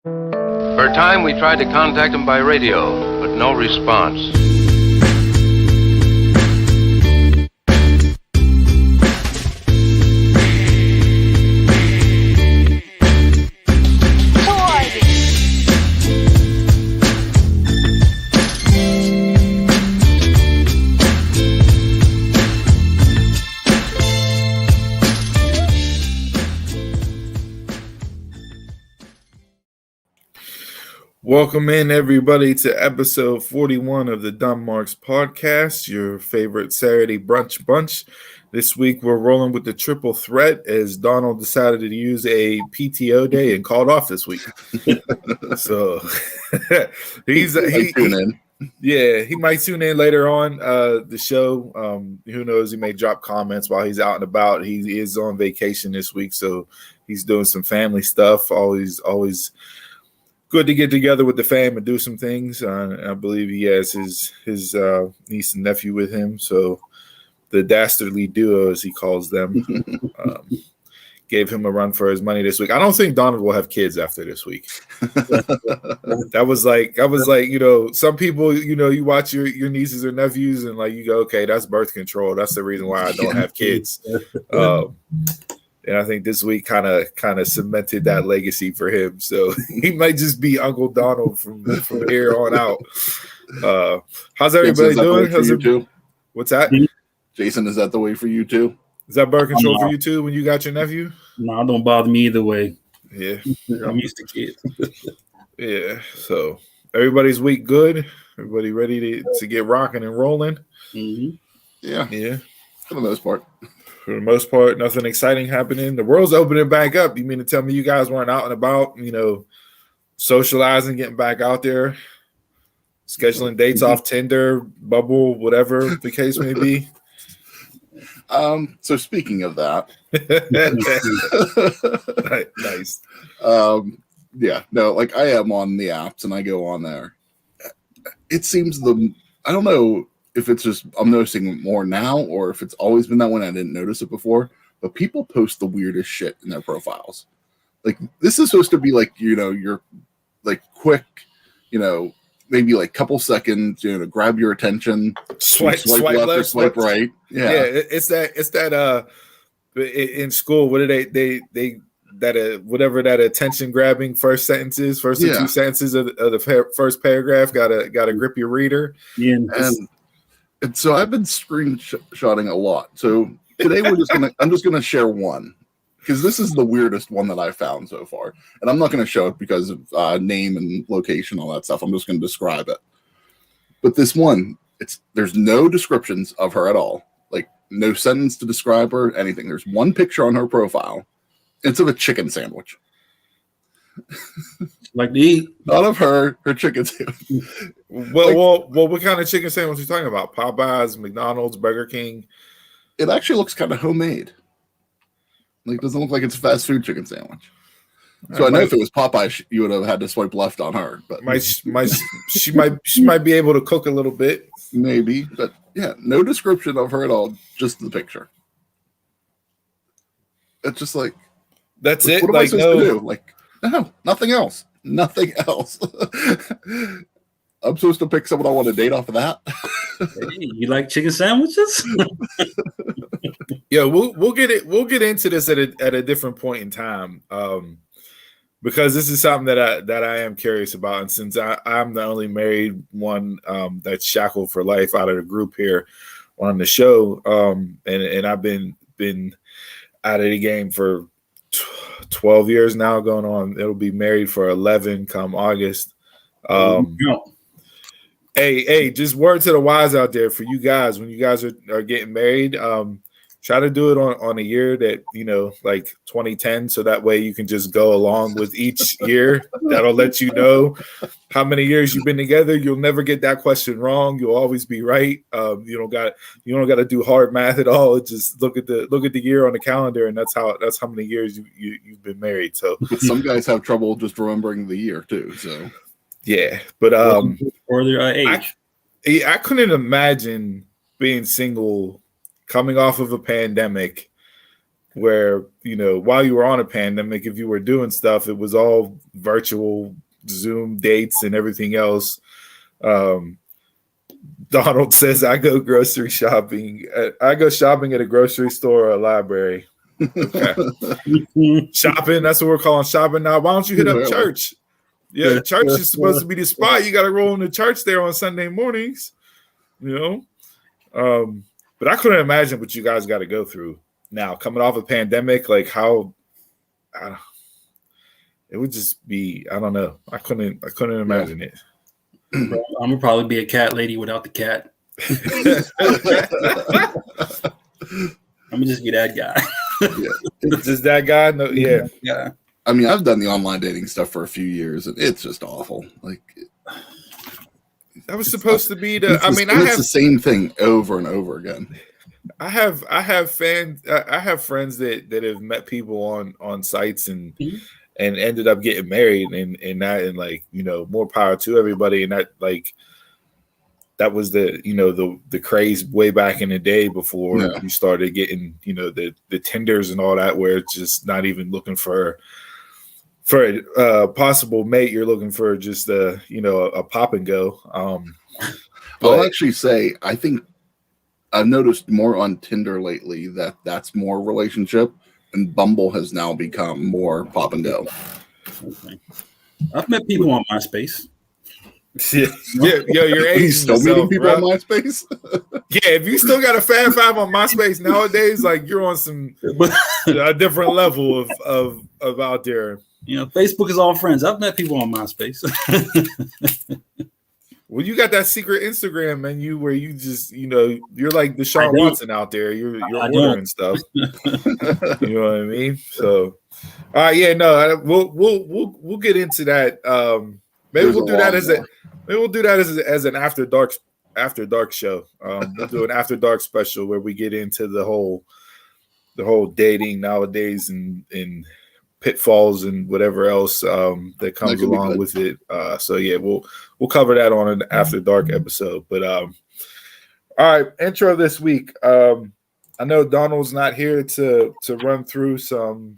For a time, we tried to contact him by radio, but no response. Welcome in, everybody, to episode 41 of the Dumb Marks podcast, your favorite Saturday brunch bunch. This week, we're rolling with the triple threat as Donald decided to use a PTO day and called off this week. So he might tune in later on the show. Who knows? He may drop comments while he's out and about. He is on vacation this week, so he's doing some family stuff. Always good to get together with the fam and do some things. I believe he has his niece and nephew with him. So the dastardly duo, as he calls them, gave him a run for his money this week. I don't think Donald will have kids after this week. That was like, some people, you watch your nieces or nephews and like you go, okay, that's birth control. That's the reason why I don't have kids. And I think this week kind of cemented that legacy for him. So he might just be Uncle Donald from here on out. How's everybody doing? What's that? Jason, is that the way for you too? Is that birth control for you too when you got your nephew? No, it don't bother me either way. Yeah. I'm used to kids. Yeah. So everybody's week good? Everybody ready to get rocking and rolling? Mm-hmm. Yeah. For the most part. For the most part, nothing exciting happening. The world's opening back up. You mean to tell me you guys weren't out and about, socializing, getting back out there, scheduling dates off Tinder, Bubble, whatever the case may be? So speaking of that. Nice. I am on the apps and I go on there. It seems I don't know if it's just I'm noticing it more now or if it's always been that way and I didn't notice it before, but people post the weirdest shit in their profiles. Like this is supposed to be like, your like quick, maybe like couple seconds, to grab your attention, swipe left or swipe right. Yeah. It's that in school, what do they whatever that attention grabbing first or two sentences of the first paragraph gotta grip your reader. Yeah. And so I've been screenshotting a lot. So today I'm just gonna share one because this is the weirdest one that I've found so far. And I'm not gonna show it because of name and location, all that stuff. I'm just gonna describe it. But this one, there's no descriptions of her at all. Like no sentence to describe her, anything. There's one picture on her profile. It's of a chicken sandwich. Like to eat. Not of her chicken sandwich. Well, what kind of chicken sandwich are you talking about? Popeyes, McDonald's, Burger King? It actually looks kind of homemade. Like, it doesn't look like it's a fast food chicken sandwich. So I know if it was Popeye, you would have had to swipe left on her. But she might be able to cook a little bit. Maybe, but yeah, no description of her at all, just the picture. It's just like that's it. What am I supposed to do? Like, no, nothing else. Nothing else. I'm supposed to pick someone I want to date off of that. Hey, you like chicken sandwiches? Yeah, we'll get into this at a different point in time. Because this is something that I am curious about, and since I'm the only married one that's shackled for life out of the group here on the show, and I've been out of the game for 12 years now, going on. It'll be married for 11 come August. Hey, just word to the wise out there for you guys when you guys are getting married. Try to do it on a year that, like 2010, so that way you can just go along with each year. That'll let you know how many years you've been together. You'll never get that question wrong. You'll always be right. You don't got to do hard math at all. Just look at the year on the calendar, and that's how many years you've been married. So some guys have trouble just remembering the year too. So yeah, but or their age. I couldn't imagine being single, coming off of a pandemic, where, while you were on a pandemic, if you were doing stuff, it was all virtual Zoom dates and everything else. Donald says, I go grocery shopping. I go shopping at a grocery store or a library. Okay. Shopping, that's what we're calling shopping now. Why don't you hit up church? Yeah, church is supposed to be the spot. You got to roll into church there on Sunday mornings, But I couldn't imagine what you guys got to go through now, coming off a pandemic, like how it would just be, I don't know. I couldn't imagine it. Bro, I'm gonna probably be a cat lady without the cat. I'm gonna just be that guy. Just that guy? No, yeah. Yeah. I mean, I've done the online dating stuff for a few years, and it's just awful. Like, that was supposed to be the. It's the same thing over and over again. I have friends that have met people on sites and ended up getting married and that, and like, more power to everybody. And that was the craze way back in the day before you started getting, the Tinders and all that, where it's just not even looking for a possible mate. You're looking for just a pop and go. I'll actually say, I think I've noticed more on Tinder lately that's more relationship, and Bumble has now become more pop and go. Okay. I've met people on MySpace. Yeah, you're aging still yourself, meeting people bro. on MySpace. Yeah, if you still got a Fab Five on MySpace nowadays, like, you're on some a different level of out there. Facebook is all friends. I've met people on MySpace. Well, you got that secret Instagram menu where you just, you're like Deshaun Watson out there. You're ordering stuff. You know what I mean? So, all right, yeah, no, we'll get into that. Maybe we'll do that as an after dark show. We'll do an after dark special where we get into the whole dating nowadays and pitfalls and whatever else that comes along with it. So yeah, we'll cover that on an after dark episode. But all right, intro this week. I know Donald's not here to run through some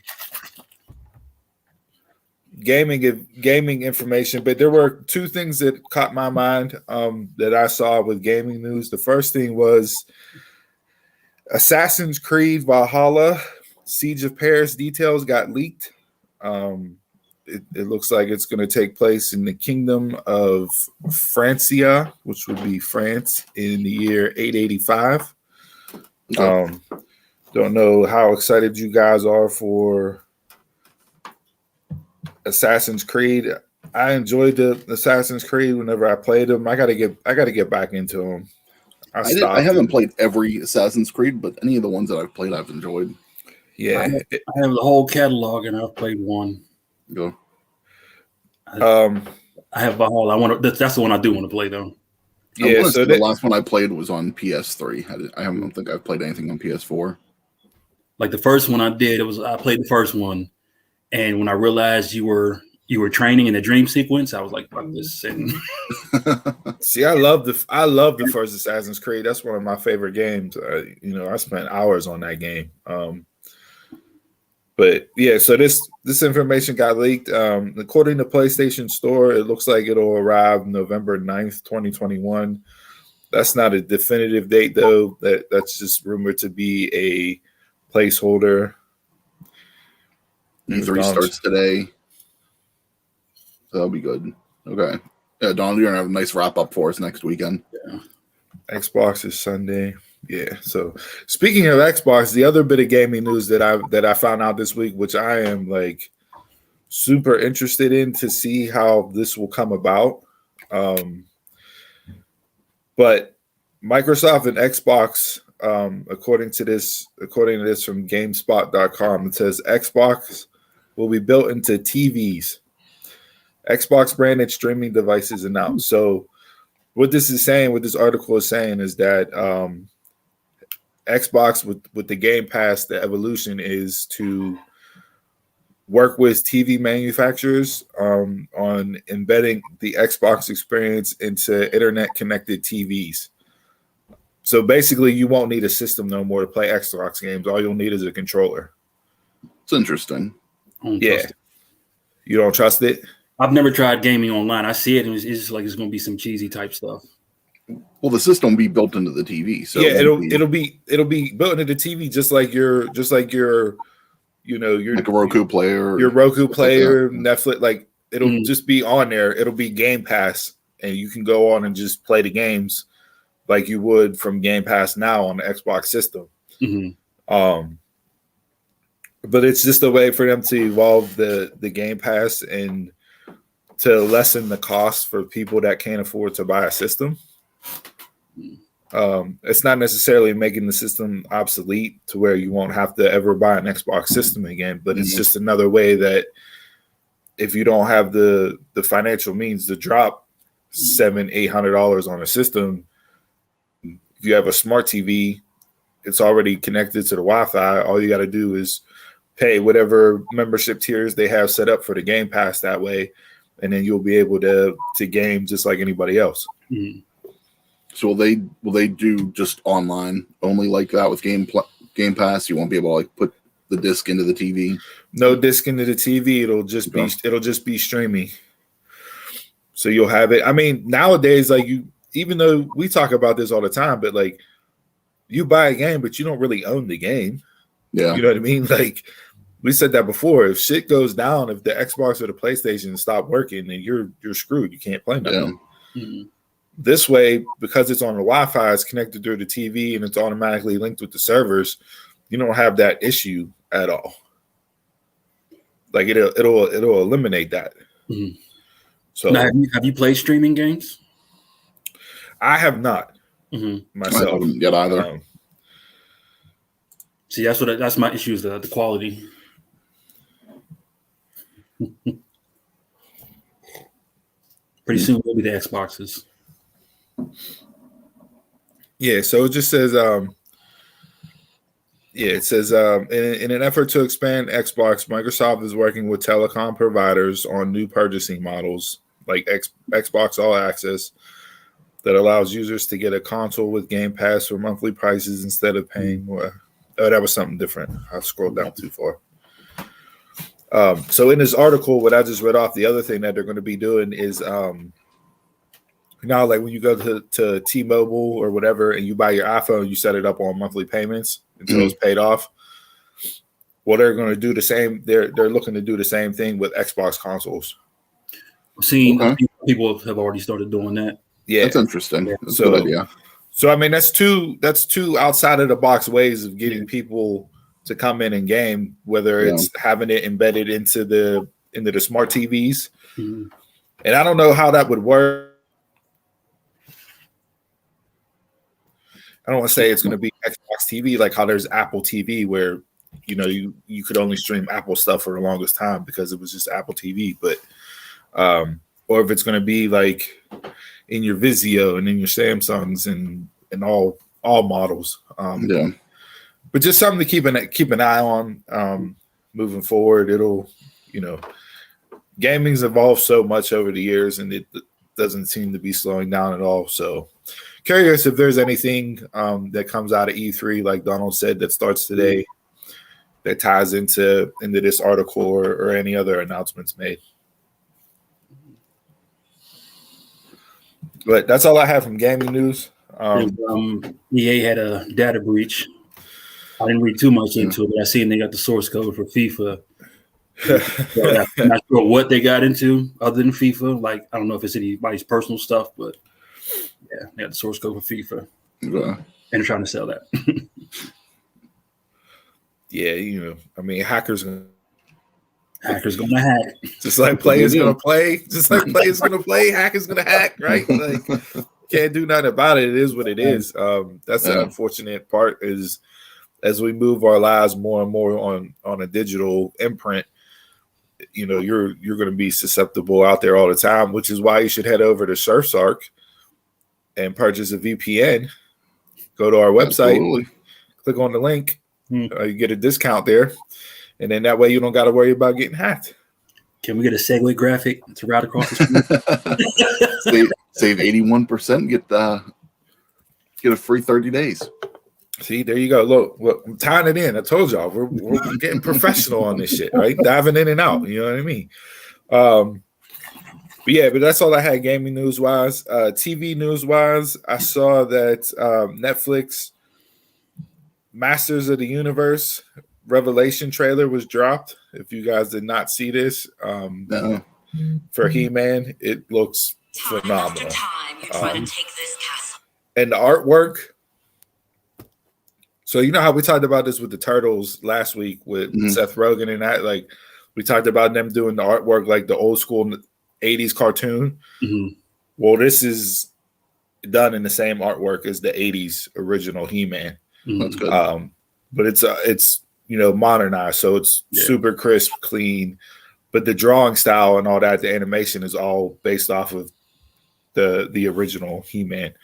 gaming information, but there were two things that caught my mind that I saw with gaming news. The first thing was Assassin's Creed Valhalla Siege of Paris details got leaked. It looks like it's going to take place in the Kingdom of Francia, which would be France, in the year 885. Don't know how excited you guys are for Assassin's Creed. I enjoyed the Assassin's Creed whenever I played them. I gotta get back into them. I haven't played every Assassin's Creed, but any of the ones that I've played, I've enjoyed. Yeah, I have the whole catalog, and I've played one. Go. I have Valhalla. That's the one I do want to play, though. Yeah. So the last one I played was on PS3. I don't think I've played anything on PS4. Like the first one I did, I played the first one, and when I realized you were training in a dream sequence, I was like, "Fuck this!" And see, I love the first Assassin's Creed. That's one of my favorite games. I spent hours on that game. But yeah, so this information got leaked. According to PlayStation Store, it looks like it'll arrive November 9th, 2021. That's not a definitive date, though. That's just rumored to be a placeholder. E3 starts today. So that'll be good. Okay. Yeah, Donald, you're going to have a nice wrap up for us next weekend. yeah. Xbox is Sunday. Yeah. So speaking of Xbox, the other bit of gaming news that I found out this week, which I am like super interested in to see how this will come about. But Microsoft and Xbox, according to this from GameSpot.com, it says Xbox will be built into TVs. Xbox branded streaming devices announced. So what this article is saying is that Xbox with the Game Pass, the evolution is to work with TV manufacturers on embedding the Xbox experience into internet connected TVs. So basically you won't need a system no more to play Xbox games. All you'll need is a controller. It's interesting. I don't Yeah. trust it. You don't trust it? I've never tried gaming online. I see it, and it's just like it's going to be some cheesy type stuff. Well, the system will be built into the TV, so yeah, it'll be built into the TV just like your your like a Roku player, your Roku player, like Netflix. Like it'll just be on there. It'll be Game Pass, and you can go on and just play the games like you would from Game Pass now on the Xbox system. Mm-hmm. But it's just a way for them to evolve the Game Pass and to lessen the cost for people that can't afford to buy a system. It's not necessarily making the system obsolete to where you won't have to ever buy an Xbox system again, but it's just another way that if you don't have the financial means to drop $700-800 on a system, if you have a smart TV, it's already connected to the Wi-Fi. All you got to do is pay whatever membership tiers they have set up for the Game Pass that way, and then you'll be able to game just like anybody else. Mm-hmm. So will they do just online only like that with Game Pass? You won't be able to like put the disc into the TV. No disc into the TV. It'll just be streaming. So you'll have it. I mean, nowadays, like even though we talk about this all the time, but like you buy a game, but you don't really own the game. Yeah, you know what I mean. Like we said that before. If shit goes down, if the Xbox or the PlayStation stop working, then you're screwed. You can't play nothing. Yeah. Mm-hmm. This way, because it's on the Wi-Fi, it's connected through the TV, and it's automatically linked with the servers. You don't have that issue at all. Like it'll eliminate that. Mm-hmm. So now, have you played streaming games? I have not myself. I haven't yet either. See, that's my issue is the quality. Pretty soon will be the Xboxes. Yeah, so it just says it says in an effort to expand Xbox, Microsoft is working with telecom providers on new purchasing models like Xbox All Access that allows users to get a console with Game Pass for monthly prices instead of paying more. Oh, that was something different. I scrolled down too far. So in this article, what I just read off, the other thing that they're going to be doing is now, like when you go to T-Mobile or whatever and you buy your iPhone, you set it up on monthly payments until it's paid off. Well, they're going to do the same. They're looking to do the same thing with Xbox consoles. I've seen people have already started doing that. Yeah, that's interesting. Yeah. That's a good idea. So I mean, that's two outside of the box ways of getting people to come in and game, whether it's having it embedded into the smart TVs. Mm-hmm. And I don't know how that would work. I don't want to say it's going to be Xbox TV, like how there's Apple TV where, you could only stream Apple stuff for the longest time because it was just Apple TV. But, or if it's going to be like in your Vizio and in your Samsungs and all models. But just something to keep an eye on moving forward. It'll, gaming's evolved so much over the years and it doesn't seem to be slowing down at all. So curious if there's anything that comes out of E3, like Donald said, that starts today that ties into this article or any other announcements made. But that's all I have from gaming news. EA had a data breach. I didn't read too much into it, but I seen they got the source code for FIFA. So I'm not sure what they got into other than FIFA. Like, I don't know if it's anybody's personal stuff, but yeah, they got the source code for FIFA. And they're trying to sell that. Yeah, I mean, hackers gonna hack. Just like players gonna play. Just like players gonna play, hackers gonna hack, right? Like, can't do nothing about it. It is what it is. That's the unfortunate part is as we move our lives more and more on a digital imprint, you're going to be susceptible out there all the time, which is why you should head over to SurfShark and purchase a VPN. Go to our website, click on the link, you get a discount there, and then that way you don't got to worry about getting hacked. Can we get a segue graphic to route across the screen? Save 81%, get a free 30 days. See, there you go. Look, I'm tying it in. I told y'all we're getting professional on this shit, right? Diving in and out. You know what I mean? But that's all I had gaming news wise. TV news wise, I saw that Netflix Masters of the Universe Revelation trailer was dropped. If you guys did not see this, No. for He-Man, it looks phenomenal. And the artwork. So you know how we talked about this with the Turtles last week with Seth Rogen and that, like we talked about them doing the artwork like the old school 80s cartoon. Mm-hmm. Well, this is done in the same artwork as the 80s original He-Man. Mm-hmm. That's good. But it's modernized, so it's super crisp, clean. But the drawing style and all that, the animation is all based off of the original He-Man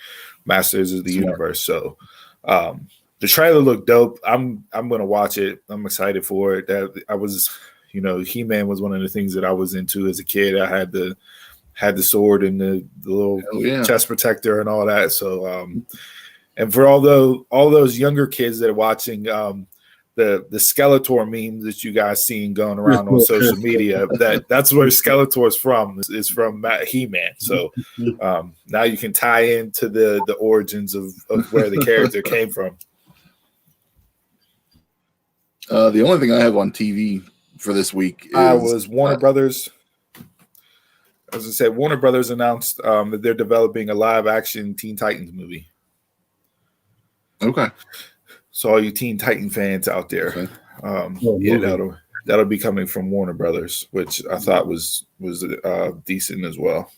Masters of the Universe. So the trailer looked dope. I'm gonna watch it. I'm excited for it. That I was, He-Man was one of the things that I was into as a kid. I had the sword and the little chest protector and all that. So and for all those younger kids that are watching the Skeletor memes that you guys seen going around on social media, that's where Skeletor's from. Is from He-Man. So now you can tie into the origins of where the character came from. The only thing I have on TV for this week was Warner Brothers. I was going to say Warner Brothers announced that they're developing a live-action Teen Titans movie. Okay. So all you Teen Titan fans out there, that'll be coming from Warner Brothers, which I thought was decent as well.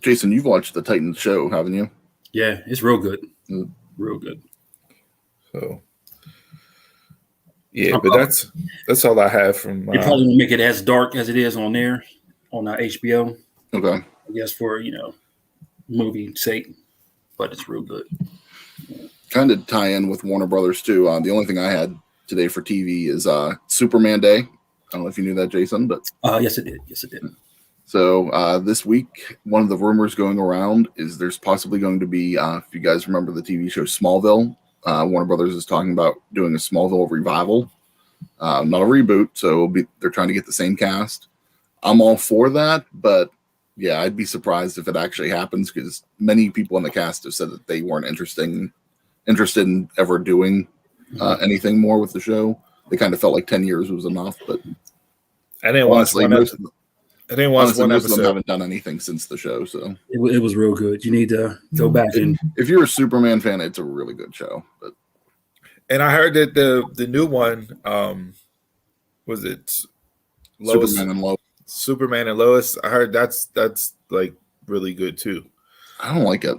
Jason, you've watched the Titans show, haven't you? Yeah, it's real good. Real good. So. Yeah, but that's all I have from. They probably won't make it as dark as it is on there on HBO. Okay. I guess for movie sake, but it's real good. Kind of tie in with Warner Brothers too. The only thing I had today for TV is Superman Day. I don't know if you knew that, Jason, but yes, it did. Yes, it did. So this week, one of the rumors going around is there's possibly going to be, if you guys remember the TV show Smallville. Warner Brothers is talking about doing a Smallville revival, not a reboot. So they're trying to get the same cast. I'm all for that, but yeah, I'd be surprised if it actually happens because many people in the cast have said that they weren't interested in ever doing anything more with the show. They kind of felt like 10 years was enough, but I didn't watch one episode. Most of them haven't done anything since the show, so it was real good. You need to go back and if you're a Superman fan, it's a really good show. And I heard that the new one was it Lois? Superman and Lois. I heard that's like really good too. I don't like it.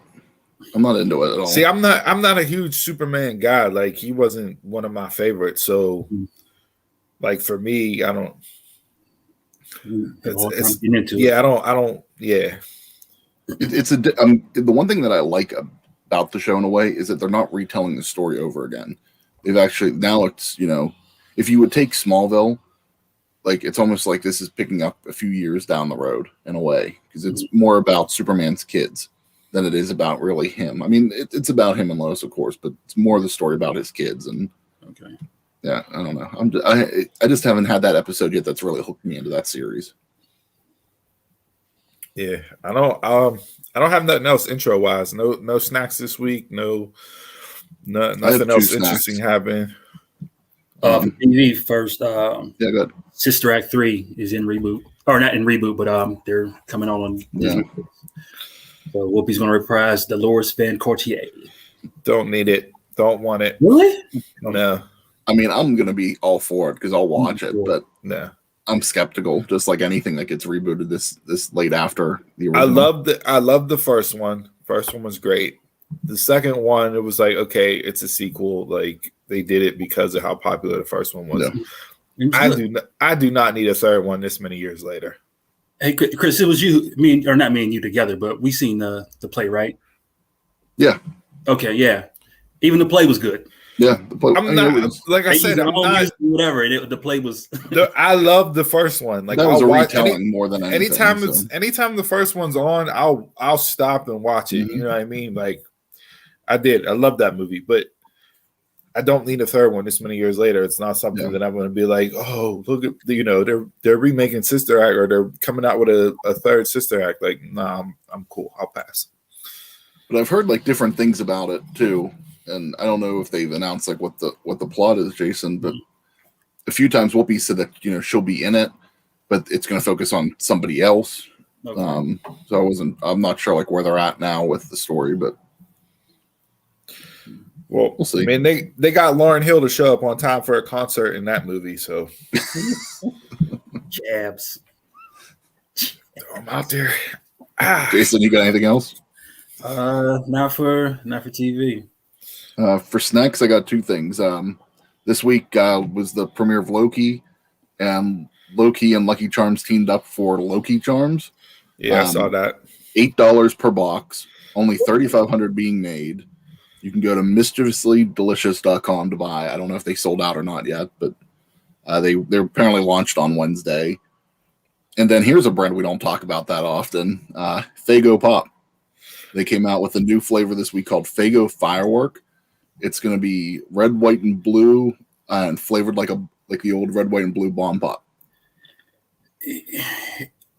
I'm not into it at all. See, I'm not a huge Superman guy. Like he wasn't one of my favorites. So like for me, I don't. I don't. Yeah. It's the one thing that I like about the show in a way is that they're not retelling the story over again. They've actually now it's if you would take Smallville, like it's almost like this is picking up a few years down the road in a way because it's more about Superman's kids than it is about really him. I mean, it's about him and Lois, of course, but it's more the story about his kids and. Okay. Yeah, I don't know. I just haven't had that episode yet that's really hooked me into that series. Yeah, I don't have nothing else intro wise. No snacks this week. Nothing else interesting happened. TV first. Yeah, good. Sister Act 3 is in reboot, or not in reboot, but they're coming on Disney. So Whoopi's going to reprise Dolores Van Courtier. Don't need it. Don't want it. Really? No. I mean, I'm going to be all for it because I'll watch it, but no. I'm skeptical, just like anything that gets rebooted this late after the original. I love the first one. First one was great. The second one, it was like, okay, it's a sequel. Like they did it because of how popular the first one was. Yeah. I do not need a third one this many years later. Hey, Chris, it was not me and you together, but we seen the play, right? Yeah. Okay, yeah. Even the play was good. Yeah, the play. I'm not like I said. I'm not whatever. The play was. I love the first one. Like that was a retelling more than anything. Anytime the first one's on, I'll stop and watch it. Mm-hmm. You know what I mean? Like I did. I love that movie, but I don't need a third one this many years later. It's not something that I'm going to be like, oh, look at they're remaking Sister Act, or they're coming out with a third Sister Act. Like, nah, I'm cool. I'll pass. But I've heard like different things about it too, and I don't know if they've announced like what the plot is, Jason. But a few times Whoopi said that she'll be in it, but it's going to focus on somebody else. Okay. So I'm not sure like where they're at now with the story, but. Well, we'll see. I mean, they got Lauryn Hill to show up on time for a concert in that movie, so jabs. Throw them out there. Jason, you got anything else? Not for TV. For snacks, I got two things. This week was the premiere of Loki, and Loki and Lucky Charms teamed up for Loki Charms. Yeah, I saw that. $8 per box, only 3,500 being made. You can go to mischievouslydelicious.com to buy. I don't know if they sold out or not yet, but they're apparently launched on Wednesday. And then here's a brand we don't talk about that often, Faygo Pop. They came out with a new flavor this week called Faygo Firework. It's going to be red, white, and blue, and flavored like the old red, white, and blue bomb pop.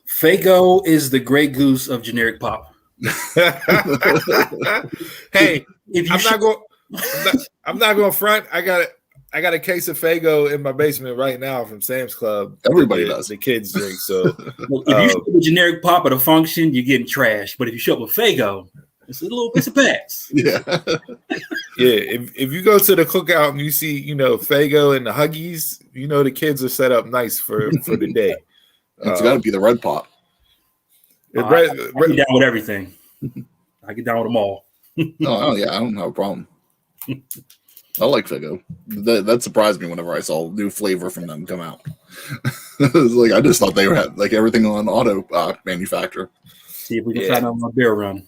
Faygo is the Grey Goose of generic pop. Hey, I'm not going front. I got a case of Faygo in my basement right now from Sam's Club. Everybody does. The kids drink. So well, if you show up with generic pop at a function, you're getting trashed. But if you show up with Faygo, it's a little piece of pass. Yeah. Yeah. If you go to the cookout and you see, Faygo and the Huggies, the kids are set up nice for the day. It's got to be the red pop. I get down with everything. I get down with them all. Oh yeah, I don't have a problem. I like Faygo. That surprised me whenever I saw a new flavor from them come out. It was like I just thought they had like everything on auto manufacture. See if we can find out my beer run.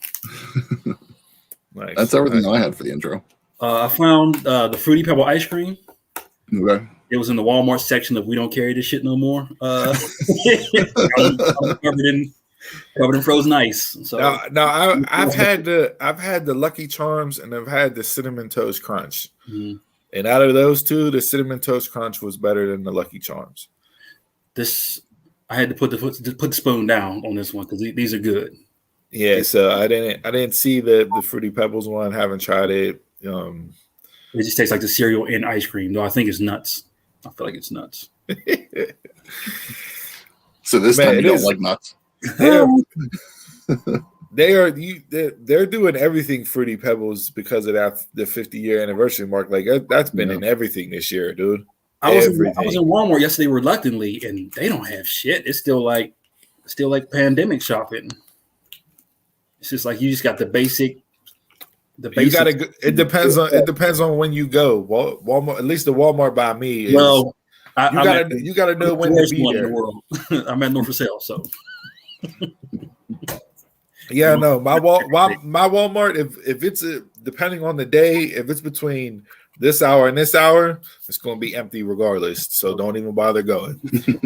Nice. That's everything I had for the intro. I found the Fruity Pebble ice cream. Okay. It was in the Walmart section of we don't carry this shit no more. I'm covered in frozen ice. So I've had the Lucky Charms and I've had the Cinnamon Toast Crunch. Mm-hmm. And out of those two, the Cinnamon Toast Crunch was better than the Lucky Charms. I had to put the spoon down on this one because these are good. Yeah, so I didn't see the Fruity Pebbles one. Haven't tried it. It just tastes like the cereal and ice cream, though. I think it's nuts. I feel like it's nuts. So this time you don't like nuts. They're doing everything Fruity Pebbles because of the 50-year anniversary mark. Like that's been in everything this year, dude. I was in Walmart yesterday reluctantly, and they don't have shit. It's still like pandemic shopping. It's just like you just got the basic. You gotta. It depends on when you go. Walmart, at least the Walmart by me. You gotta know when to be there. I'm at North for Sale, so. Yeah, no, my Walmart. If it's depending on the day, if it's between this hour and this hour, it's going to be empty regardless. So don't even bother going.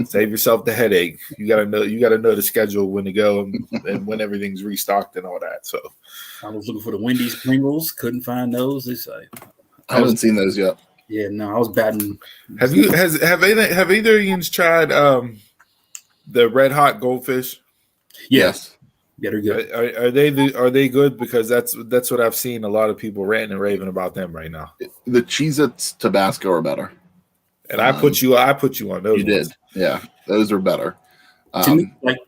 Save yourself the headache. You gotta know the schedule when to go and when everything's restocked and all that. So I was looking for the Wendy's Pringles, couldn't find those. I haven't seen those yet. Yeah, no, I was batting. Have either of you tried the Red Hot Goldfish? Yes. Yeah, they're good. Are they good? Because that's what I've seen a lot of people ranting and raving about them right now. The Cheez-Its Tabasco are better. And I put you on those. You did. Yeah, those are better. To me, like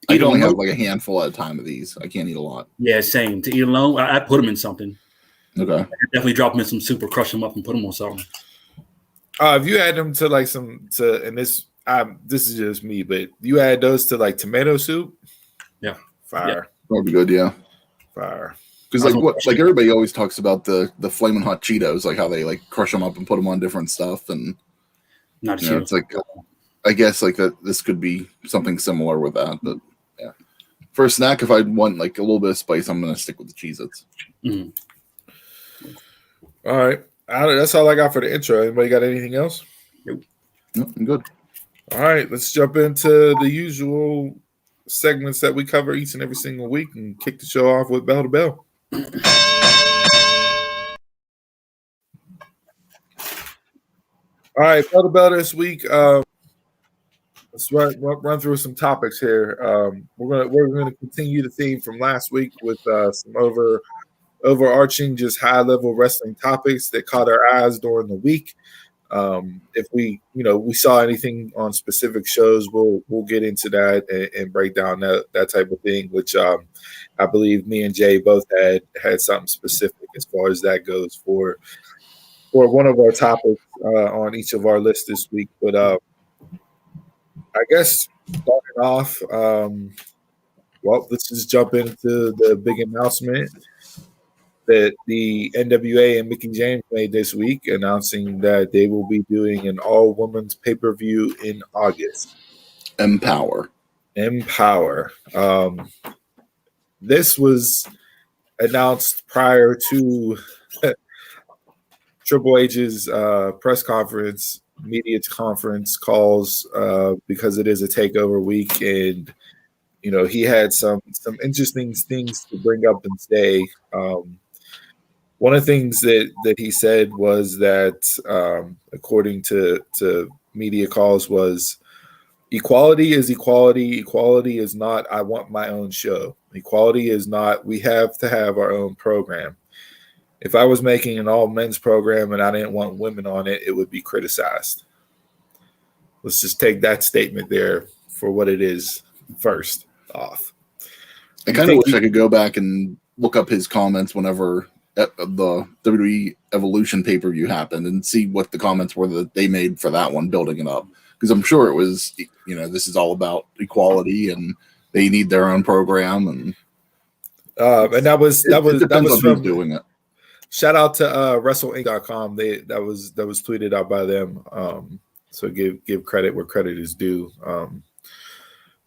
I can only have like a handful at a time of these. I can't eat a lot. Yeah, same. To eat alone, I put them in something. Okay. I definitely drop them in some soup or crush them up and put them on something. If you add them to like and this is just me, but you add those to like tomato soup. Yeah. Fire. Yeah. That would be good, yeah. Fire. Because like everybody always talks about the flaming hot Cheetos, like how they like crush them up and put them on different stuff, and not it's like I guess like that this could be something similar with that, but yeah. For a snack, if I want like a little bit of spice, I'm gonna stick with the Cheez-Its. Mm-hmm. All right, that's all I got for the intro. Anybody got anything else? Nope, I'm good. All right, let's jump into the usual segments that we cover each and every single week and kick the show off with Bell to Bell. All right, Bell to Bell this week. Let's run through some topics here. We're gonna continue the theme from last week with some overarching, just high level wrestling topics that caught our eyes during the week. If we saw anything on specific shows, we'll get into that and break down that type of thing. Which I believe me and Jay both had something specific as far as that goes for one of our topics on each of our lists this week. But I guess starting off, let's just jump into the big announcement that the NWA and Mickie James made this week, announcing that they will be doing an all-women's pay-per-view in August. Empower. This was announced prior to Triple H's press conference, media conference calls, because it is a takeover week, and he had some interesting things to bring up and say. One of the things that he said was that, according to media calls, was equality is equality. Equality is not, I want my own show. Equality is not, we have to have our own program. If I was making an all men's program and I didn't want women on it, it would be criticized. Let's just take that statement there for what it is first off. I kind of wish I could go back and look up his comments whenever the WWE Evolution pay-per-view happened and see what the comments were that they made for that one, building it up. Because I'm sure it was, this is all about equality and they need their own program, and that was from doing it. Shout out to WrestleInc.com. That was tweeted out by them. So give credit where credit is due.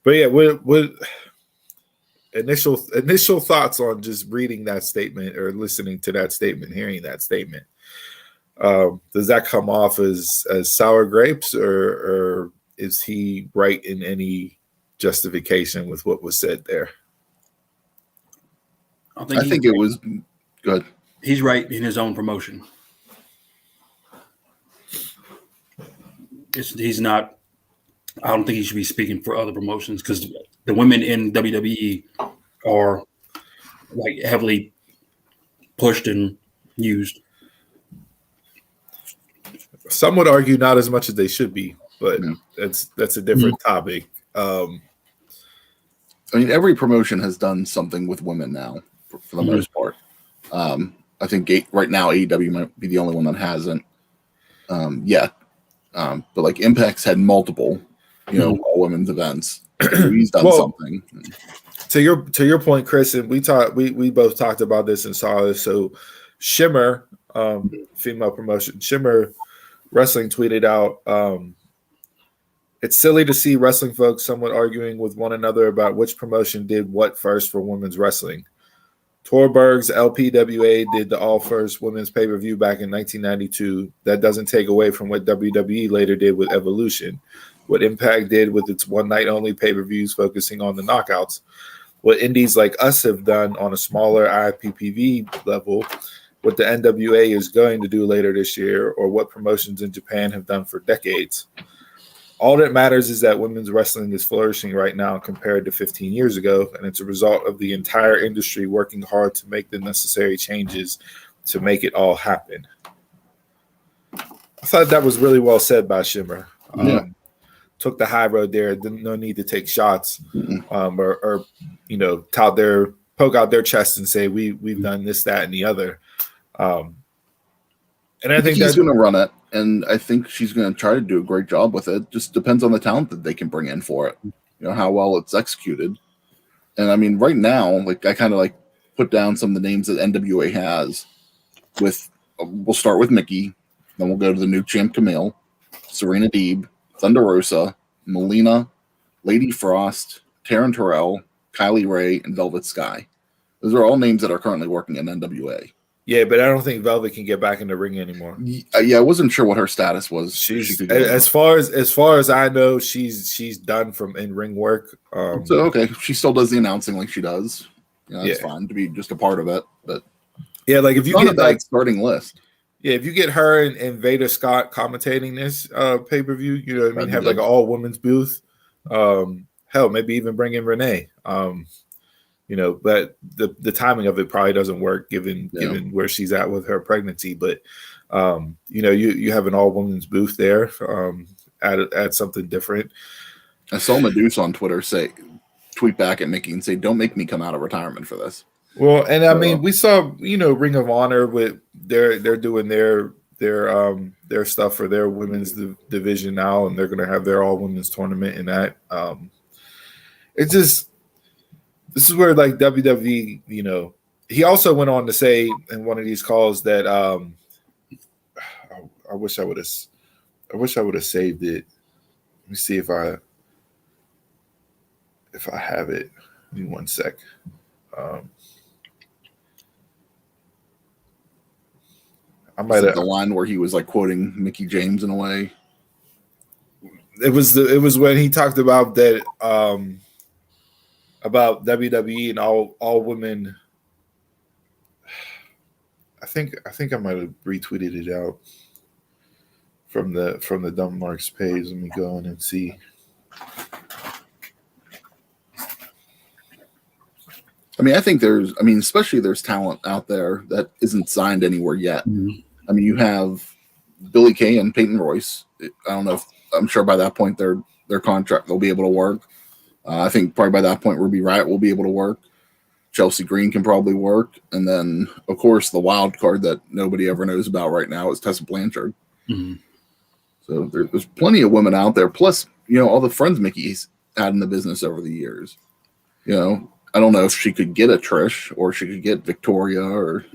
But yeah, what initial thoughts on just reading that statement or listening to that statement, hearing that statement? Does that come off as sour grapes, or is he right in any justification with what was said there? I think it was good. He's right in his own promotion. He's not. I don't think he should be speaking for other promotions, because the women in WWE are like heavily pushed and used. Some would argue not as much as they should be, but that's a different topic. Every promotion has done something with women now, for the most part. I think right now AEW might be the only one that hasn't yet. But like Impact's had multiple, all women's events. He's done something. To your point, Chris, and we both talked about this and saw this. So Shimmer, female promotion, Shimmer Wrestling tweeted out, it's silly to see wrestling folks somewhat arguing with one another about which promotion did what first for women's wrestling. Torberg's LPWA did the all first women's pay-per-view back in 1992. That doesn't take away from what WWE later did with Evolution, what Impact did with its one-night only pay-per-views focusing on the knockouts, what indies like us have done on a smaller IPPV level, what the NWA is going to do later this year, or what promotions in Japan have done for decades. All that matters is that women's wrestling is flourishing right now compared to 15 years ago, and it's a result of the entire industry working hard to make the necessary changes to make it all happen. I thought that was really well said by Shimmer. Took the high road there. No need to take shots, or poke out their chest and say we've done this, that, and the other. And I think she's going to run it, and I think she's going to try to do a great job with it. Just depends on the talent that they can bring in for it. How well it's executed. And right now, I kind of put down some of the names that NWA has. We'll start with Mickie, then we'll go to the new champ Camille, Serena Deeb, Thunder Rosa, Melina, Lady Frost, Taryn Terrell, Kylie Ray, and Velvet Sky. Those are all names that are currently working in NWA. Yeah, but I don't think Velvet can get back in the ring anymore. Yeah, I wasn't sure what her status was. She's as far as I know, she's done from in-ring work. So okay, she still does the announcing like she does. It's fine to be just a part of it, but yeah, if you get that starting list. Yeah, if you get her and Veda Scott commentating this pay-per-view, you know what I mean? Have like an all-women's booth. Hell, maybe even bring in Renee. You know, but the timing of it probably doesn't work given where she's at with her pregnancy. But you know, you have an all-women's booth there. Add something different. I saw Medusa on Twitter tweet back at Mickey and say, "Don't make me come out of retirement for this." Well, and I mean, we saw, you know, Ring of Honor with they're doing their stuff for their women's division now, and they're going to have their all women's tournament in that. It's just, this is where like WWE, you know, he also went on to say in one of these calls that I wish I would have saved it. Let me see if I have it. Give me one sec. I might have the line where he was like quoting Mickey James in a way. It was when he talked about that about WWE and all women. I think I might have retweeted it out from the Dumb Marks page. Let me go in and see. I mean, especially there's talent out there that isn't signed anywhere yet. Mhm. I mean, you have Billy Kay and Peyton Royce. I don't know I'm sure by that point their contract they'll be able to work. I think probably by that point Ruby Riott will be able to work. Chelsea Green can probably work, and then of course the wild card that nobody ever knows about right now is Tessa Blanchard. Mm-hmm. So there's plenty of women out there. Plus, you know, all the friends Mickey's had in the business over the years. You know, I don't know if she could get a Trish or she could get Victoria or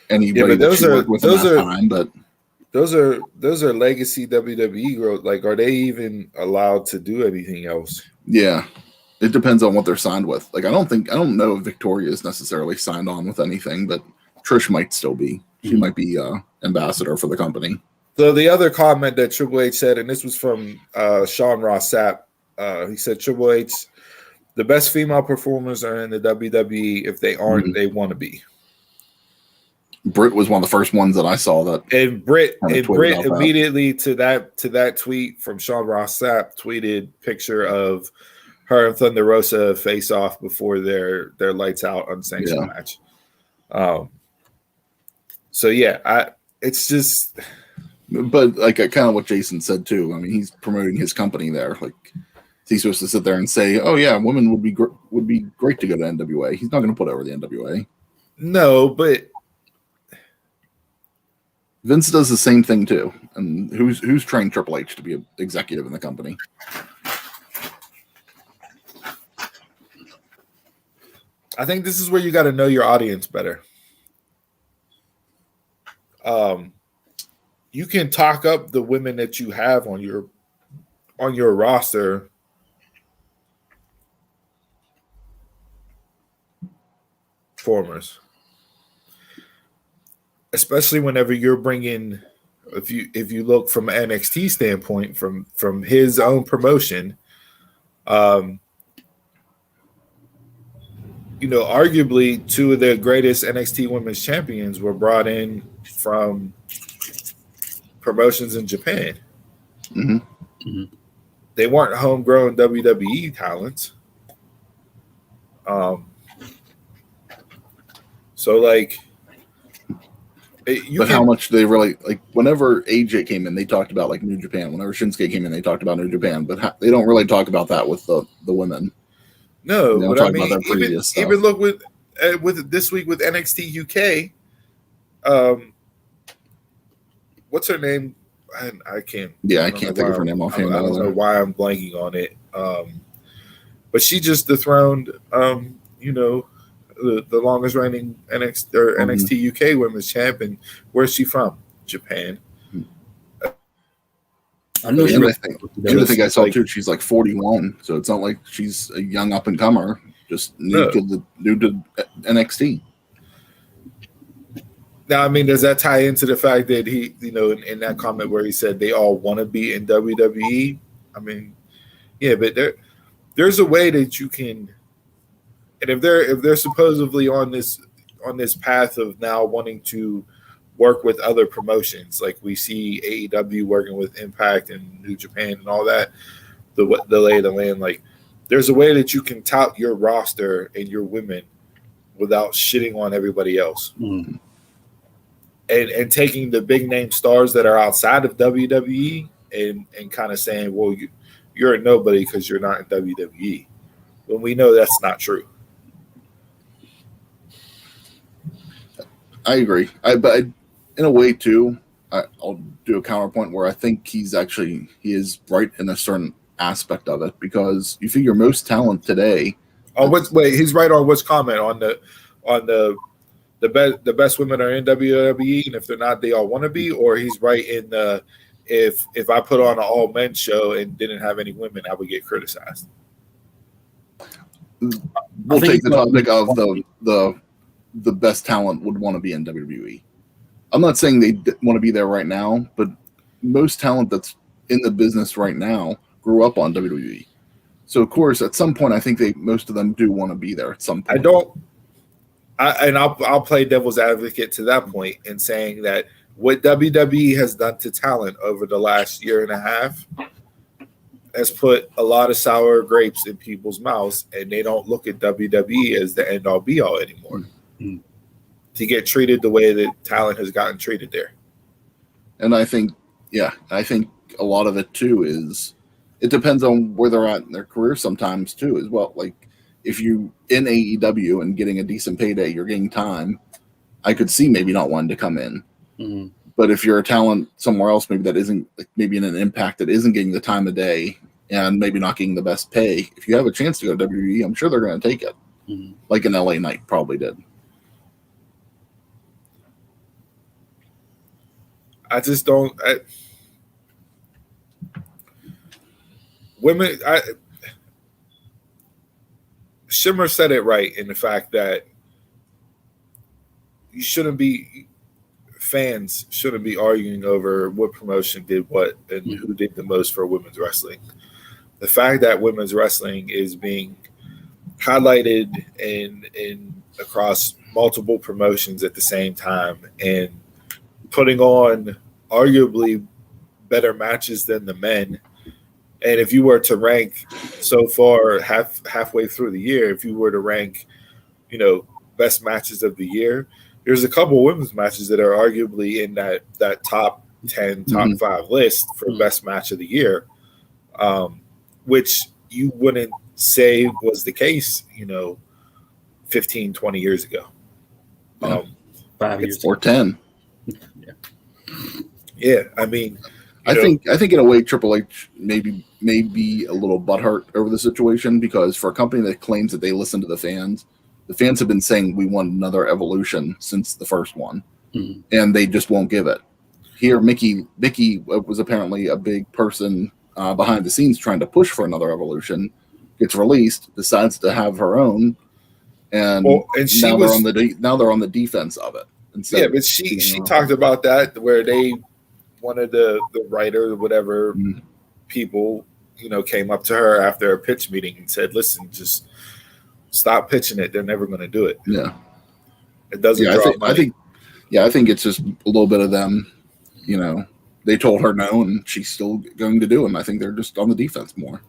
anybody that she worked with in that time, but those are legacy WWE girls. Like, are they even allowed to do anything else? Yeah, it depends on what they're signed with. Like, I don't know if Victoria is necessarily signed on with anything, but Trish might still be. She might be ambassador for the company. So the other comment that Triple H said, and this was from Sean Ross Sapp, he said Triple H, the best female performers are in the WWE. If they aren't, they want to be. Britt was one of the first ones that I saw that. And Britt immediately to that tweet from Sean Ross Sapp tweeted picture of her and Thunder Rosa face off before their lights out unsanctioned match. So yeah, it's just. But like kind of what Jason said too. I mean, he's promoting his company there. Like, he's supposed to sit there and say, "Oh yeah, women would be great to go to NWA." He's not going to put over the NWA. No, but Vince does the same thing too. And who's trained Triple H to be an executive in the company? I think this is where you got to know your audience better. You can talk up the women that you have on your roster performers, especially whenever you're bringing. If you look from an NXT standpoint, from his own promotion, you know, arguably two of the greatest NXT Women's Champions were brought in from promotions in Japan. Mm-hmm. Mm-hmm. They weren't homegrown WWE talents. So like, how much they really like? Whenever AJ came in, they talked about like New Japan. Whenever Shinsuke came in, they talked about New Japan. But they don't really talk about that with the women. No, they but talk I mean, about their previous stuff. Even look with this week with NXT UK. What's her name? I can't. Yeah, I can't think of her name offhand. I don't know why I'm blanking on it. But she just dethroned, you know, the longest reigning NXT UK Women's Champion. Where's she from? Japan. I know. I think I saw too. She's like 41, so it's not like she's a young up and comer. Just new to NXT. Now, I mean, does that tie into the fact that he, you know, in that comment where he said they all want to be in WWE? I mean, yeah, but there's a way that you can, and if they're supposedly on this path of now wanting to work with other promotions. Like we see AEW working with Impact and New Japan and all that. The lay of the land, like there's a way that you can tout your roster and your women without shitting on everybody else. Mm. And taking the big name stars that are outside of WWE and kind of saying, well, you're a nobody because you're not in WWE. When we know that's not true. I agree. But in a way too, I'll do a counterpoint where I think he is right in a certain aspect of it, because you figure most talent today. He's right on which comment on the best women are in WWE, and if they're not, they all want to be, or he's right in the if I put on an all men show and didn't have any women, I would get criticized. We'll take the topic of the best talent would want to be in WWE. I'm not saying they want to be there right now, but most talent that's in the business right now grew up on WWE. So of course, at some point, I think most of them do want to be there at some point. I'll play devil's advocate to that point in saying that what WWE has done to talent over the last year and a half has put a lot of sour grapes in people's mouths, and they don't look at WWE as the end all be all anymore. Mm-hmm. To get treated the way that talent has gotten treated there. And I think a lot of it too is it depends on where they're at in their career sometimes too as well. Like if you in AEW and getting a decent payday, you're getting time, I could see maybe not wanting to come in. Mm-hmm. But if you're a talent somewhere else, maybe that isn't, like maybe in an Impact that isn't getting the time of day and maybe not getting the best pay, if you have a chance to go to WWE, I'm sure they're going to take it. Mm-hmm. Like an LA Knight probably did. I just don't. Shimmer said it right in the fact that fans shouldn't be arguing over what promotion did what and who did the most for women's wrestling. The fact that women's wrestling is being highlighted in across multiple promotions at the same time and putting on arguably better matches than the men. And if you were to rank so far halfway through the year, if you were to rank, best matches of the year, there's a couple of women's matches that are arguably in that top 10, top 5 list for best match of the year, which you wouldn't say was the case, 15, 20 years ago. 5 years or 10. Yeah, I mean, I think in a way Triple H may be a little butthurt over the situation, because for a company that claims that they listen to the fans have been saying we want another evolution since the first one, and they just won't give it. Here, Mickey was apparently a big person behind the scenes trying to push for another evolution, gets released, decides to have her own, and now they're on the defense of it. Yeah, but she talked about that where one of the writer, whatever people, came up to her after a pitch meeting and said, listen, just stop pitching it. They're never going to do it. Yeah. It doesn't draw money. I think it's just a little bit of them, they told her no and she's still going to do them. I think they're just on the defense more.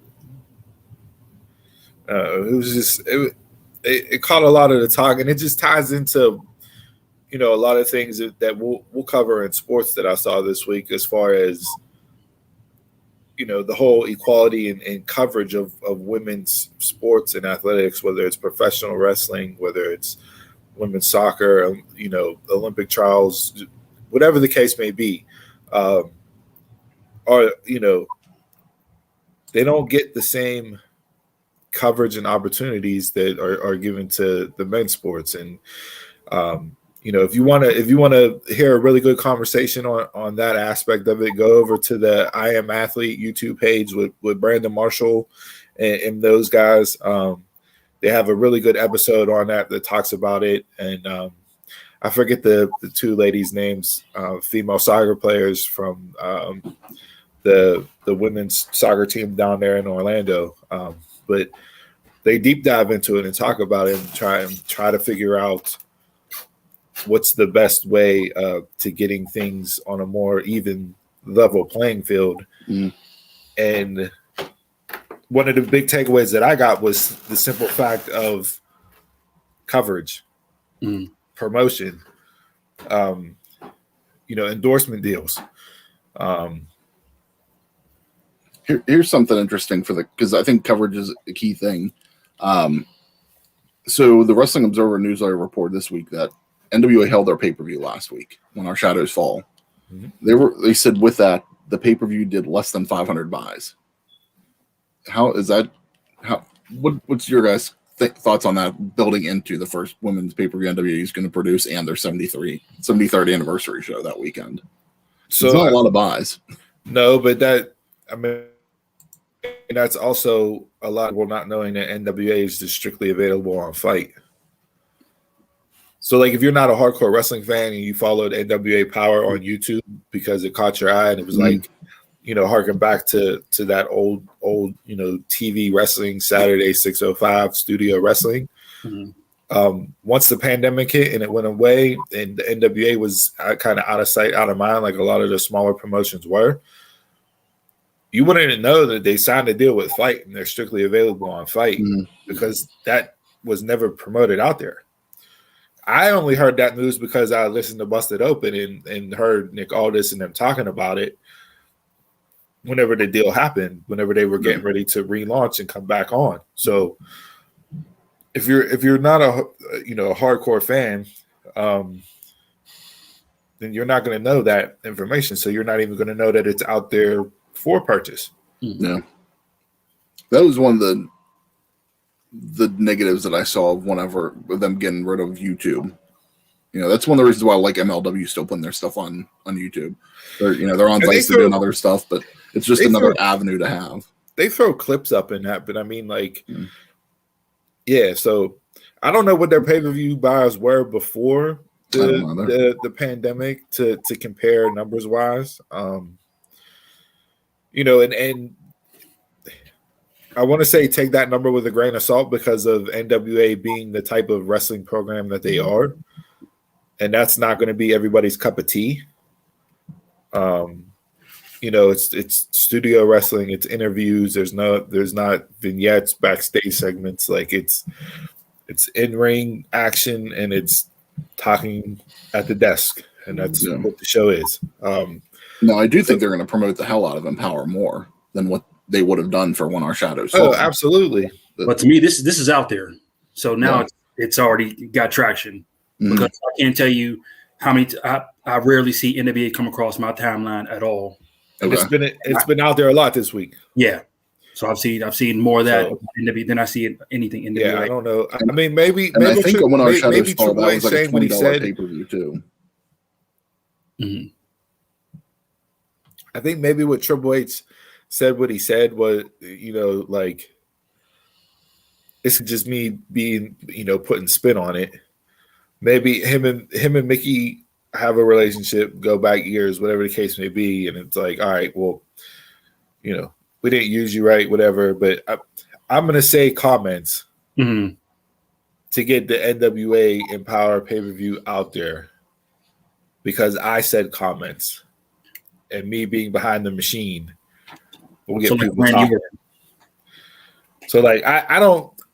It caught a lot of the talk, and it just ties into a lot of things that we'll cover in sports that I saw this week, as far as, the whole equality and coverage of women's sports and athletics, whether it's professional wrestling, whether it's women's soccer, Olympic trials, whatever the case may be, they don't get the same coverage and opportunities that are given to the men's sports. And, if you want to hear a really good conversation on that aspect of it, go over to the I Am Athlete YouTube page with Brandon Marshall and those guys. They have a really good episode on that talks about it. And I forget the two ladies' names, female soccer players from the women's soccer team down there in Orlando. But they deep dive into it and talk about it and try to figure out what's the best way to getting things on a more even level playing field. And one of the big takeaways that I got was the simple fact of coverage, promotion, endorsement deals. Here's something interesting because I think coverage is a key thing. So the Wrestling Observer newsletter reported this week that NWA held their pay-per-view last week, When Our Shadows Fall. They said with that the pay-per-view did less than 500 buys. How is that? What's your guys' thoughts on that, building into the first women's pay-per-view NWA is going to produce and their 73rd anniversary show that weekend? So it's not a lot of buys. No, but that's also a lot of people not knowing that NWA is just strictly available on Fight. So, like, if you're not a hardcore wrestling fan and you followed NWA Power on YouTube because it caught your eye and it was like, harken back to that old TV wrestling, Saturday 605 studio wrestling. Once the pandemic hit and it went away and the NWA was kind of out of sight, out of mind, like a lot of the smaller promotions were, you wouldn't know that they signed a deal with Fight and they're strictly available on Fight because that was never promoted out there. I only heard that news because I listened to Busted Open and heard Nick Aldis and them talking about it whenever the deal happened, whenever they were getting ready to relaunch and come back on. So if you're not a hardcore fan, then you're not going to know that information. So you're not even going to know that it's out there for purchase. Yeah, that was one of the negatives that I saw whenever with them getting rid of YouTube. That's one of the reasons why I like MLW still putting their stuff on YouTube. They're on Vice doing other stuff, but it's just another avenue to have. They throw clips up in that, but I mean, so I don't know what their pay-per-view buys were before the pandemic to compare numbers wise. And I want to say take that number with a grain of salt because of NWA being the type of wrestling program that they are. And that's not going to be everybody's cup of tea. It's studio wrestling, it's interviews, there's not vignettes, backstage segments, like it's in-ring action and it's talking at the desk, and that's what the show is. No, I do think they're going to promote the hell out of Empower more than what they would have done for When Our Shadows Fall. Oh, absolutely. But to me, this is out there. So now it's already got traction. Because I can't tell you how many I rarely see NWA come across my timeline at all. And it's been out there a lot this week. Yeah. So I've seen more of that NWA than I see anything NWA. Yeah, I don't know. I mean, maybe I think When Our Shadows Fall, that was like a $20 pay-per-view too. I think maybe what Triple H said what he said was, it's just me being, putting spin on it. Maybe him and Mickey have a relationship, go back years, whatever the case may be, and it's like, all right, well, we didn't use you right, whatever. But I'm gonna say comments to get the NWA Empower pay-per-view out there because I said comments, and me being behind the machine will get people talking. So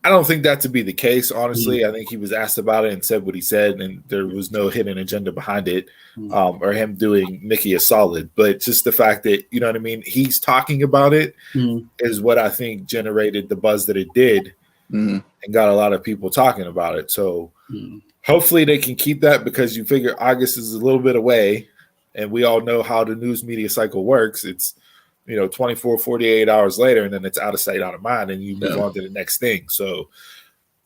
I don't think that to be the case, honestly. I think he was asked about it and said what he said, and there was no hidden agenda behind it, or him doing Mickey a solid. But just the fact that, you know what I mean, he's talking about it is what I think generated the buzz that it did and got a lot of people talking about it. So hopefully they can keep that, because you figure August is a little bit away, and we all know how the news media cycle works. It's 24, 48 hours later, and then it's out of sight, out of mind, and you move on to the next thing. So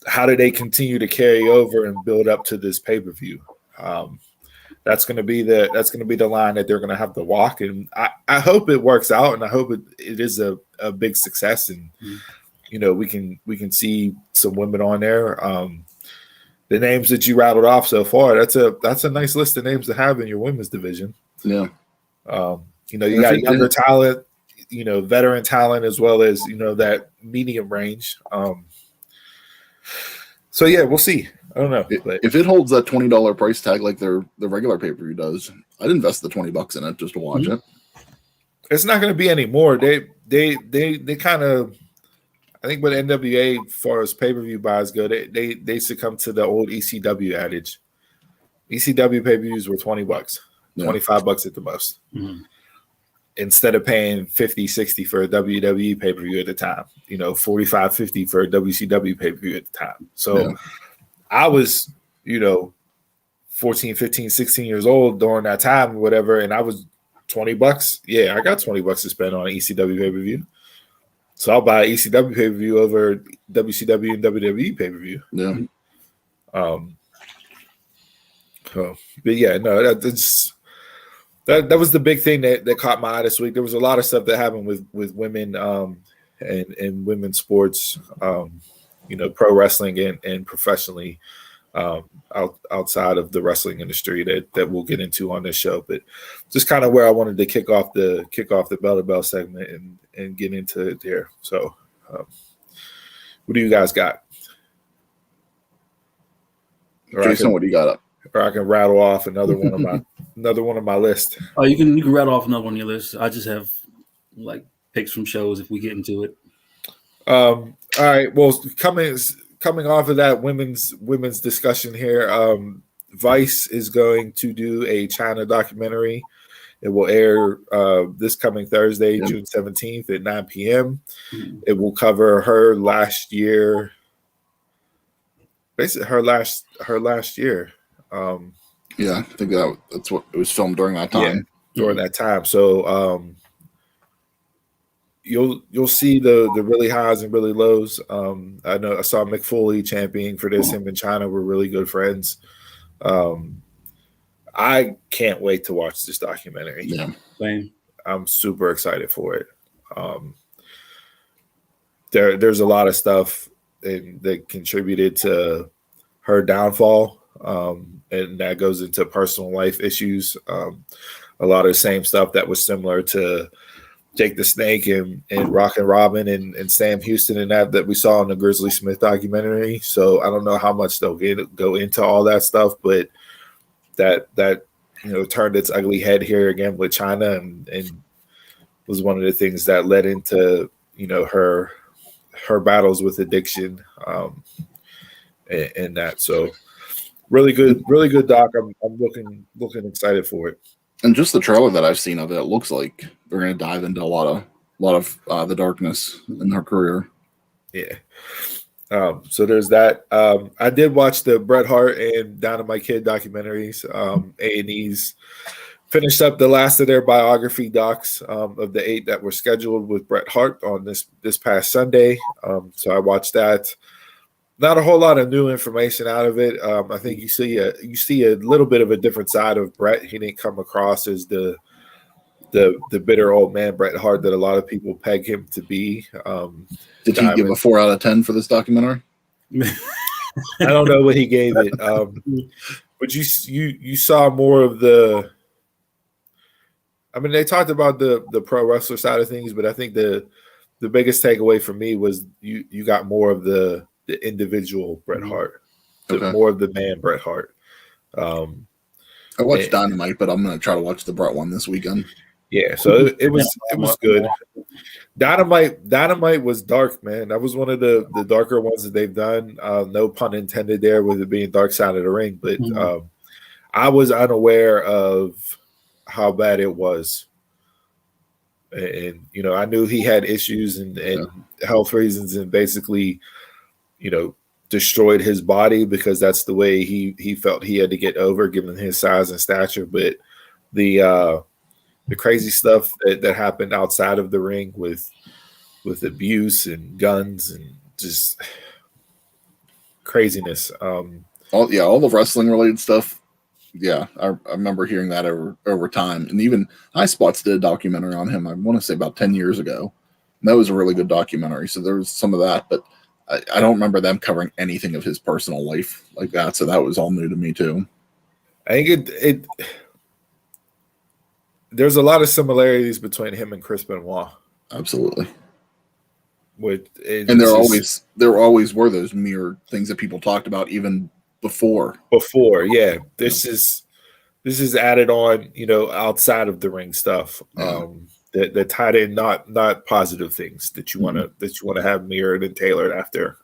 how do they continue to carry over and build up to this pay-per-view? That's going to be the line that they're going to have to walk. And I hope it works out, and I hope it is a big success. And, we can see some women on there. The names that you rattled off so far, that's a nice list of names to have in your women's division. Yeah. You got younger talent, veteran talent, as well as, that medium range. So, yeah, we'll see. I don't know. But If it holds that $20 price tag like the regular pay-per-view does, I'd invest the $20 in it just to watch it. It's not going to be any more. They kind of, I think with NWA, as far as pay-per-view buys go, they succumb to the old ECW adage. ECW pay-per-views were $20, $25 at the most. Mm-hmm. Instead of paying 50, 60 for a WWE pay-per-view at the time, 45, 50 for a WCW pay-per-view at the time. So I was, 14, 15, 16 years old during that time or whatever, and I was $20. Yeah, I got $20 to spend on an ECW pay-per-view. So I'll buy ECW pay-per-view over WCW and WWE pay-per-view. Yeah. But yeah, no, that was the big thing that caught my eye this week. There was a lot of stuff that happened with women and women's sports, pro wrestling and professionally outside of the wrestling industry that we'll get into on this show. But just kind of where I wanted to kick off the Bell to Bell segment and get into it there. So what do you guys got? Jason, what do you got up? Or I can rattle off another one of my list. Oh, you can rattle off another one on your list. I just have like picks from shows if we get into it. All right. Well, coming off of that women's discussion here, Vice is going to do a China documentary. It will air this coming Thursday, June 17th at 9 p.m. Mm-hmm. It will cover her last year, basically her last year. I think that's what it was filmed during that time. Yeah, during that time. So you'll see the really highs and really lows. I know I saw Mick Foley championing for this. Him and China were really good friends. I can't wait to watch this documentary. Yeah, same. I'm super excited for it. There's a lot of stuff that contributed to her downfall. And that goes into personal life issues. A lot of the same stuff that was similar to Jake the Snake and Rockin' Robin and Sam Houston and that we saw in the Grizzly Smith documentary. So I don't know how much they'll go into all that stuff, but that turned its ugly head here again with China and was one of the things that led into her battles with addiction and that. So really good doc. I'm looking excited for it. And just the trailer that I've seen of it looks like they're going to dive into a lot of the darkness in her career. Yeah. So there's that. I did watch the Bret Hart and Dynamite Kid documentaries. A&E's finished up the last of their biography docs of the 8 that were scheduled with Bret Hart on this past Sunday. So I watched that. Not a whole lot of new information out of it. I think you see a little bit of a different side of Bret. He didn't come across as the bitter old man Bret Hart that a lot of people peg him to be. Did he give a 4 out of 10 for this documentary? I don't know what he gave it, but you saw more of the. I mean, they talked about the pro wrestler side of things, but I think the biggest takeaway for me was you got more of the individual Bret Hart, more of the man Bret Hart. I watched Dynamite, but I'm going to try to watch the Bret one this weekend. Yeah, so it was good. Dynamite was dark, man. That was one of the darker ones that they've done. No pun intended there with it being dark side of the ring, but I was unaware of how bad it was. And I knew he had issues and health reasons and basically destroyed his body because that's the way he felt he had to get over given his size and stature. But the crazy stuff that happened outside of the ring with abuse and guns and just craziness. All the wrestling related stuff. Yeah, I remember hearing that over time. And even iSpots did a documentary on him, I want to say about 10 years ago. And that was a really good documentary. So there was some of that, but I don't remember them covering anything of his personal life like that. So that was all new to me too. I think there's a lot of similarities between him and Chris Benoit. Absolutely. And there always were those mirror things that people talked about even before. Yeah, this is added on, outside of the ring stuff. That tied in not positive things that you want to have mirrored and tailored after.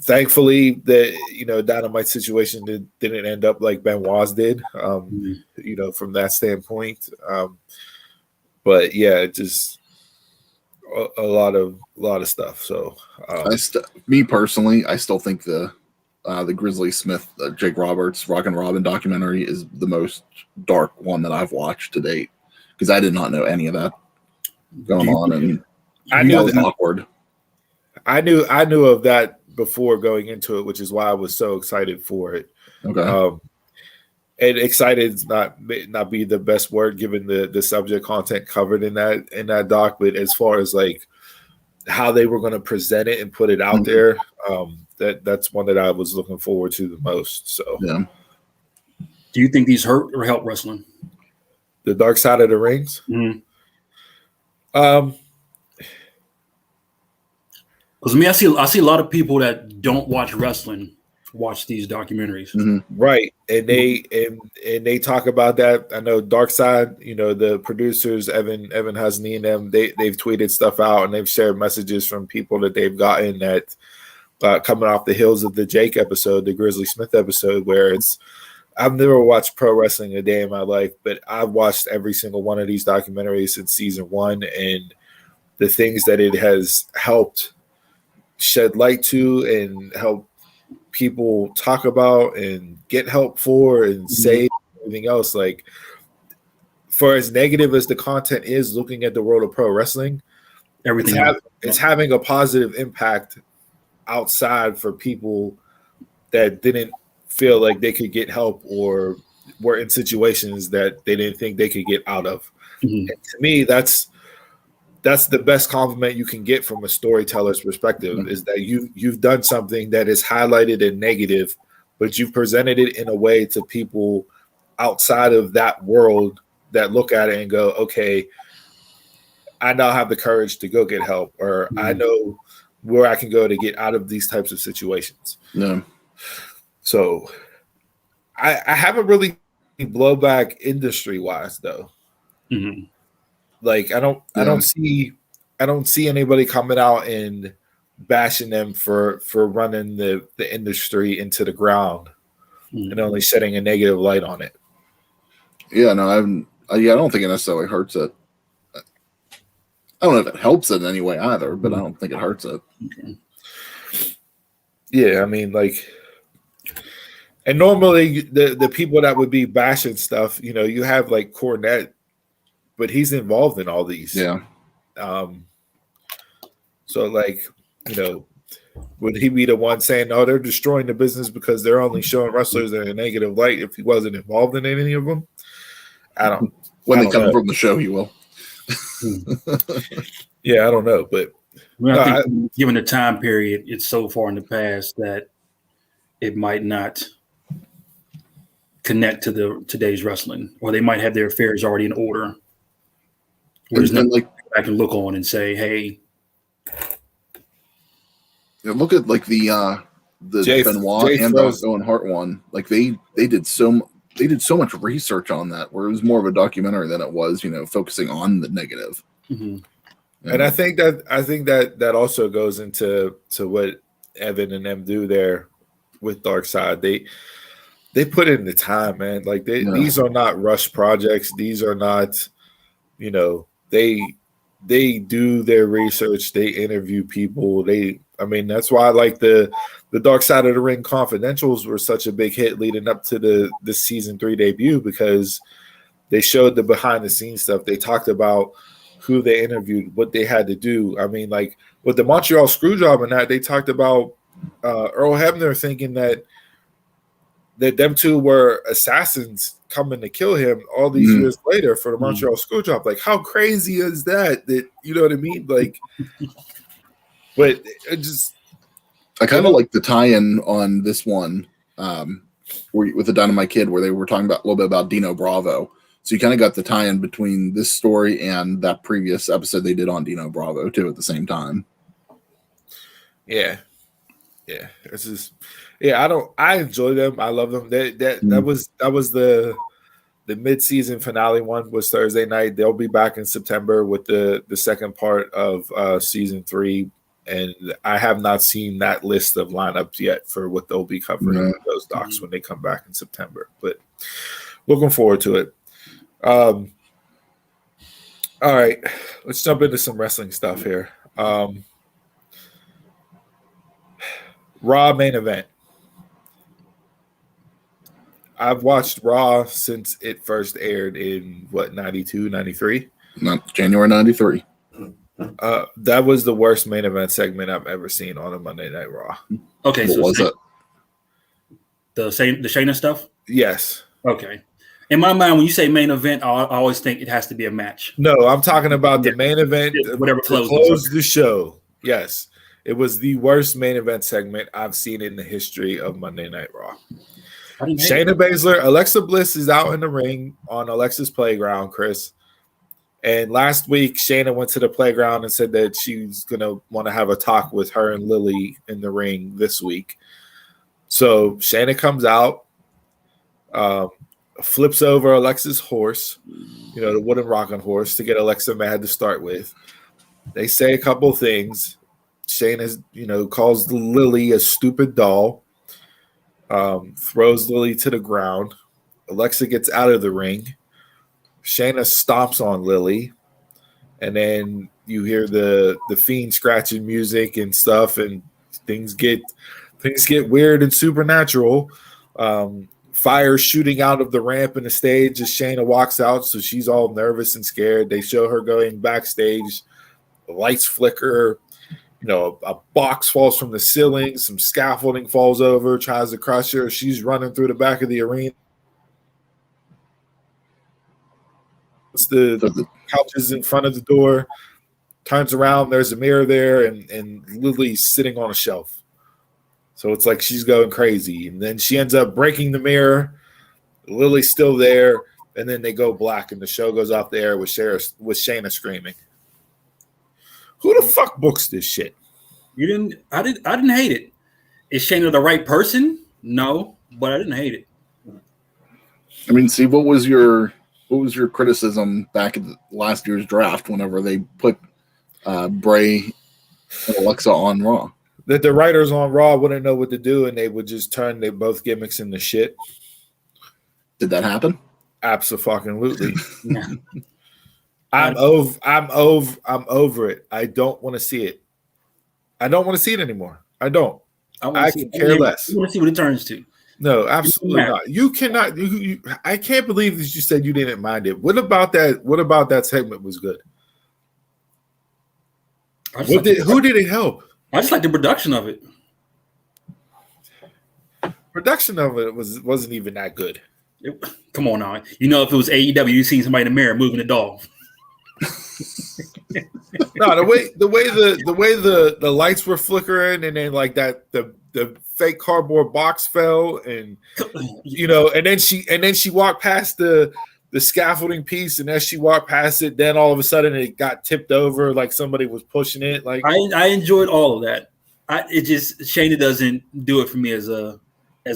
Thankfully that Dynamite situation didn't end up like Benoit's did. From that standpoint. But yeah, just a lot of stuff. So me personally, I still think the Grizzly Smith, Jake Roberts, Rockin' Robin documentary is the most dark one that I've watched to date, because I did not know any of that going on, and I knew that was awkward. I knew of that before going into it, which is why I was so excited for it. Okay. And excited is not be the best word given the subject content covered in that doc, but as far as like how they were going to present it and put it out there, that's one that I was looking forward to the most. So yeah. Do you think these hurt or help wrestling? The dark side of the rings? Because I see a lot of people that don't watch wrestling watch these documentaries. Right. And they talk about that. I know Dark Side, the producers, Evan Husney and them, they've tweeted stuff out, and they've shared messages from people that they've gotten that coming off the heels of the Jake episode, the Grizzly Smith episode, where I've never watched pro wrestling a day in my life, but I've watched every single one of these documentaries since season 1, and the things that it has helped shed light to and help people talk about and get help for and say everything else. Like, for as negative as the content is, looking at the world of pro wrestling, it's having a positive impact outside for people that didn't feel like they could get help or were in situations that they didn't think they could get out of. And to me, that's the best compliment you can get from a storyteller's perspective, is that you've done something that is highlighted and negative, but you've presented it in a way to people outside of that world that look at it and go, okay, I now have the courage to go get help, or I know where I can go to get out of these types of situations. No. So I haven't really blowback industry wise though. Like I don't see anybody coming out and bashing them for running the industry into the ground and only shedding a negative light on it. Yeah, no, I don't think it necessarily hurts it. I don't know if it helps it in any way either, but I don't think it hurts it. Yeah, I mean, like, and normally the people that would be bashing stuff, you have like Cornette, but he's involved in all these. Yeah. So like, would he be the one saying, "No, they're destroying the business because they're only showing wrestlers in a negative light"? If he wasn't involved in any of them, I don't. When they come from the show, he will. Yeah, I don't know, but I think given the time period, it's so far in the past that it might not connect to today's wrestling, or they might have their affairs already in order. There's nothing I can look on and say, "Hey." Look at like the Benoit and Owen Hart one. Like they did so much research on that, where it was more of a documentary than it was, focusing on the negative. And I think that also goes into what Evan and them do there with Dark Side. They put in the time, man. Like these are not rush projects. These are not, they do their research. They interview people. That's why like the Dark Side of the Ring Confidentials were such a big hit leading up to the season 3 debut, because they showed the behind the scenes stuff. They talked about who they interviewed, what they had to do. I mean, like with the Montreal Screwjob and that, they talked about Earl Hebner thinking that them two were assassins coming to kill him all these years later for the Montreal Screwjob. Like, how crazy is that? That, you know what I mean? Like, but it just, I kind of like the tie-in on this one with the Dynamite Kid, where they were talking about a little bit about Dino Bravo. So you kind of got the tie-in between this story and that previous episode they did on Dino Bravo too at the same time. Yeah. Yeah, it's just I enjoy them. I love them. That was the mid-season finale one was Thursday night. They'll be back in September with the second part of season 3. And I have not seen that list of lineups yet for what they'll be covering in those docs when they come back in September. But looking forward to it. All right, let's jump into some wrestling stuff here. Raw main event. I've watched Raw since it first aired in 92, 93? Not January 93. That was the worst main event segment I've ever seen on a Monday Night Raw. Okay, what was it? The Shayna stuff? Yes. Okay. In my mind, when you say main event, I always think it has to be a match. No, I'm talking about the main event. Whatever closed the show. Yes. It was the worst main event segment I've seen in the history of Monday Night Raw. Shayna Baszler, Alexa Bliss is out in the ring on Alexa's playground, Chris. And last week, Shayna went to the playground and said that she's going to want to have a talk with her and Lily in the ring this week. So Shayna comes out, flips over Alexa's horse, the wooden rocking horse, to get Alexa mad to start with. They say a couple things. Shayna, calls Lily a stupid doll, throws Lily to the ground. Alexa gets out of the ring. Shayna stomps on Lily, and then you hear the Fiend scratching music and stuff, and things get weird and supernatural. Fire shooting out of the ramp in the stage as Shayna walks out, so she's all nervous and scared. They show her going backstage. The lights flicker. A box falls from the ceiling. Some scaffolding falls over, tries to crush her. She's running through the back of the arena. The couches in front of the door, turns around, there's a mirror there, and Lily's sitting on a shelf. So it's like she's going crazy. And then she ends up breaking the mirror. Lily's still there, and then they go black, and the show goes off the air with Shayna screaming. Who the fuck books this shit? You didn't. I didn't hate it. Is Shayna the right person? No, but I didn't hate it. I mean, see, what was your criticism back at last year's draft whenever they put Bray and Alexa on Raw? That the writers on Raw wouldn't know what to do, and they would just turn their both gimmicks into shit. Did that happen? Absolutely. Yeah. I'm over it. I don't want to see it. I don't want to see it anymore. I don't. I can care less. I want to see what it turns to. No, absolutely not. You cannot. I can't believe that you said you didn't mind it. What about that? What about that segment was good? Who did it help? I just like the production of it. Production of it wasn't even that good. Come on now. If it was AEW, you seen somebody in the mirror moving the doll. No, the way the lights were flickering, and then like that the fake cardboard box fell, and and then she walked past the scaffolding piece, and as she walked past it, then all of a sudden it got tipped over like somebody was pushing it. Like I enjoyed all of that. Shayna doesn't do it for me as a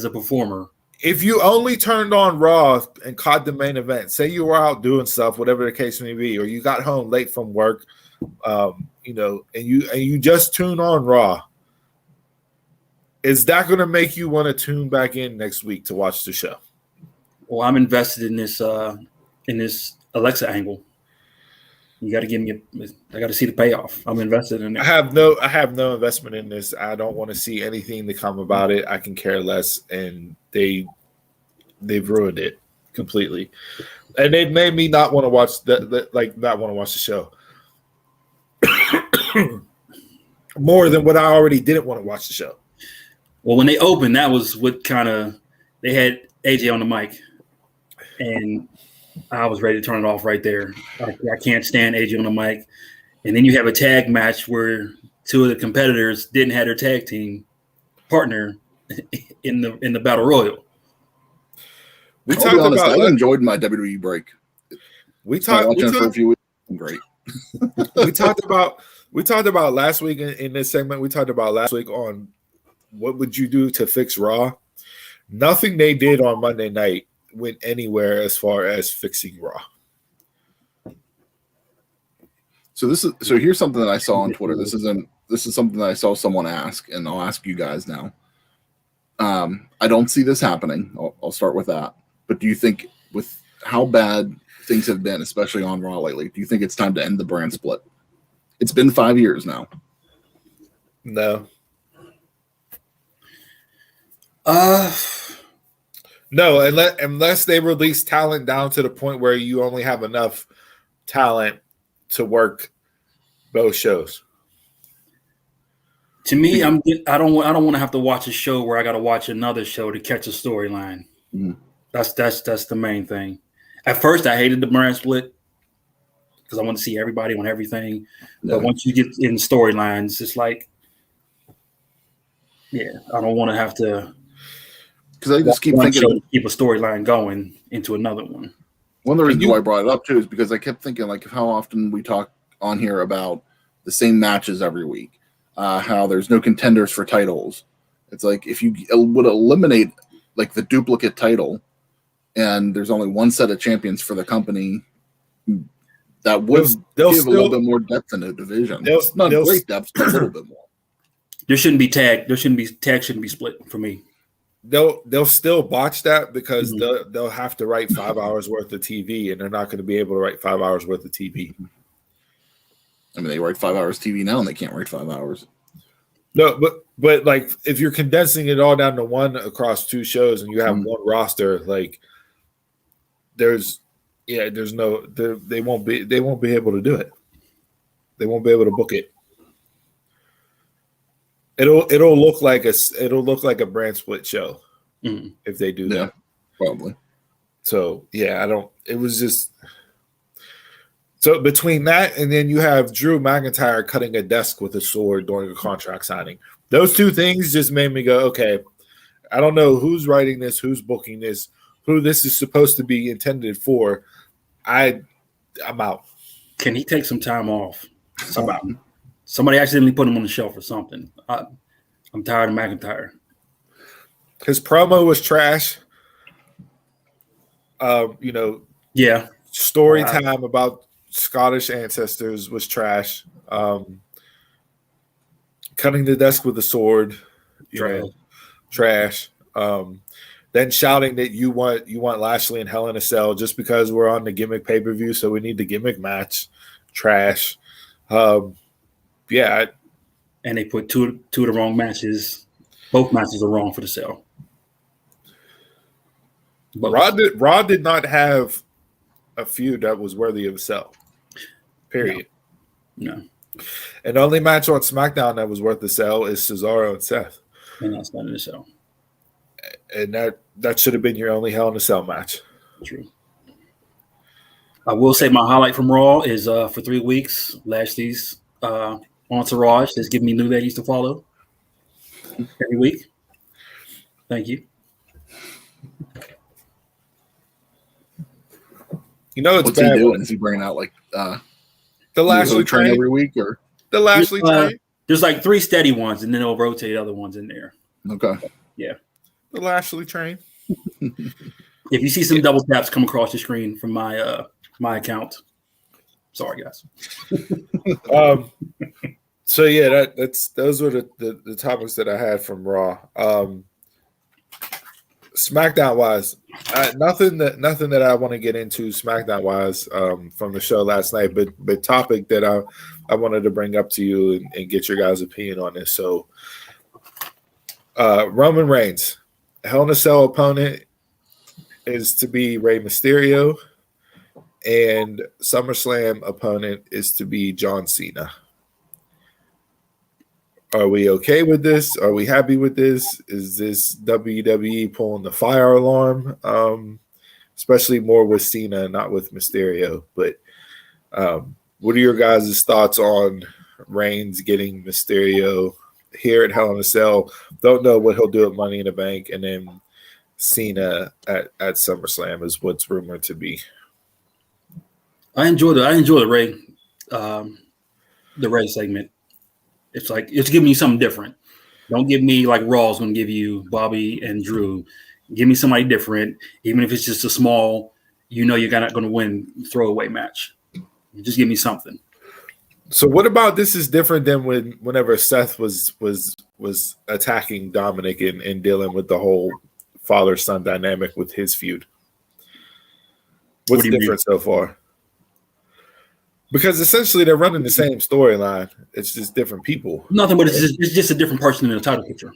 performer. If you only turned on Raw and caught the main event, say you were out doing stuff, whatever the case may be, or you got home late from work, and you just tune on Raw, is that going to make you want to tune back in next week to watch the show? Well, I'm invested in this Alexa angle. You got to give me. I got to see the payoff. I'm invested in it. I have no investment in this. I don't want to see anything to come about it. I can care less, and they've ruined it completely, and they've made me not want to watch not want to watch the show more than what I already didn't want to watch the show. Well, when they opened, that was what they had AJ on the mic, and I was ready to turn it off right there. I can't stand AJ on the mic. And then you have a tag match where two of the competitors didn't have their tag team partner in the Battle Royal. I enjoyed my WWE break. Watching for a few weeks. Great. we talked about last week in this segment. We talked about last week on what would you do to fix Raw? Nothing they did on Monday night went anywhere as far as fixing Raw. So here's something that I saw on Twitter. This is something that I saw someone ask, and I'll ask you guys now. I don't see this happening. I'll start with that. But do you think, with how bad things have been, especially on Raw lately, do you think it's time to end the brand split? It's been 5 years now. No. No, unless they release talent down to the point where you only have enough talent to work both shows. To me, I don't want to have to watch a show where I got to watch another show to catch a storyline. Mm-hmm. That's the main thing. At first, I hated the brand split because I want to see everybody on everything. Yeah. But once you get in storylines, it's like, yeah, I don't want to have to. Because I just keep thinking to keep a storyline going into another one. One of the reasons why I brought it up too is because I kept thinking like how often we talk on here about the same matches every week, how there's no contenders for titles. It's like if you would eliminate like the duplicate title, and there's only one set of champions for the company, that would give a little bit more depth in the division. Not great depth, but a little bit more. Tag shouldn't be split for me. They'll still botch that because they'll have to write 5 hours worth of TV, and they're not going to be able to write 5 hours worth of TV. I mean, they write 5 hours TV now, and they can't write 5 hours. No, but like if you're condensing it all down to one across two shows, and you have one roster, like they won't be able to do it. They won't be able to book it. It'll look like a brand split show if they do that. Yeah, probably. So it was just so between that and then you have Drew McIntyre cutting a desk with a sword during a contract signing. Those two things just made me go, okay, I don't know who's writing this, who's booking this, who this is supposed to be intended for. I'm out. Can he take some time off? Somebody accidentally put him on the shelf or something. I'm tired of McIntyre. His promo was trash. Story time about Scottish ancestors was trash. Cutting the desk with a sword, trash. Then shouting that you want Lashley and Hell in a Cell just because we're on the gimmick pay-per-view, so we need the gimmick match. Trash. And they put two of the wrong matches. Both matches are wrong for the cell. Raw did not have a feud that was worthy of a cell. Period. No. And the only match on SmackDown that was worth the cell is Cesaro and Seth. And that's not in the cell. And that should have been your only Hell in a Cell match. True. I will say my highlight from Raw is for 3 weeks, Lashley's entourage that's giving me new ladies to follow every week. Thank you. What's he doing? Is he bringing out like the Lashley train every week, or the Lashley train? There's like 3 steady ones, and then they'll rotate other ones in there. Okay. Yeah. The Lashley train. If you see some double taps come across the screen from my account, sorry guys. So yeah, those were the topics that I had from Raw. SmackDown wise, nothing that I want to get into SmackDown wise from the show last night, but topic that I wanted to bring up to you and get your guys' opinion on this. So Roman Reigns, Hell in a Cell opponent is to be Rey Mysterio, and SummerSlam opponent is to be John Cena. Are we okay with this? Are we happy with this? Is this WWE pulling the fire alarm? Especially more with Cena, not with Mysterio. But what are your guys' thoughts on Reigns getting Mysterio here at Hell in a Cell? Don't know what he'll do at Money in the Bank, and then Cena at SummerSlam is what's rumored to be. I enjoy the Ray segment. It's like it's giving you something different. Don't give me like Raw's going to give you Bobby and Drew. Give me somebody different, even if it's just a small. You're not going to win throwaway match. Just give me something. So what about this is different than whenever Seth was attacking Dominic and dealing with the whole father-son dynamic with his feud? What's different so far? Because essentially they're running the same storyline. It's just different people. Nothing, but it's just a different person in the title picture.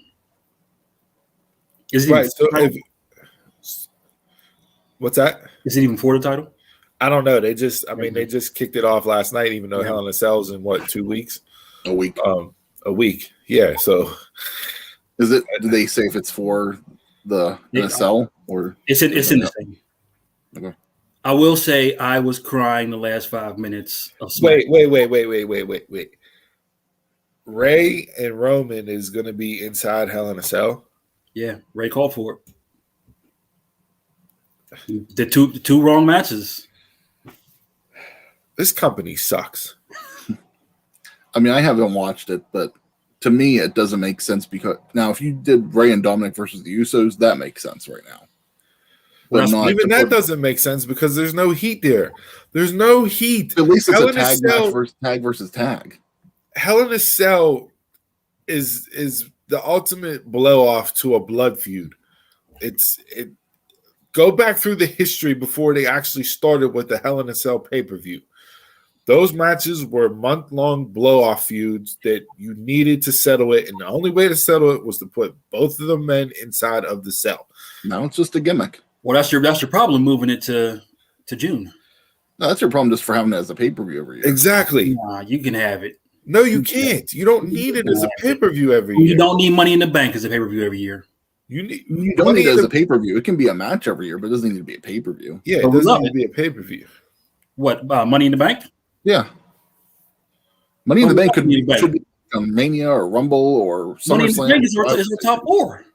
Right. So what's that? Is it even for the title? I don't know. They just kicked it off last night, even though Hell in a Cell's in 2 weeks? A week. A week. Yeah. So is it? Do they say if it's for the NSL or it's in the same? Okay. I will say I was crying the last 5 minutes of Wait. Ray and Roman is going to be inside Hell in a Cell? Yeah, Ray called for it. The two wrong matches. This company sucks. I mean, I haven't watched it, but to me, it doesn't make sense because now if you did Ray and Dominic versus the Usos, that makes sense right now. But even that doesn't make sense because there's no heat there. There's no heat. At least it's a tag match versus tag. Hell in a Cell is the ultimate blow off to a blood feud. Go back through the history before they actually started with the Hell in a Cell pay-per-view. Those matches were month-long blow-off feuds that you needed to settle it, and the only way to settle it was to put both of the men inside of the cell. Now it's just a gimmick. Well, that's your problem moving it to June. No, that's your problem just for having it as a pay-per-view every year. Exactly. Nah, you can have it. No, you can't. You don't need it as a pay-per-view every year. You don't need Money in the Bank as a pay-per-view every year. You don't need it as a pay-per-view. It can be a match every year, but it doesn't need to be a pay-per-view. Yeah, it doesn't need to be a pay-per-view. What, Money in the Bank? Yeah. Money in the Bank should be Mania or Rumble or SummerSlam. Money in the Bank is the top 4.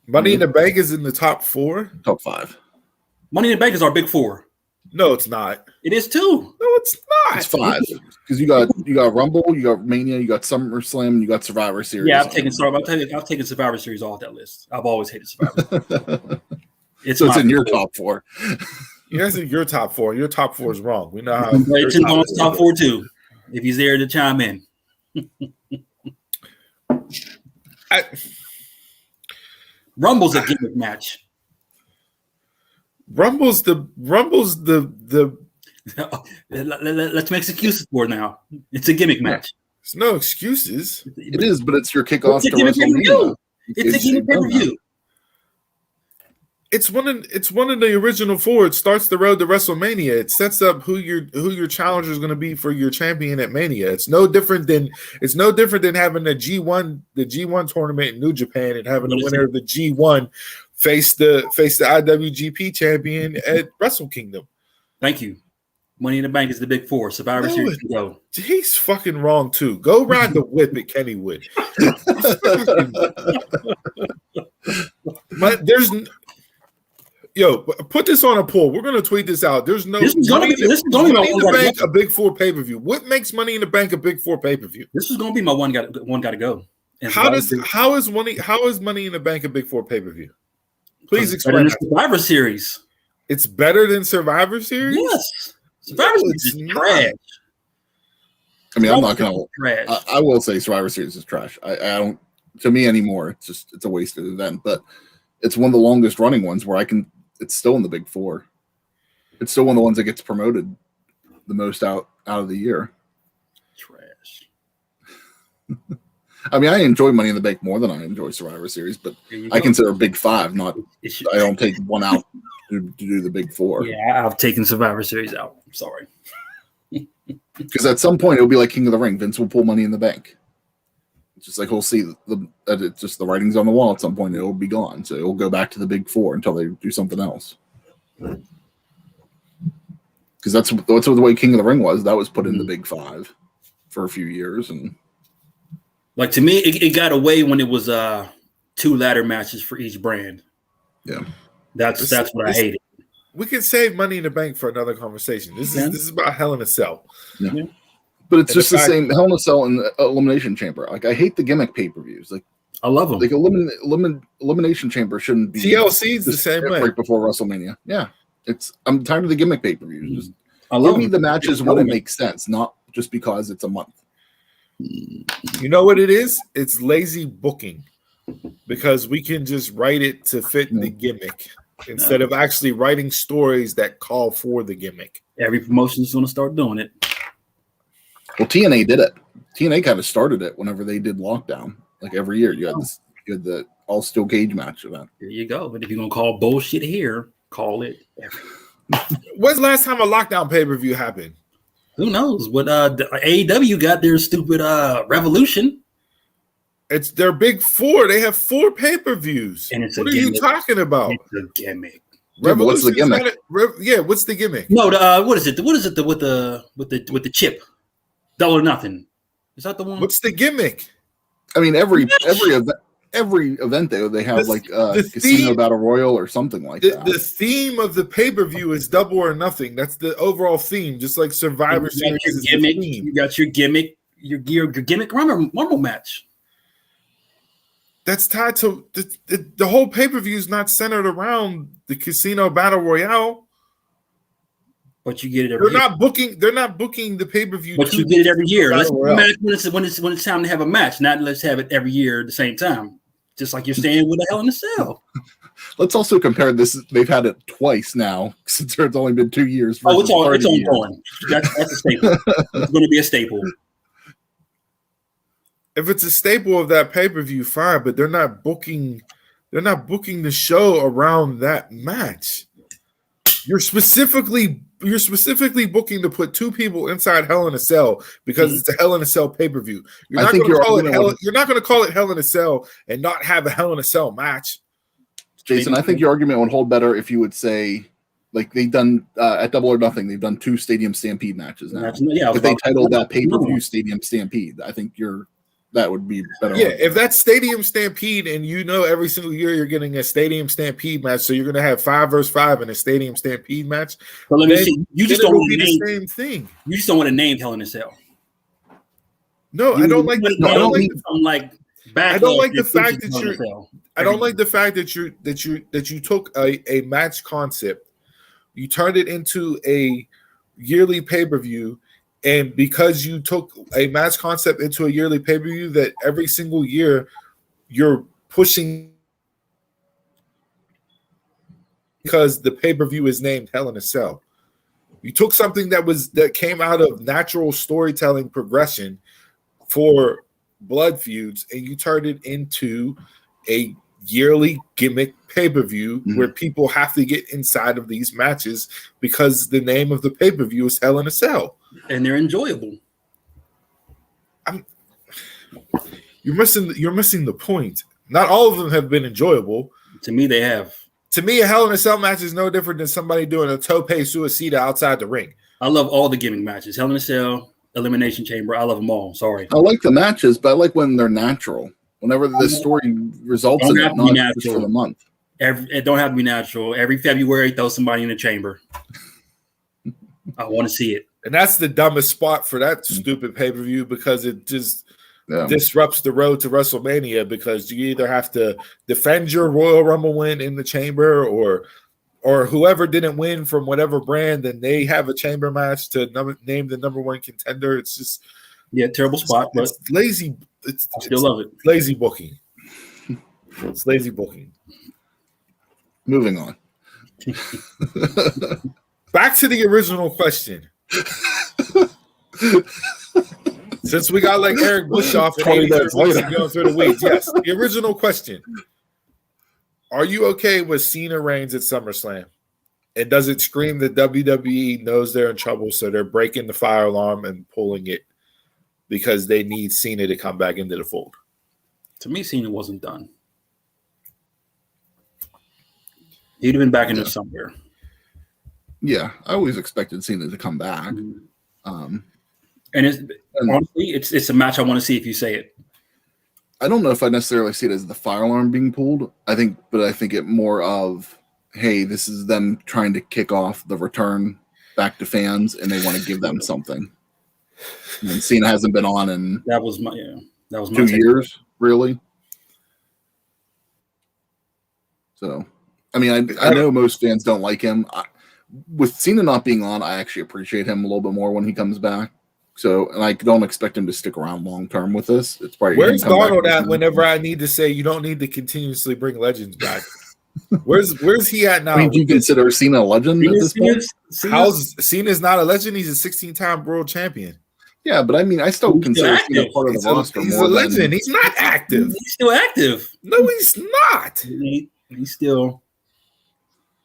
Money in the Bank is in the top 4? Top 5. Money in the Bank is our big 4. No, it's not. It is too. No, it's not. It's 5 because you got Rumble, you got Mania, you got SummerSlam, and you got Survivor Series. Yeah, I've taken Survivor Series off that list. I've always hated Survivor. It's in your top 4. Yeah, it's in your top 4. Your top 4 is wrong. We know how. Top 4 too. If he's there to chime in. Rumble's a gimmick match. Rumble's the Let's make excuses for it now. It's a gimmick match. There's no excuses. It is, but it's your kickoff to WrestleMania. It's a gimmick pay-per-view. It's one of the original 4. It starts the road to WrestleMania. It sets up who your challenger is going to be for your champion at Mania. It's no different than having the G1 tournament in New Japan and having the winner of the G1 face the IWGP champion at Wrestle Kingdom. Thank you. Money in the Bank is the big 4. Survivor Series can go. He's fucking wrong too. Go ride the whip at Kennywood. Put this on a poll. We're going to tweet this out. There's no Money in the Bank a big 4 pay-per-view. What makes Money in the Bank a big 4 pay-per-view? This is going to be my one got to go. How is Money in the Bank a big 4 pay-per-view? Please explain. Survivor Series. It's better than Survivor Series? Yes. Survivor Series is trash. I mean, I'm not going to. I will say Survivor Series is trash. I don't. To me anymore, it's a wasted event. But it's one of the longest running ones where it's still in the big 4. It's still one of the ones that gets promoted the most out of the year. Trash. I mean, I enjoy Money in the Bank more than I enjoy Survivor Series, but I consider Big 5 not. I don't take one out to do the big 4. Yeah, I've taken Survivor Series out. I'm sorry. Because at some point it'll be like King of the Ring. Vince will pull Money in the Bank. It's just like we'll see it's just the writing's on the wall. At some point it'll be gone, so it'll go back to the big 4 until they do something else. Because that's what the way King of the Ring was. That was put in the big 5 for a few years, and like to me, it got away when it was 2 ladder matches for each brand. Yeah, that's what I hated. We could save Money in the Bank for another conversation. This is about Hell in a Cell. Yeah. But it's just the same Hell in a Cell and Elimination Chamber. Like, I hate the gimmick pay-per-views. Like, I love them. Like, Elimination Chamber shouldn't be TLC's the same way. Right before WrestleMania. Yeah. I'm tired of the gimmick pay-per-views. Just I love give me the matches when it makes sense, not just because it's a month. You know what it is? It's lazy booking, because we can just write it to fit the gimmick instead of actually writing stories that call for the gimmick. Every promotion's going to start doing it. Well, TNA did it. TNA kind of started it whenever they did Lockdown. Like, every year you had the all steel cage match event. There you go. But if you're going to call bullshit here, call it. When's the last time a Lockdown pay-per-view happened? Who knows? What the AEW got their stupid Revolution. It's their big four. They have 4 pay-per-views. And it's what are you talking about? It's a gimmick. What's the gimmick? What's the gimmick? No, what is it? What is it with the chip? Double or Nothing. Is that the one? What's the gimmick? I mean, every event they have like Casino Battle Royal or something like that. The theme of the pay-per-view is Double or Nothing. That's the overall theme, just like Survivor Series. You got your gimmick, your gimmick Rumble match. That's tied to the whole pay-per-view is not centered around the Casino Battle Royale. But you get it every year. They're not booking the pay-per-view. But you get it every year. Let's match when it's time to have a match, not let's have it every year at the same time. Just like you're saying with a Hell in a Cell. Let's also compare this. They've had it twice now since it's only been 2 years. It's ongoing. That's a staple. It's going to be a staple. If it's a staple of that pay-per-view, fine, but they're not booking the show around that match. You're specifically booking to put 2 people inside Hell in a Cell because it's a Hell in a Cell pay-per-view. You're not going to call it Hell in a Cell and not have a Hell in a Cell match. Jason, I think your argument would hold better if you would say, like, they've done at Double or Nothing, they've done 2 Stadium Stampede matches now. If they titled that pay-per-view Stadium Stampede, I think that would be better. Yeah, if that's Stadium Stampede and every single year you're getting a Stadium Stampede match, so you're going to have 5 versus 5 in a Stadium Stampede match. But let me see. You just don't want to name the same thing. You just don't want to name Hell in a Cell. No, I don't like. I don't like the fact that you took a match concept, you turned it into a yearly pay-per-view. And because you took a match concept into a yearly pay-per-view that every single year you're pushing because the pay-per-view is named Hell in a Cell. You took something that came out of natural storytelling progression for blood feuds and you turned it into a yearly gimmick pay-per-view where people have to get inside of these matches because the name of the pay-per-view is Hell in a Cell. And they're enjoyable. You're missing the point. Not all of them have been enjoyable. To me, they have. To me, a Hell in a Cell match is no different than somebody doing a tope suicida outside the ring. I love all the gimmick matches. Hell in a Cell, Elimination Chamber. I love them all. Sorry. I like the matches, but I like when they're natural. Whenever the story results in it, not just for the month. It don't have to be natural. Every February, throw somebody in the chamber. I want to see it. And that's the dumbest spot for that stupid pay-per-view because it just disrupts the road to WrestleMania because you either have to defend your Royal Rumble win in the chamber or whoever didn't win from whatever brand, then they have a chamber match to name the number 1 contender. It's just terrible spot, but it's lazy. I still love it. Lazy booking. It's lazy booking. Moving on. Back to the original question. Since we got like Eric Bischoff and 20 minutes later going through the weeds. Yes, the original question. Are you okay with Cena Reigns at SummerSlam? And does it scream that WWE knows they're in trouble, so they're breaking the fire alarm and pulling it because they need Cena to come back into the fold? To me, Cena wasn't done. He'd have been back in there somewhere. Yeah, I always expected Cena to come back. And honestly, it's a match I want to see if you say it. I don't know if I necessarily see it as the fire alarm being pulled. I think it more of, hey, this is them trying to kick off the return back to fans, and they want to give them something. And Cena hasn't been on in That was my 2 years, really. So, I mean, I know most fans don't like him. With Cena not being on, I actually appreciate him a little bit more when he comes back. So, and I don't expect him to stick around long term with this. It's probably where's Donald at whenever I need to say you don't need to continuously bring legends back? Where's he at now? I mean, do you consider Cena a legend at this point? Cena's not a legend? He's a 16-time world champion. Yeah, but I mean, I still consider Cena part of the roster. He's a legend. He's not active. He's still active. No, he's not. He's still.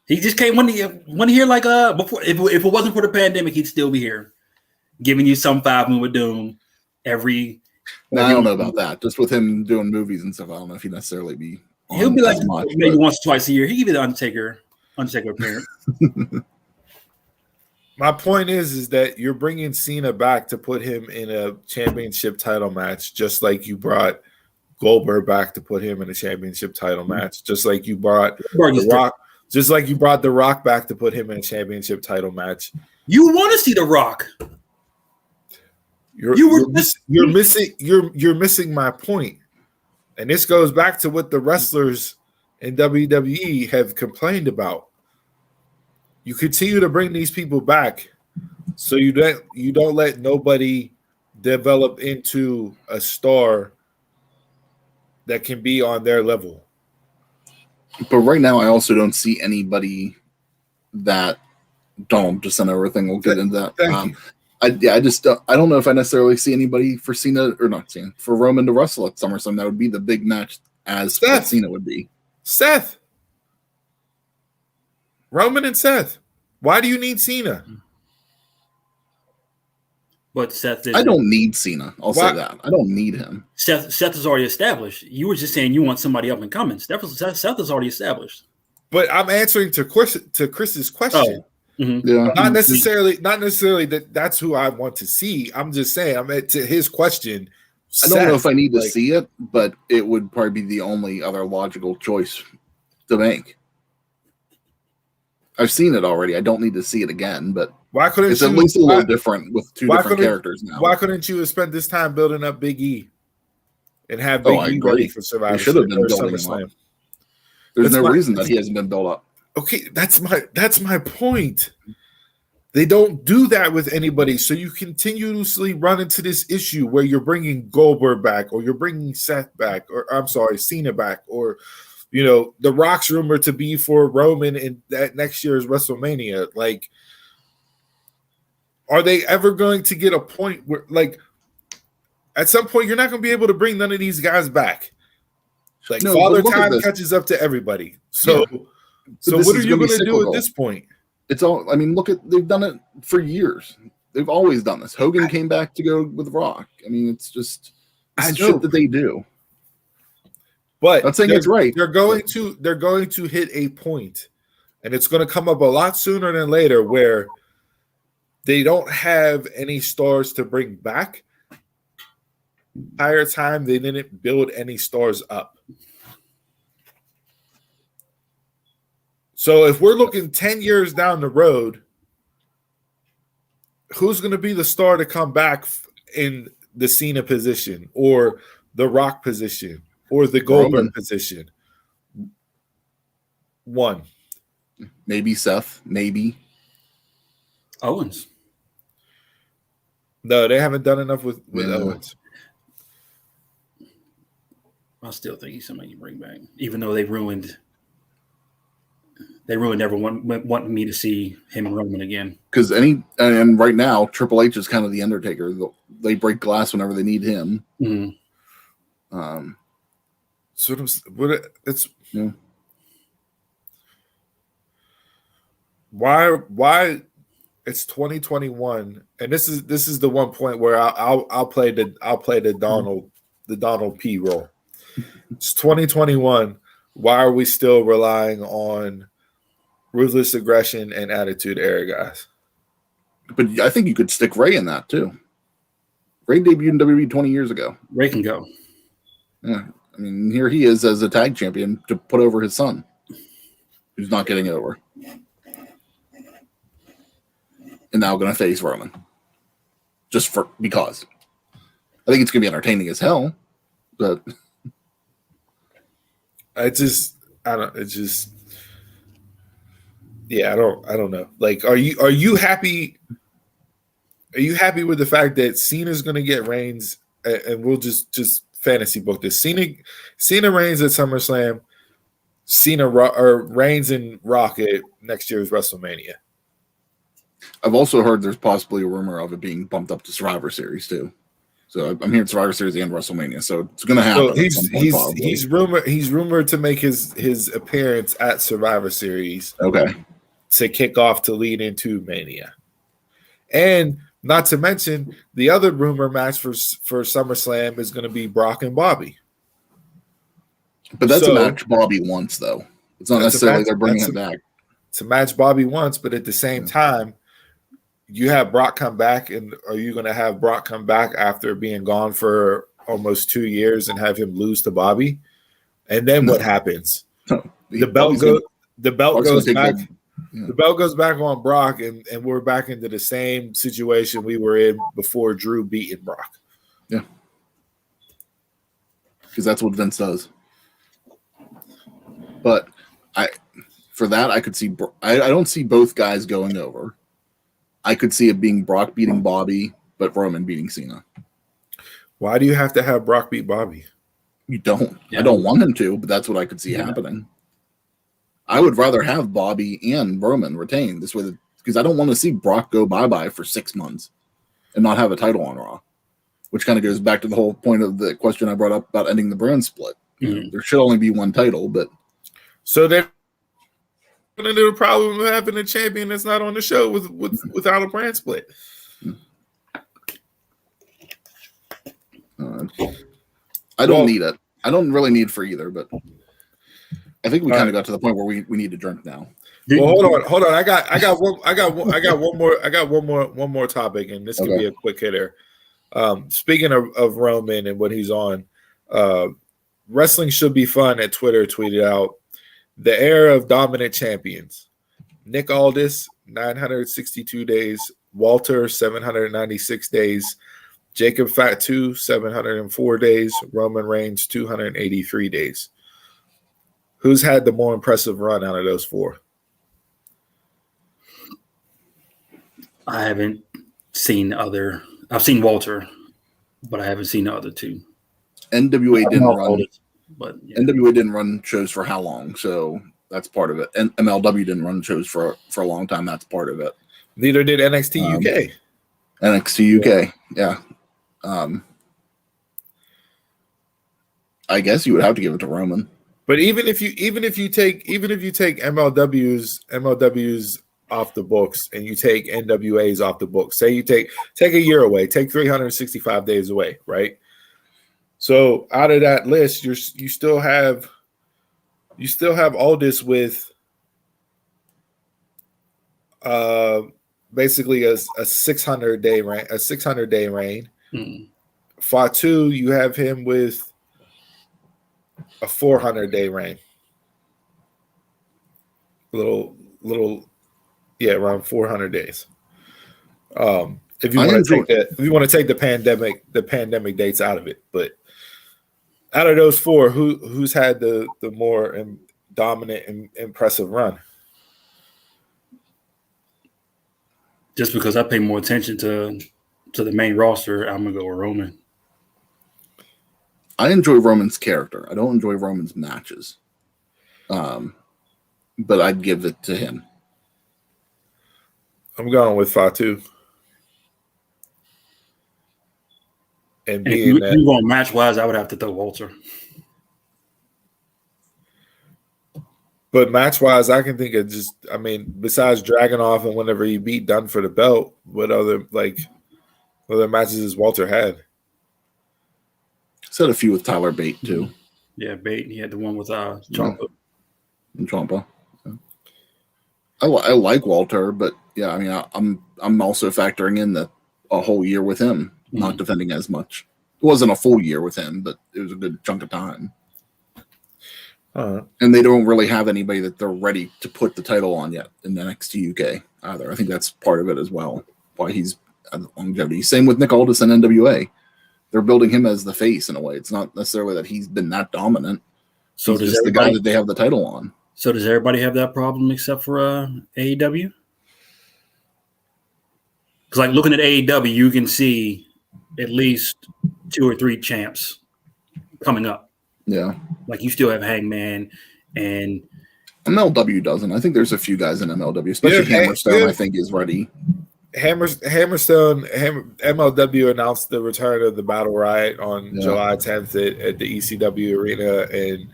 He just came when he here like before. If it wasn't for the pandemic, he'd still be here, giving you some 5-minute with Doom every. No, I don't know about that. Just with him doing movies and stuff, I don't know if he'd necessarily be. He'll be like maybe once or twice a year. He give you the Undertaker appearance. My point is that you're bringing Cena back to put him in a championship title match, just like you brought Goldberg back to put him in a championship title match, just like you brought The Rock, just like you brought The Rock back to put him in a championship title match. You want to see The Rock? You're missing my point. And this goes back to what the wrestlers in WWE have complained about. You continue to bring these people back, so you don't let nobody develop into a star that can be on their level. But right now, I also don't see anybody that don't just on everything. We'll get into that. Thank you. I don't know if I necessarily see anybody for Cena or not Cena for Roman to wrestle at SummerSlam. That would be the big match as Cena would be. Seth. Roman and Seth. Why do you need Cena? But Seth I don't need Cena. I'll say that. I don't need him. Seth is already established. You were just saying you want somebody up and coming. Seth is already established. But I'm answering to Chris's question. Oh. Mm-hmm. Yeah. Not necessarily that's who I want to see. I'm just saying, to his question. I don't know if I need to see it, but it would probably be the only other logical choice to make. I've seen it already. I don't need to see it again, but why couldn't it's at least a little different with two different characters now. Why couldn't you have spent this time building up Big E and have Big E ready for Survivor Series? Should have been building him up. There's no reason that he hasn't been built up. Okay, that's my point. They don't do that with anybody, so you continuously run into this issue where you're bringing Goldberg back, or you're bringing Seth back, or I'm sorry, Cena back, or The Rock's rumored to be for Roman in that next year's WrestleMania. Like, are they ever going to get a point where, like, at some point you're not going to be able to bring none of these guys back? Like, Father Time catches up to everybody. So, so what are you going to do at this point? It's all. I mean, they've done it for years. They've always done this. Hogan came back to go with Rock. I mean, it's just shit that they do. But I'm saying it's right. They're going to hit a point, and it's going to come up a lot sooner than later where they don't have any stars to bring back. Entire time they didn't build any stars up. So if we're looking 10 years down the road, who's going to be the star to come back in the Cena position or the Rock position or the Goldberg position? One. Maybe Seth. Maybe Owens. No, they haven't done enough with Owens. I still think he's somebody you bring back, even though they ruined everyone wanting me to see him and Roman again. Because and right now Triple H is kind of the Undertaker. They break glass whenever they need him. Mm-hmm. Why it's 2021, and this is the one point where I'll play the Donald P role. It's 2021. Why are we still relying on ruthless aggression and attitude era guys? But I think you could stick Ray in that too. Ray debuted in WWE 20 years ago. Ray can go. Yeah. I mean, here he is as a tag champion to put over his son, who's not getting it over. And now going to face Roman. just because. I think it's going to be entertaining as hell, but I don't know. Like, are you happy? Are you happy with the fact that Cena's going to get Reigns, and we'll just fantasy book this? Cena Reigns at SummerSlam, Reigns and Rock at next year's WrestleMania. I've also heard there's possibly a rumor of it being bumped up to Survivor Series too. So I'm hearing Survivor Series and WrestleMania, so it's going to happen. So he's rumored to make his appearance at Survivor Series. Okay. To kick off to lead into Mania, and not to mention the other rumor match for SummerSlam is going to be Brock and Bobby. But that's a match Bobby wants, though. It's not necessarily they're bringing it back. It's a match Bobby wants, but at the same time, you have Brock come back, and are you going to have Brock come back after being gone for almost 2 years and have him lose to Bobby? And then what happens? No. The belt goes back. Yeah. The belt goes back on Brock, and we're back into the same situation we were in before Drew beating Brock. Yeah. Because that's what Vince does. But I could see I don't see both guys going over. I could see it being Brock beating Bobby, but Roman beating Cena. Why do you have to have Brock beat Bobby? You don't. Yeah. I don't want him to, but that's what I could see happening. I would rather have Bobby and Roman retain this way, because I don't want to see Brock go bye-bye for 6 months and not have a title on Raw, which kind of goes back to the whole point of the question I brought up about ending the brand split. Mm-hmm. There should only be one title, but so then the problem of having a champion that's not on the show without a brand split. I don't need it. I don't really need for either, but I think we kind of got to the point where we need to drink now. Well, hold on. I got one more topic, and this could be a quick hitter. Speaking of Roman and what he's on, wrestling should be fun at Twitter tweeted out the era of dominant champions. Nick Aldis, 962 days. Walter, 796 days. Jacob Fatu, 704 days. Roman Reigns, 283 days. Who's had the more impressive run out of those four? I haven't seen other. I've seen Walter, but I haven't seen the other two. NWA didn't run. But yeah. NWA didn't run shows for how long? So that's part of it. And MLW didn't run shows for a long time. That's part of it. Neither did NXT UK. NXT UK, yeah. I guess you would have to give it to Roman. But even if you take MLW's off the books and you take NWA's off the books, say you take a year away, take 365 days away, right? So out of that list, you still have Aldis with basically a 600-day reign. A 600-day reign. Fatu, you have him with a 400-day reign. Little, around 400 days. If you want to take the pandemic dates out of it, but out of those four, who's had the more dominant and impressive run? Just because I pay more attention to the main roster, I'm gonna go with Roman. I enjoy Roman's character. I don't enjoy Roman's matches, but I'd give it to him. I'm going with Fatu. And if you going match wise, I would have to throw Walter. But match wise, I can think of besides Dragunov and whenever he beat Dunn for the belt, what other matches has Walter had? He's had a few with Tyler Bate too. Yeah, Bate. He had the one with Ciampa. And Ciampa. Yeah. I like Walter, but yeah, I mean, I'm also factoring in that a whole year with him not defending as much. It wasn't a full year with him, but it was a good chunk of time. And they don't really have anybody that they're ready to put the title on yet in NXT UK either. I think that's part of it as well. Why he's longevity. Same with Nick Aldis and NWA. They're building him as the face in a way. It's not necessarily that he's been that dominant. So he's just the guy that they have the title on. So does everybody have that problem except for AEW? Because like looking at AEW, you can see at least 2 or 3 champs coming up. Yeah. Like you still have Hangman and MLW doesn't. I think there's a few guys in MLW, especially Hammerstone, I think is ready. Hammerstone, MLW announced the return of the Battle Riot on July 10th at the ECW Arena, and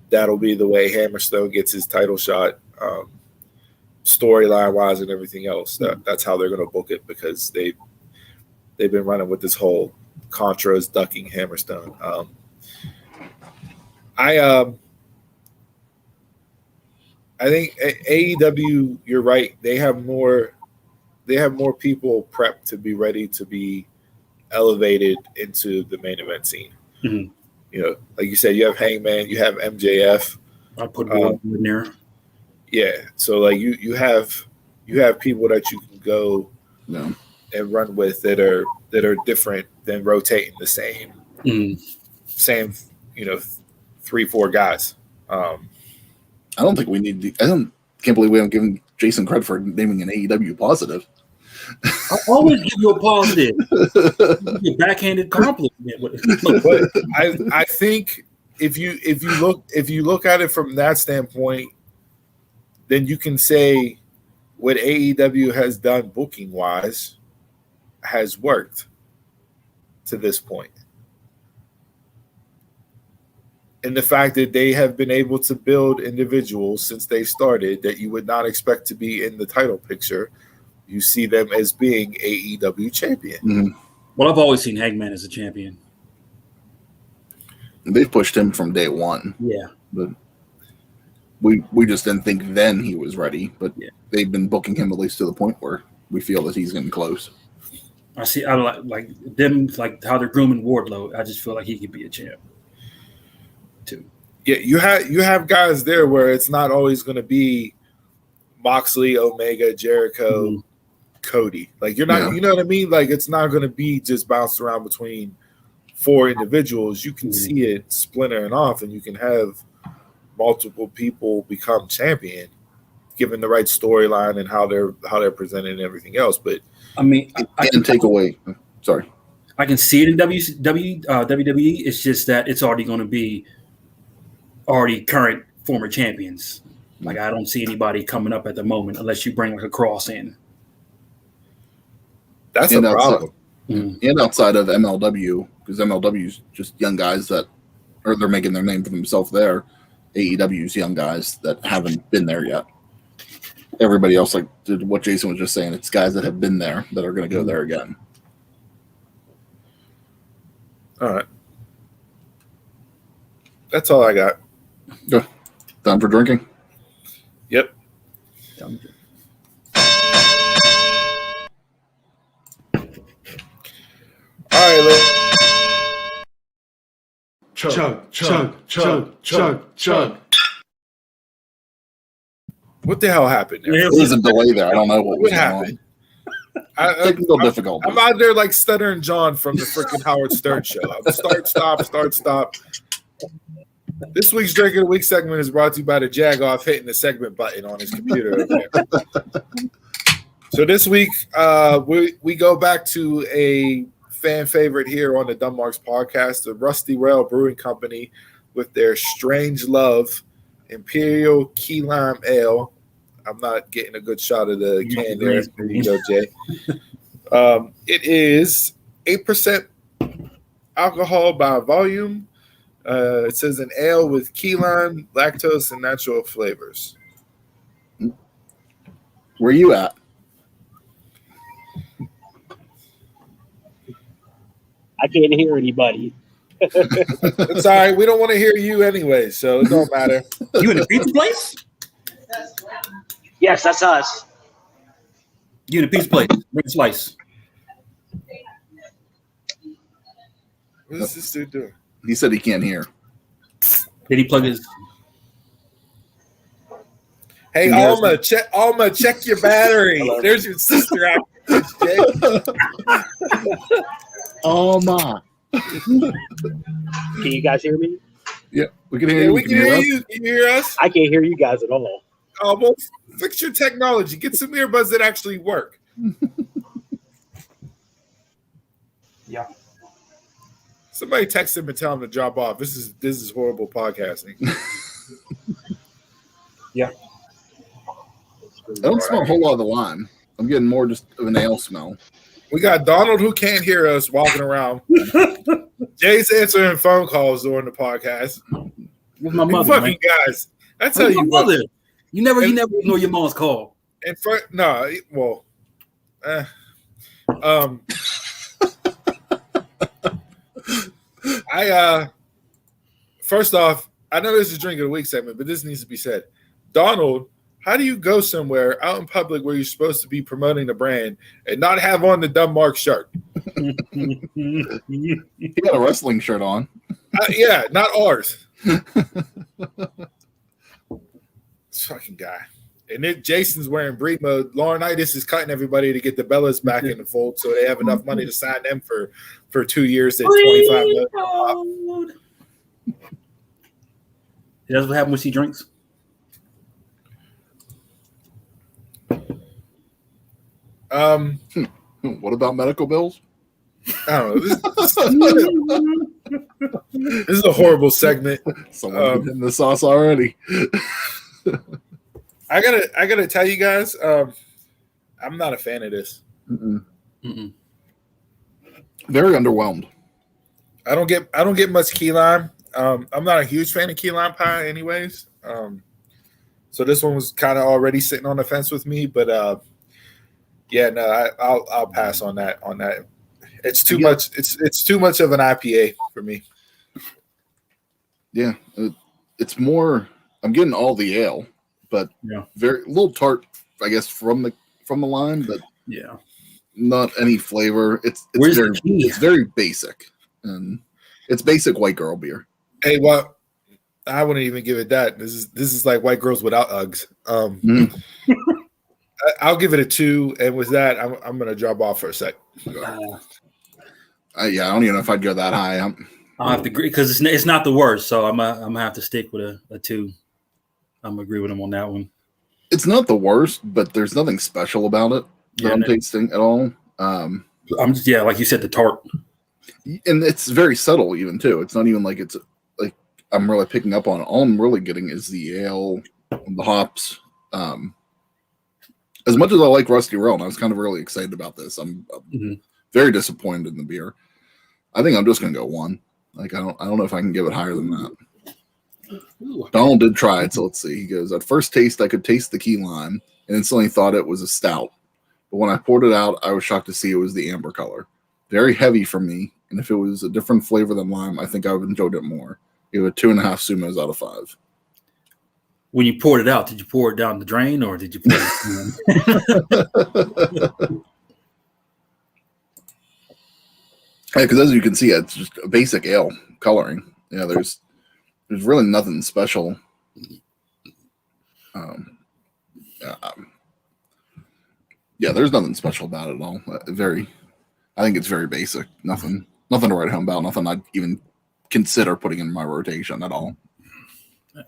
that'll be the way Hammerstone gets his title shot, storyline wise and everything else. That's how they're going to book it, because they've been running with this whole Contras ducking Hammerstone. I think AEW, you're right. They have more people prepped to be ready to be elevated into the main event scene. Mm-hmm. You know, like you said, you have Hangman, you have MJF. I put Wardlow in there. Yeah, so like you have people that you can go and run with that are different than rotating the same 3-4 guys. I don't think we need can't believe we haven't given Jason credit for naming an AEW positive. I always give you a positive. A backhanded compliment. But I think if you look at it from that standpoint, then you can say what AEW has done booking wise has worked to this point. And the fact that they have been able to build individuals since they started that you would not expect to be in the title picture, you see them as being AEW champion. Mm-hmm. Well, I've always seen Hangman as a champion. They've pushed him from day one. Yeah. But we just didn't think then he was ready. But they've been booking him at least to the point where we feel that he's getting close. I like them, like how they're grooming Wardlow. I just feel like he could be a champ too. Yeah, you have guys there where it's not always going to be Moxley, Omega, Jericho, Cody. Like you're not, you know what I mean? Like it's not going to be just bounced around between 4 individuals. You can see it splintering off, and you can have multiple people become champion, given the right storyline and how they're presented and everything else. But I mean, I can take away. Sorry, I can see it in WWE. It's just that it's already going to be current former champions. Like I don't see anybody coming up at the moment unless you bring like a Cross in. That's a problem. And outside of MLW, because MLW's just young guys they're making their name for themselves there. AEW's young guys that haven't been there yet. Everybody else, like what Jason was just saying, it's guys that have been there that are going to go there again. All right. That's all I got. Good. Time for drinking? Yep. All right, let's chug. What the hell happened there? There was a delay there. I don't know what happened. Technical difficulties. I'm out there like Stuttering John from the freaking Howard Stern show. Start, stop. This week's Drink of the Week segment is brought to you by the Jagoff hitting the segment button on his computer over there. So this week, we go back to a fan favorite here on the Dunmarks podcast, the Rusty Rail Brewing Company, with their Strange Love Imperial Key Lime Ale. I'm not getting a good shot of the can there. There you go, Jay. It is 8% alcohol by volume. It says an ale with key lime, lactose, and natural flavors. Where you at? I can't hear anybody. It's all right. We don't want to hear you anyway, so it don't matter. You in the pizza place? Yes, that's us. You in the pizza place? Bring a slice. What is this dude doing? He said he can't hear. Did he plug his? Hey, Alma, check your battery. There's your sister out. Oh my! Can you guys hear me? Yeah, we can hear Yeah, you. we can hear you. Can you hear us? I can't hear you guys at all. Well, fix your technology. Get some earbuds that actually work. Yeah. Somebody text him and tell him to drop off. This is horrible podcasting. Yeah. I don't smell a whole lot of the lime. I'm getting more just of an ale smell. We got Donald who can't hear us walking around. Jay's answering phone calls during the podcast. With my You mother, fucking man. guys. I tell With you my what. mother. You never ignore your mom's call. First off, I know this is drink of the week segment, but this needs to be said. Donald, how do you go somewhere out in public where you're supposed to be promoting the brand and not have on the Dumb Mark shirt? He got a wrestling shirt on. Yeah, not ours. This fucking guy. And then Jason's wearing breed mode. Laurinaitis is cutting everybody to get the Bellas back in the fold so they have enough money to sign them for 2 years at $25 million. That's what happens when she drinks. What about medical bills? I don't know. This is a horrible segment. Someone's in the sauce already. I gotta tell you guys, I'm not a fan of this. Mm-mm. Very underwhelmed. I don't get much key lime. I'm not a huge fan of key lime pie, anyways. So this one was kind of already sitting on the fence with me, but I'll pass on that. It's too much. It's too much of an IPA for me. Yeah, it's more. I'm getting all the ale, but very little tart, I guess, from the lime, but yeah, not any flavor. It's very basic, and it's basic white girl beer. Hey, well, I wouldn't even give it that. This is like white girls without Uggs. I'll give it a 2, and with that, I'm gonna drop off for a sec. I don't even know if I'd go that high. I'll have to agree because it's not the worst, so I'm gonna have to stick with a 2. I'm gonna agree with him on that one. It's not the worst, but there's nothing special about it that I'm tasting at all. I'm just like you said, the tart, and it's very subtle even too. It's not even like it's like I'm really picking up on it. All I'm really getting is the ale, the hops. As much as I like Rusty Rail, and I was kind of really excited about this, I'm very disappointed in the beer. I think I'm just gonna go 1. Like I don't know if I can give it higher than that. Ooh. Donald did try it, so let's see. He goes, at first taste, I could taste the key lime and instantly thought it was a stout. But when I poured it out, I was shocked to see it was the amber color. Very heavy for me, and if it was a different flavor than lime, I think I would have enjoyed it more. Give it 2.5 sumos out of 5. When you poured it out, did you pour it down the drain or did you pour it? Yeah, because as you can see, it's just a basic ale coloring. Yeah, there's really nothing special. There's nothing special about it at all. I think it's very basic. Nothing to write home about. Nothing I'd even consider putting in my rotation at all. Yeah.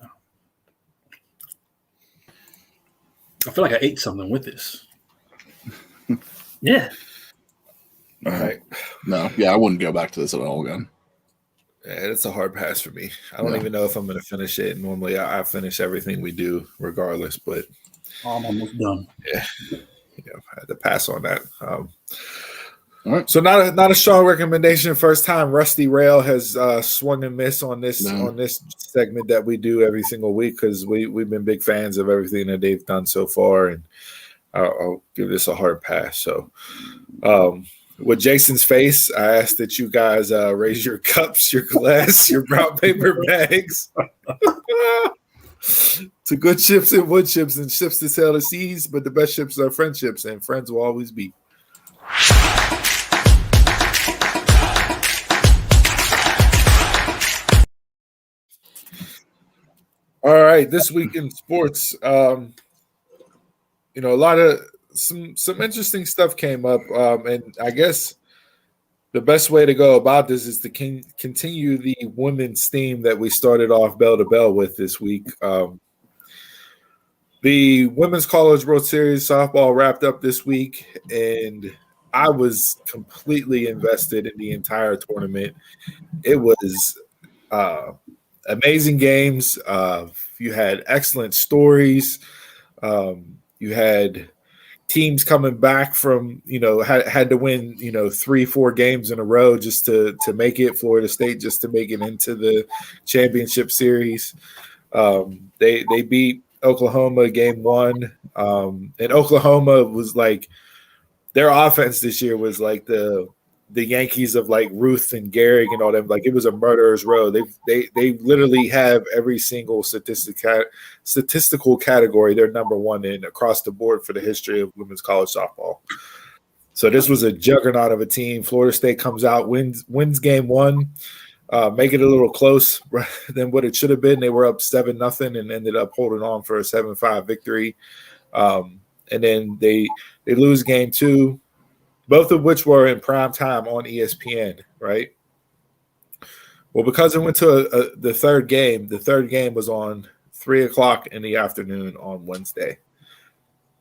I feel like I ate something with this. Yeah. All right. No, I wouldn't go back to this at all again. Yeah, it's a hard pass for me. I don't even know if I'm going to finish it. Normally, I finish everything we do regardless, but I'm almost done. Yeah, I had to pass on that. All right. So not a strong recommendation. First time Rusty Rail has swung and missed on this segment that we do every single week because we've been big fans of everything that they've done so far, and I'll give this a hard pass. So, with Jason's face, I ask that you guys raise your cups, your glass, your brown paper bags to good ships and wood ships and ships to sail the seas. But the best ships are friendships, and friends will always be. All right, this week in sports, a lot of some interesting stuff came up, and I guess the best way to go about this is to continue the women's theme that we started off bell to bell with this week. The Women's College World Series softball wrapped up this week, and I was completely invested in the entire tournament. It was amazing games. You had excellent stories. You had teams coming back from, had to win, 3-4 games in a row just to make it. Florida State just to make it into the championship series. They beat Oklahoma game 1. And Oklahoma was like, their offense this year was like the Yankees of like Ruth and Gehrig and all them. Like, it was a murderer's row. They literally have every single statistical category they're number one in across the board for the history of women's college softball. So this was a juggernaut of a team. Florida State comes out, wins game 1, make it a little close than what it should have been. They were up 7-0 and ended up holding on for a 7-5 victory. And then they lose game 2. Both of which were in prime time on ESPN, right? Well, because it went to the third game was on 3:00 in the afternoon on Wednesday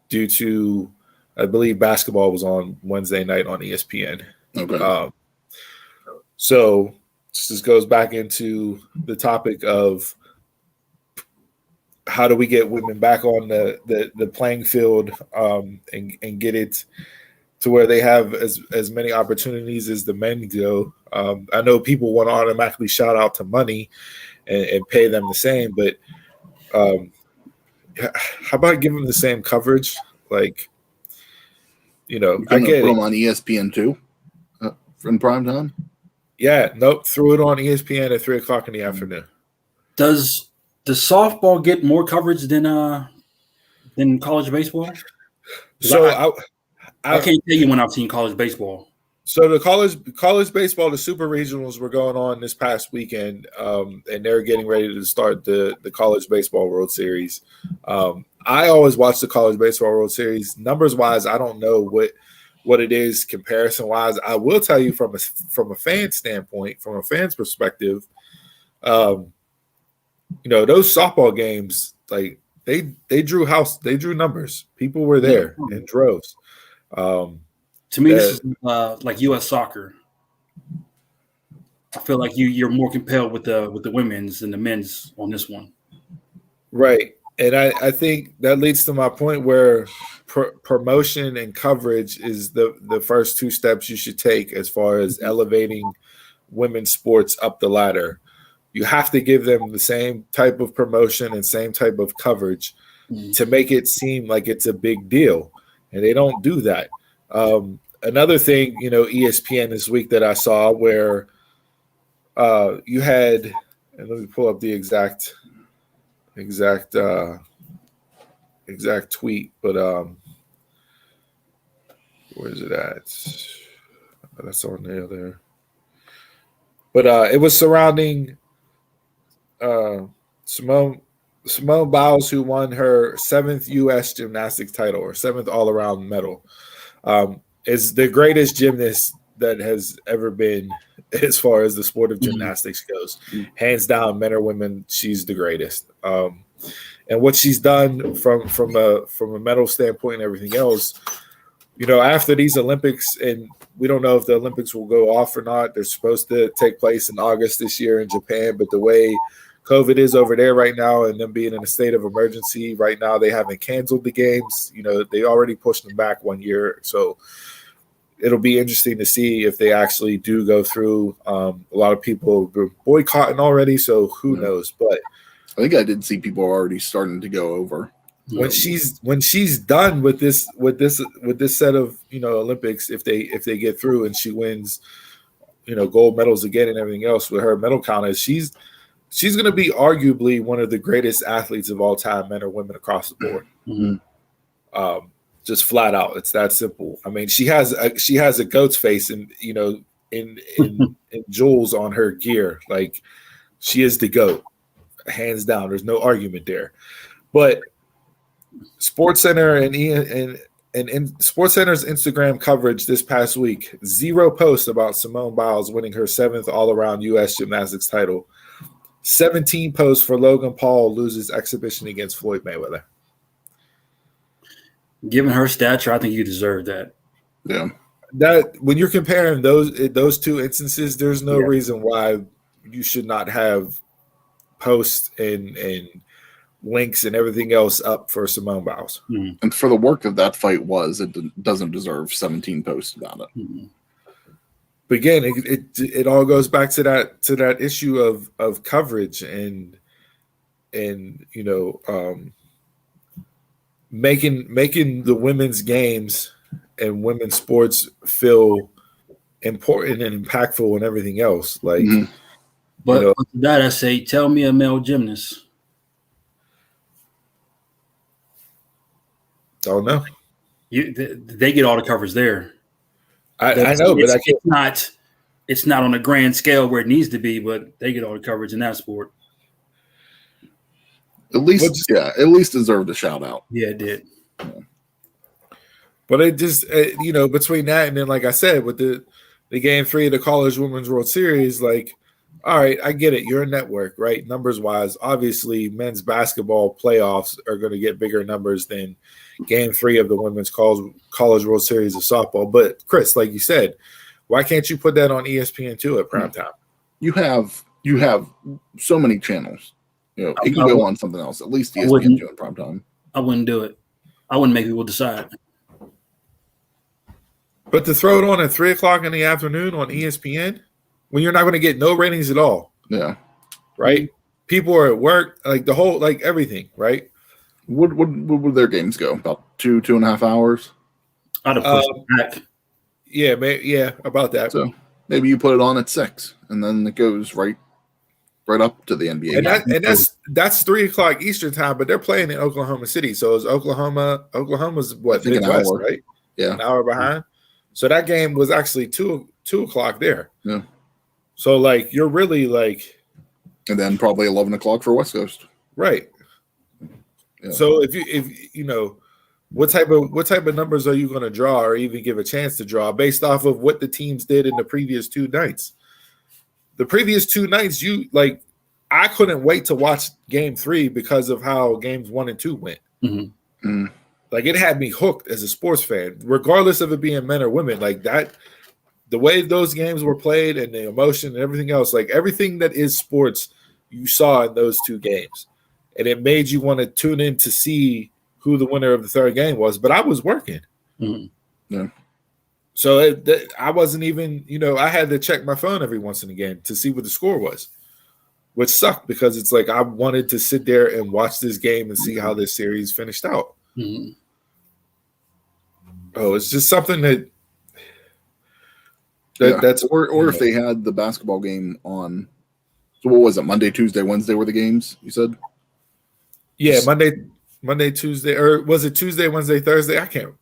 due to, I believe, basketball was on Wednesday night on ESPN. Okay. So this goes back into the topic of how do we get women back on the playing field and get it to where they have as many opportunities as the men do. I know people want to automatically shout out to money and pay them the same, but how about giving them the same coverage? Like, I get put it. them on ESPN too in prime time. Yeah, nope. Threw it on ESPN at 3:00 in the afternoon. Does softball get more coverage than college baseball? So I can't tell you when I've seen college baseball. So the college baseball, the super regionals were going on this past weekend, and they're getting ready to start the college baseball World Series. I always watch the college baseball World Series. Numbers wise, I don't know what it is comparison wise. I will tell you from a fan standpoint, from a fan's perspective, those softball games, like they drew numbers. People were there in droves. To me, this is like U.S. soccer. I feel like you're more compelled with the women's than the men's on this one. Right. And I think that leads to my point where promotion and coverage is the first 2 steps you should take as far as elevating women's sports up the ladder. You have to give them the same type of promotion and same type of coverage to make it seem like it's a big deal. And they don't do that. Another thing, ESPN this week that I saw where you had, and let me pull up the exact tweet, but where is it at? That's on there. But it was surrounding Simone Biles, who won her 7th U.S. gymnastics title or 7th all-around medal. Is the greatest gymnast that has ever been as far as the sport of gymnastics goes. Hands down, men or women, she's the greatest. And what she's done from a medal standpoint and everything else, after these Olympics, and we don't know if the Olympics will go off or not. They're supposed to take place in August this year in Japan, but the way COVID is over there right now and them being in a state of emergency right now, they haven't canceled the games. They already pushed them back 1 year. So it'll be interesting to see if they actually do go through. A lot of people are boycotting already, so who knows? But I think I did see people already starting to go over. When she's done with this set of Olympics, if they get through and she wins, gold medals again and everything else with her medal count, she's going to be arguably one of the greatest athletes of all time, men or women across the board. Mm-hmm. Just flat out, it's that simple. I mean, she has a goat's face and in jewels on her gear. Like, she is the GOAT, hands down. There's no argument there. But SportsCenter and in SportsCenter's Instagram coverage this past week, 0 posts about Simone Biles winning her 7th all-around U.S. gymnastics title. 17 posts for Logan Paul loses exhibition against Floyd Mayweather. Given her stature, I think you deserve that. Yeah. That when you're comparing those two instances, there's no reason why you should not have posts and links and everything else up for Simone Biles. Mm-hmm. And for the work that fight was, it doesn't deserve 17 posts about it. Mm-hmm. But again, it all goes back to that issue of coverage and making the women's games and women's sports feel important and impactful and everything else. Like, but to that I say, tell me a male gymnast. Don't know. They get all the coverage there. I know, but it's not on a grand scale where it needs to be, but they get all the coverage in that sport. At least deserved a shout out. Yeah, it did. Yeah. But it just, between that and then, like I said, with the Game 3 of the College Women's World Series, like, all right, I get it. You're a network, right? Numbers-wise, obviously, men's basketball playoffs are going to get bigger numbers than Game 3 of the Women's College World Series of softball. But, Chris, like you said, why can't you put that on ESPN2 at prime time? You have so many channels. It can go on something else. At least ESPN2 at prime time. I wouldn't do it. I wouldn't make people decide. But to throw it on at 3 o'clock in the afternoon on ESPN, when you're not going to get no ratings at all. Yeah. Right? People are at work, like the whole, like everything, right? What would their games go? About 2.5 hours? I'd have pushed it back. Yeah, about that. So maybe you put it on at 6, and then it goes right up to the NBA. And that's 3 o'clock Eastern time, but they're playing in Oklahoma City. So is Oklahoma's what, Midwest, right? Yeah. An hour behind. So that game was actually 2 o'clock there. Yeah. So like you're really like, and then probably 11 o'clock for West Coast. Right. Yeah. So if you know, what type of numbers are you going to draw or even give a chance to draw based off of what the teams did in the previous 2 nights? The previous 2 nights, I couldn't wait to watch Game 3 because of how games 1 and 2 went. Mm-hmm. Mm. Like it had me hooked as a sports fan, regardless of it being men or women. Like that, the way those games were played and the emotion and everything else, like everything that is sports, you saw in those 2 games, and it made you want to tune in to see who the winner of the 3rd game was. But I was working, Yeah. So I wasn't even, I had to check my phone every once in a game to see what the score was, which sucked because it's like I wanted to sit there and watch this game and see how this series finished out. Mm-hmm. Oh, it's just something that's or if they had the basketball game on. So what was it? Monday, Tuesday, Wednesday were the games you said? Yeah, Monday, Tuesday, or was it Tuesday, Wednesday, Thursday? I can't.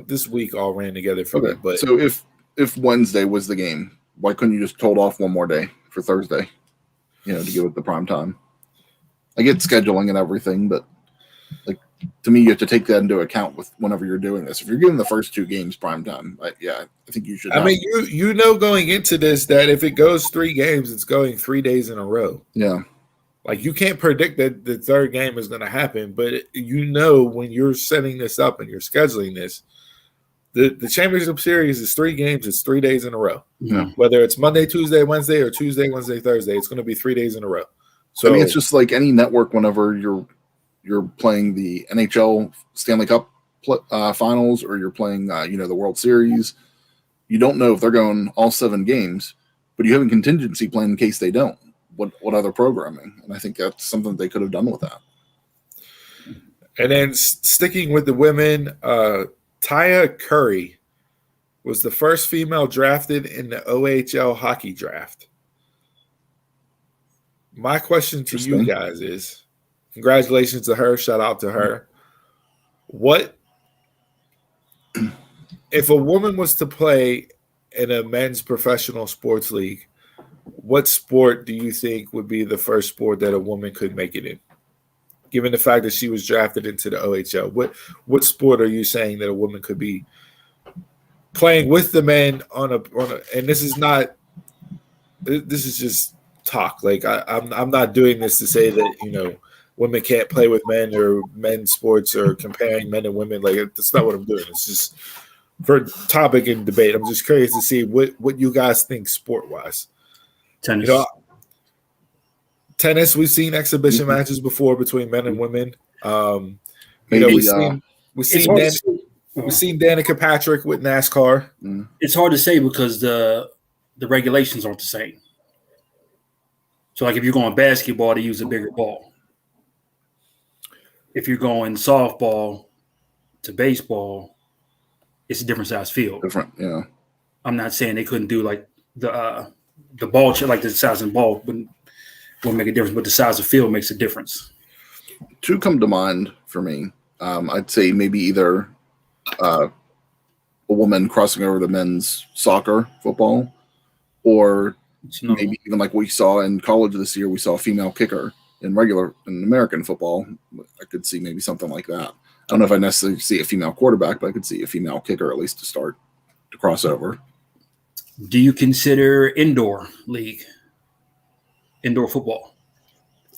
This week all ran together for me. But so if Wednesday was the game, why couldn't you just hold off one more day for Thursday? To give it the prime time. I get scheduling and everything, but like to me, you have to take that into account with whenever you're doing this. If you're giving the first 2 games prime time, I think you should. I mean, going into this that if it goes 3 games, it's going 3 days in a row. Yeah. Like you can't predict that the 3rd game is going to happen, but when you're setting this up and you're scheduling this, the championship series is 3 games. It's 3 days in a row. Yeah. Whether it's Monday, Tuesday, Wednesday, or Tuesday, Wednesday, Thursday, it's going to be 3 days in a row. So I mean, it's just like any network. Whenever you're playing the NHL Stanley Cup finals, or you're playing the World Series, you don't know if they're going all 7 games, but you have a contingency plan in case they don't. What other programming? And I think that's something they could have done with that. And then sticking with the women, Taya Curry was the first female drafted in the OHL hockey draft. My question to you guys is, congratulations to her. Shout out to her. What if a woman was to play in a men's professional sports league? What sport do you think would be the first sport that a woman could make it in? given the fact that she was drafted into the OHL? What sport are you saying that a woman could be playing with the men on a and this is just talk. Like I'm not doing this to say that, women can't play with men or men's sports or comparing men and women. Like that's not what I'm doing. It's just for topic and debate. I'm just curious to see what you guys think sport wise. Tennis. Tennis, we've seen exhibition matches before between men and women. We've seen Danica Patrick with NASCAR. It's hard to say because the regulations aren't the same. So, like, if you're going basketball, they use a bigger ball. If you're going softball to baseball, it's a different size field. Different, yeah. I'm not saying they couldn't do like the ball, like the size of the ball wouldn't make a difference, but the size of field makes a difference. Two come to mind for me. I'd say maybe either a woman crossing over to men's soccer, football, or maybe even like we saw in college this year, we saw a female kicker in American football. I could see maybe something like that. I don't know if I necessarily see a female quarterback, but I could see a female kicker at least to start to cross over. Do you consider indoor football?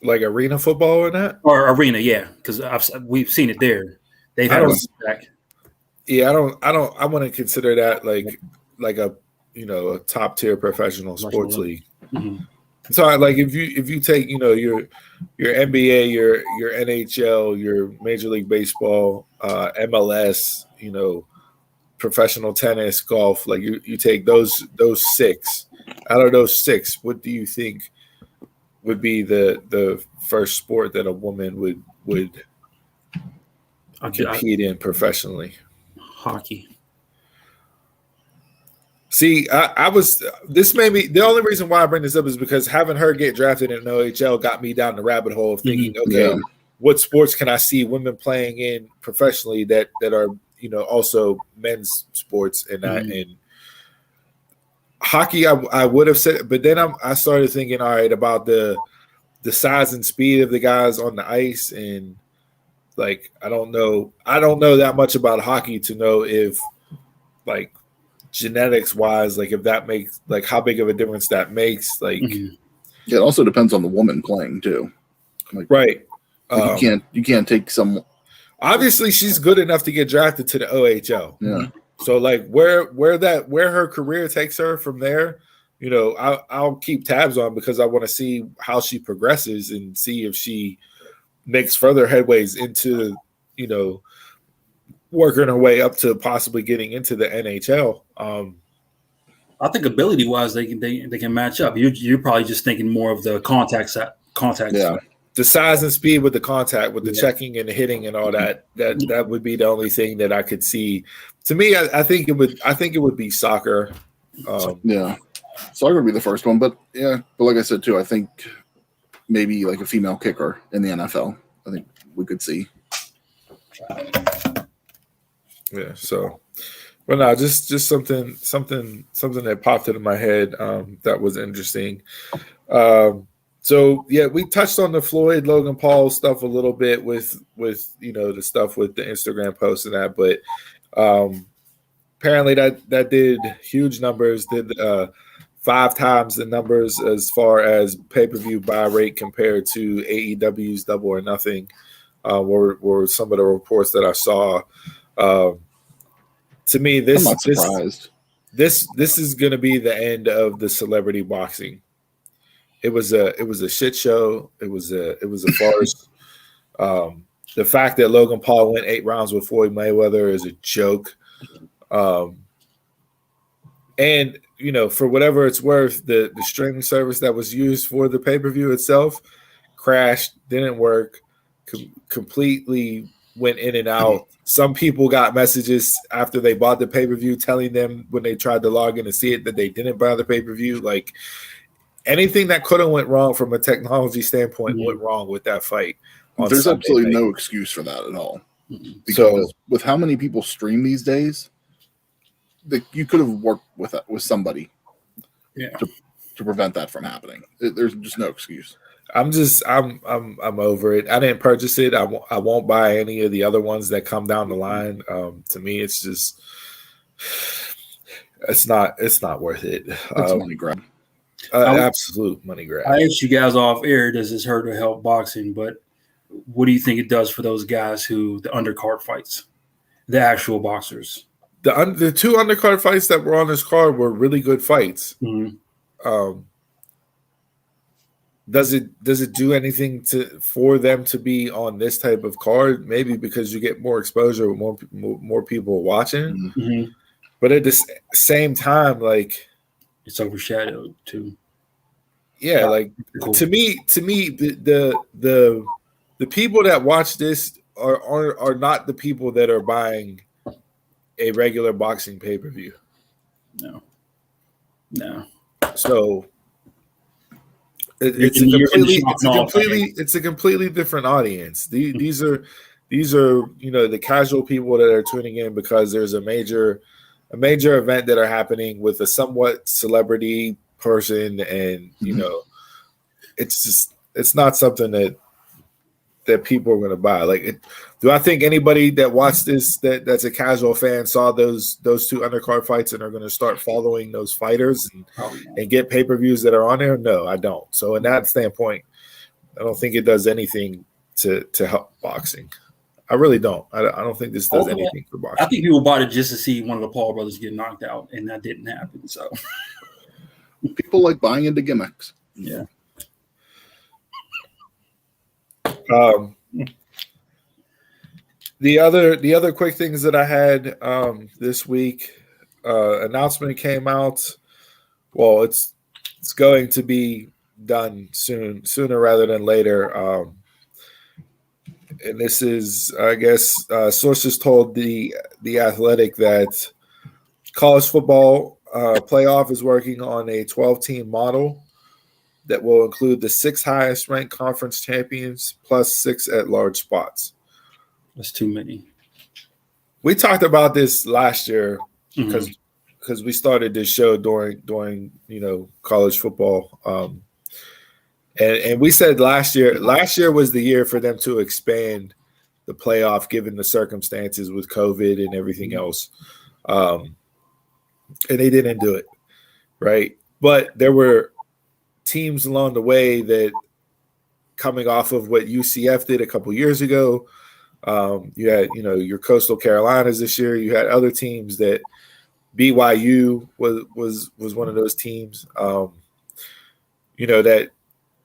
Like arena football or that? Or arena, yeah, because we've seen it there. They've had it back. Yeah, I wouldn't consider that like a top tier professional sports league. Mm-hmm. So like if you take your NBA, your NHL, your Major League Baseball, MLS, professional tennis, golf, like you take those six. Out of those six, what do you think would be the first sport that a woman would compete in professionally? Hockey. See, this made me, the only reason why I bring this up is because having her get drafted in the OHL got me down the rabbit hole of thinking, what sports can I see women playing in professionally that are, also men's sports and not in hockey. I would have said, but then I started thinking, all right, about the size and speed of the guys on the ice. And like, I don't know that much about hockey to know if like, genetics wise, like if that makes like how big of a difference that makes. Like it also depends on the woman playing too. Like, right. You can't take some. Obviously, she's good enough to get drafted to the OHL. Yeah. So like where her career takes her from there, I'll keep tabs on because I want to see how she progresses and see if she makes further headways into working her way up to possibly getting into the NHL. I think ability wise, they can match up. You're probably just thinking more of the contact. Yeah. The size and speed with the contact, with the checking and the hitting and all that. That would be the only thing that I could see. To me, I think it would be soccer. Soccer would be the first one, but like I said too, I think maybe like a female kicker in the NFL. I think we could see. Yeah. So, but no, just something that popped into my head that was interesting. So yeah, we touched on the Floyd Logan Paul stuff a little bit with the stuff with the Instagram post and that, but apparently that did huge numbers, did 5 times the numbers as far as pay-per-view buy rate compared to AEW's Double or Nothing. Were some of the reports that I saw. To me, this I'm not surprised. This is going to be the end of the celebrity boxing. It was a shit show. It was a farce. The fact that Logan Paul went 8 rounds with Floyd Mayweather is a joke. And for whatever it's worth, the streaming service that was used for the pay-per-view itself crashed, didn't work, completely went in and out. Some people got messages after they bought the pay-per-view telling them when they tried to log in to see it that they didn't buy the pay-per-view. Like anything that could have went wrong from a technology standpoint went wrong with that fight. There's absolutely no excuse for that at all. Because with how many people stream these days, you could have worked with somebody to prevent that from happening. There's just no excuse. I'm over it. I didn't purchase it. I won't buy any of the other ones that come down the line. To me, it's just it's not worth it. It's money grab. Absolute money grab. I asked you guys off air, does this hurt or help boxing? But what do you think it does for those guys who the undercard fights, the actual boxers? The two undercard fights that were on this card were really good fights. Mm-hmm. Does it do anything for them to be on this type of card? Maybe because you get more exposure with more people watching. Mm-hmm. But at the same time, like it's overshadowed too. Yeah, like cool. to me, the people that watch this are not the people that are buying a regular boxing pay-per-view. No. So it's a completely different audience. These are the casual people that are tuning in because there's a major event that are happening with a somewhat celebrity person, and it's not something that people are going to buy. Like, do I think anybody that watched this that's a casual fan saw those two undercard fights and are going to start following those fighters and get pay-per-views that are on there? No, I don't. So in that standpoint, I don't think it does anything to help boxing. I really don't. I don't think this does anything for boxing. I think people bought it just to see one of the Paul brothers get knocked out, and that didn't happen. So people like buying into gimmicks. Yeah. The other quick things that I had this week, announcement came out. Well, it's going to be done sooner rather than later. And this is, I guess, sources told the Athletic that college football playoff is working on a 12-team model that will include the 6 highest ranked conference champions plus 6 at-large spots. That's too many. We talked about this last year because we started this show during college football. And we said last year was the year for them to expand the playoff given the circumstances with COVID and everything else. And they didn't do it, right? But there were teams along the way that, coming off of what UCF did a couple years ago, you had your Coastal Carolinas this year. You had other teams that BYU was one of those teams.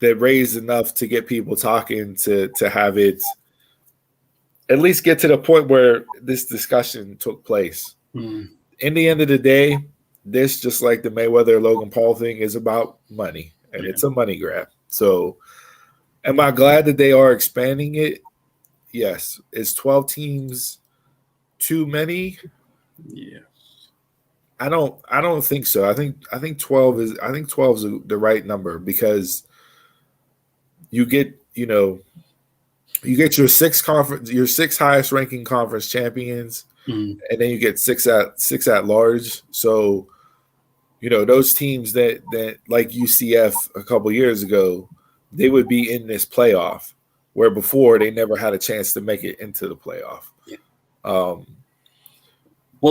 That raised enough to get people talking to have it at least get to the point where this discussion took place. In the end of the day, this, just like the Mayweather-Logan Paul thing, is about money, and it's a money grab. So am I glad that they are expanding it? Yes. Is 12 teams too many? Yeah. I don't think so. I think 12 is the right number, because you get your 6 highest ranking conference champions, and then you get 6 at large. So, those teams that like UCF a couple years ago, they would be in this playoff, where before they never had a chance to make it into the playoff. Yeah.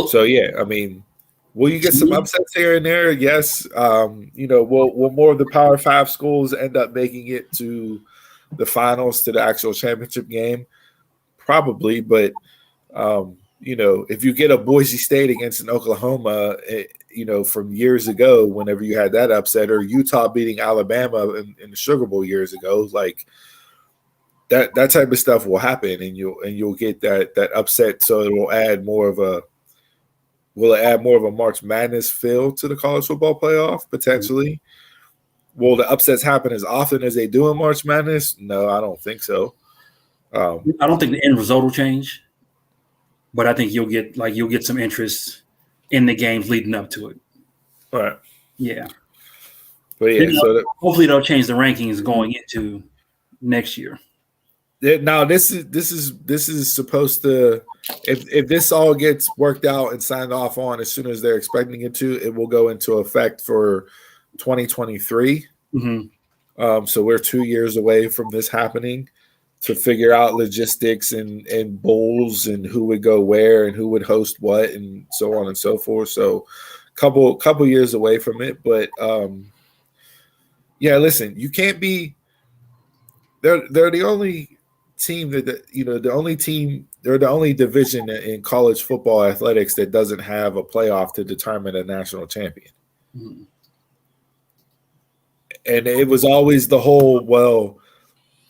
So yeah, I mean, will you get some upsets here and there? Yes. Will more of the Power 5 schools end up making it to the finals, to the actual championship game? Probably, but if you get a Boise State against an Oklahoma, from years ago, whenever you had that upset, or Utah beating Alabama in the Sugar Bowl years ago, like that type of stuff will happen, and you'll get that upset. So it will add more of a March Madness feel to the college football playoff, potentially. Will the upsets happen as often as they do in March Madness? No, I don't think so. I don't think the end result will change, but I think you'll get some interest in the games leading up to it. All right. Yeah. But yeah, hopefully they'll change the rankings going into next year. Now this is supposed to, if this all gets worked out and signed off on as soon as they're expecting it to, it will go into effect for 2023. So we're 2 years away from this happening to figure out logistics and bowls and who would go where and who would host what and so on and so forth. So couple years away from it. But yeah, listen, you can't be they're the only team that they're the only division in college football athletics that doesn't have a playoff to determine a national champion. Mhm. And it was always the whole, well,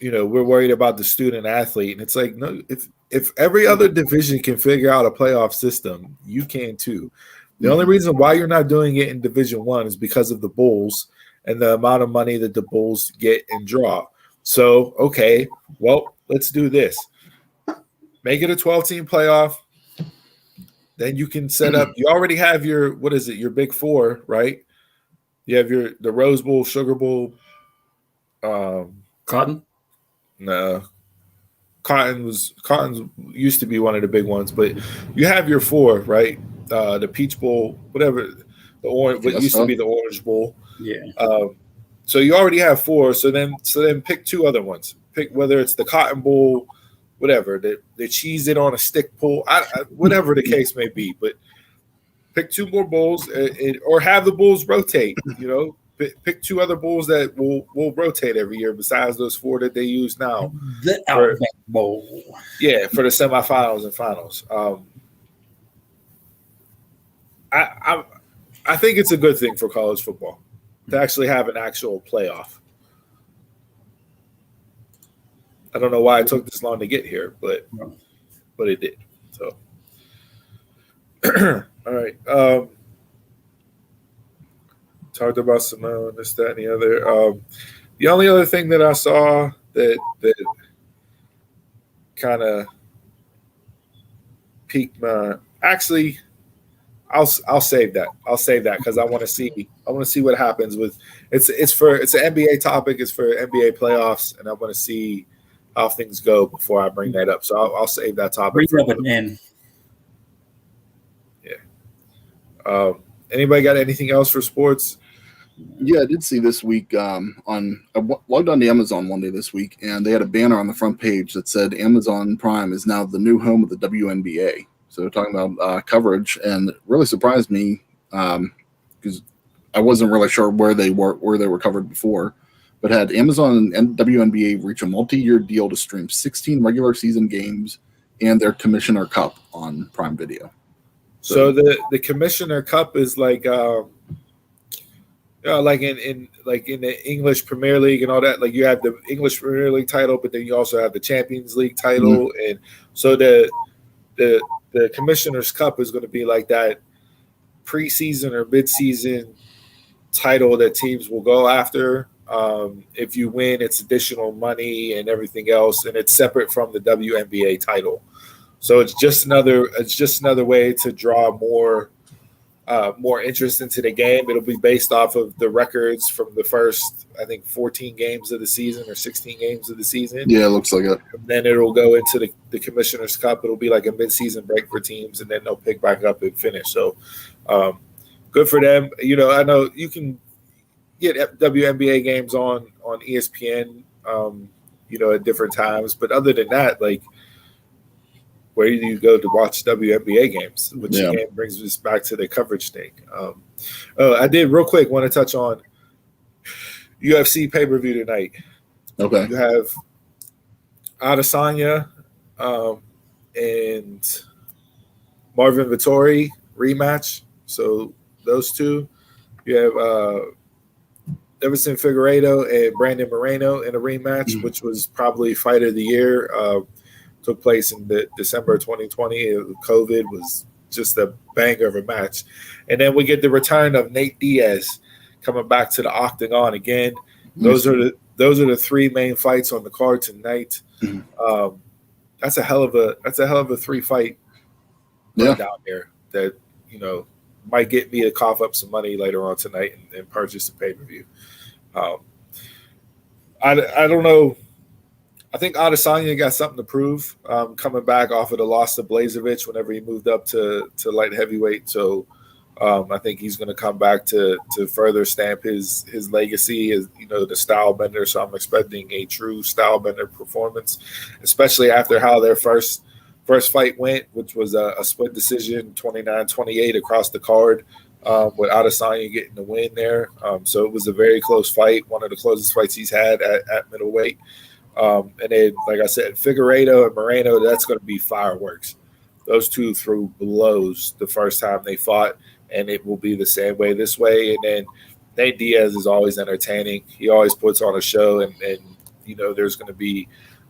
we're worried about the student athlete. And it's like, no, if every other division can figure out a playoff system, you can too. The only reason why you're not doing it in Division One is because of the Bulls and the amount of money that the Bulls get and draw. So, okay, well, let's do this. Make it a 12-team playoff. Then you can set up. You already have your Big Four, right? You have the Rose Bowl, Sugar Bowl. Cotton? No. Cotton's used to be one of the big ones, but you have your four, right? The Peach Bowl, whatever, the orange, what used to be the Orange Bowl. Yeah. So you already have four. So then pick two other ones. Pick whether it's the Cotton Bowl, whatever, the cheese it on a stick bowl, whatever the case may be. But pick two more bowls, or have the bowls rotate. Pick two other bowls that will rotate every year besides those four that they use now. The Outback Bowl. Yeah, for the semifinals and finals. I think it's a good thing for college football to actually have an actual playoff. I don't know why it took this long to get here, but it did. So, all right. Talked about Simone, this, that, and the other. The only other thing that I saw that kind of piqued my actually. I'll save that. I'll save that because I want to see what happens with it's an NBA topic. It's for NBA playoffs, and I want to see how things go before I bring that up. So I'll save that topic. Bring it up at the end. Yeah. Anybody got anything else for sports? Yeah, I did see this week I logged on to Amazon one day this week, and they had a banner on the front page that said Amazon Prime is now the new home of the WNBA. So talking about coverage, and it really surprised me because I wasn't really sure where they were covered before, but had Amazon and WNBA reach a multi-year deal to stream 16 regular season games and their Commissioner Cup on Prime Video. So the Commissioner Cup is like like in the English Premier League and all that. Like you have the English Premier League title, but then you also have the Champions League title, and so the Commissioner's Cup is going to be like that preseason or midseason title that teams will go after. If you win, it's additional money and everything else, and it's separate from the WNBA title. So it's just another way to draw more interest into the game. It'll be based off of the records from the first, I think, 14 games of the season or 16 games of the season. Yeah, it looks like it. And then it'll go into the Commissioner's Cup. It'll be like a mid-season break for teams, and then they'll pick back up and finish. So good for them. I know you can get WNBA games on ESPN, at different times. But other than that, like, where do you go to watch WNBA games? Which again brings us back to the coverage thing. I did real quick want to touch on UFC pay-per-view tonight. Okay. You have Adesanya and Marvin Vettori rematch. So those two. You have Everson Figueiredo and Brandon Moreno in a rematch, which was probably fight of the year. Took place in December 2020. COVID was just a banger of a match. And then we get the return of Nate Diaz coming back to the octagon again. Those are the three main fights on the card tonight. That's a hell of a 3-fight down there that might get me to cough up some money later on tonight and purchase the pay-per-view. I don't know. I think Adesanya got something to prove coming back off of the loss to Blazevich whenever he moved up to light heavyweight. So I think he's going to come back to further stamp his legacy as the style bender. So I'm expecting a true style bender performance, especially after how their first fight went, which was a split decision, 29-28 across the card, with Adesanya getting the win there. So it was a very close fight, one of the closest fights he's had at middleweight. And then, like I said, Figueiredo and Moreno, that's going to be fireworks. Those two threw blows the first time they fought, and it will be the same way this way. And then Nate Diaz is always entertaining. He always puts on a show, and there's going to be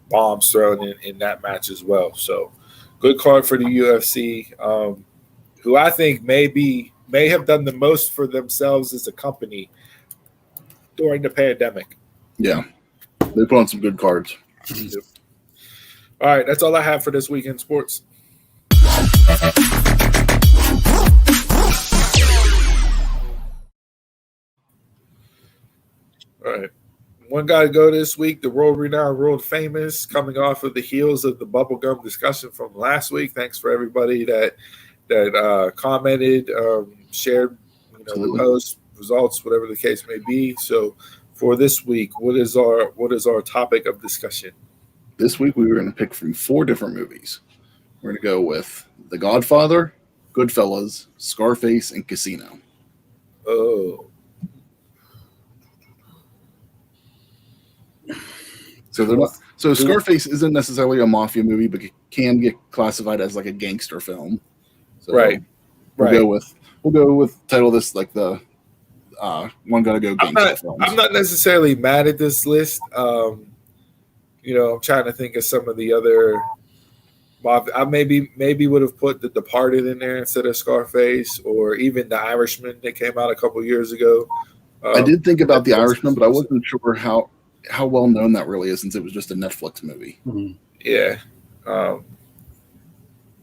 bombs thrown in that match as well. So good card for the UFC, who I think may have done the most for themselves as a company during the pandemic. Yeah, they put on some good cards. All right, that's all I have for this week in sports. All right. One guy to go this week, the world-renowned, world-famous, coming off of the heels of the bubblegum discussion from last week. Thanks for everybody that commented, shared the post, results, whatever the case may be. So for this week, what is our topic of discussion? This week we were going to pick from 4 different movies. We're going to go with The Godfather, Goodfellas, Scarface, and Casino. Oh. So they're not. So Scarface isn't necessarily a mafia movie, but it can get classified as like a gangster film. So right. We'll go with title this like the one gotta go gangster films. I'm not necessarily mad at this list. I'm trying to think of some of the other. I maybe would have put The Departed in there instead of Scarface, or even The Irishman that came out a couple years ago. I did think about The Irishman, but I wasn't sure how well known that really is, since it was just a Netflix movie. Mm-hmm. Yeah,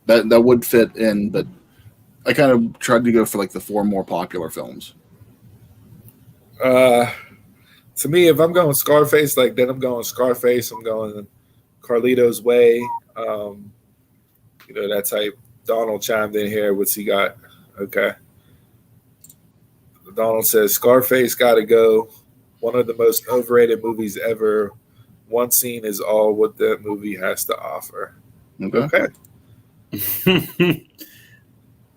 that would fit in, but I kind of tried to go for like the 4 more popular films. To me, if I'm going Scarface, then I'm going Scarface. I'm going Carlito's Way. That type. Donald chimed in here. What's he got? Okay. Donald says Scarface got to go. One of the most overrated movies ever. One scene is all what that movie has to offer. Okay. I'm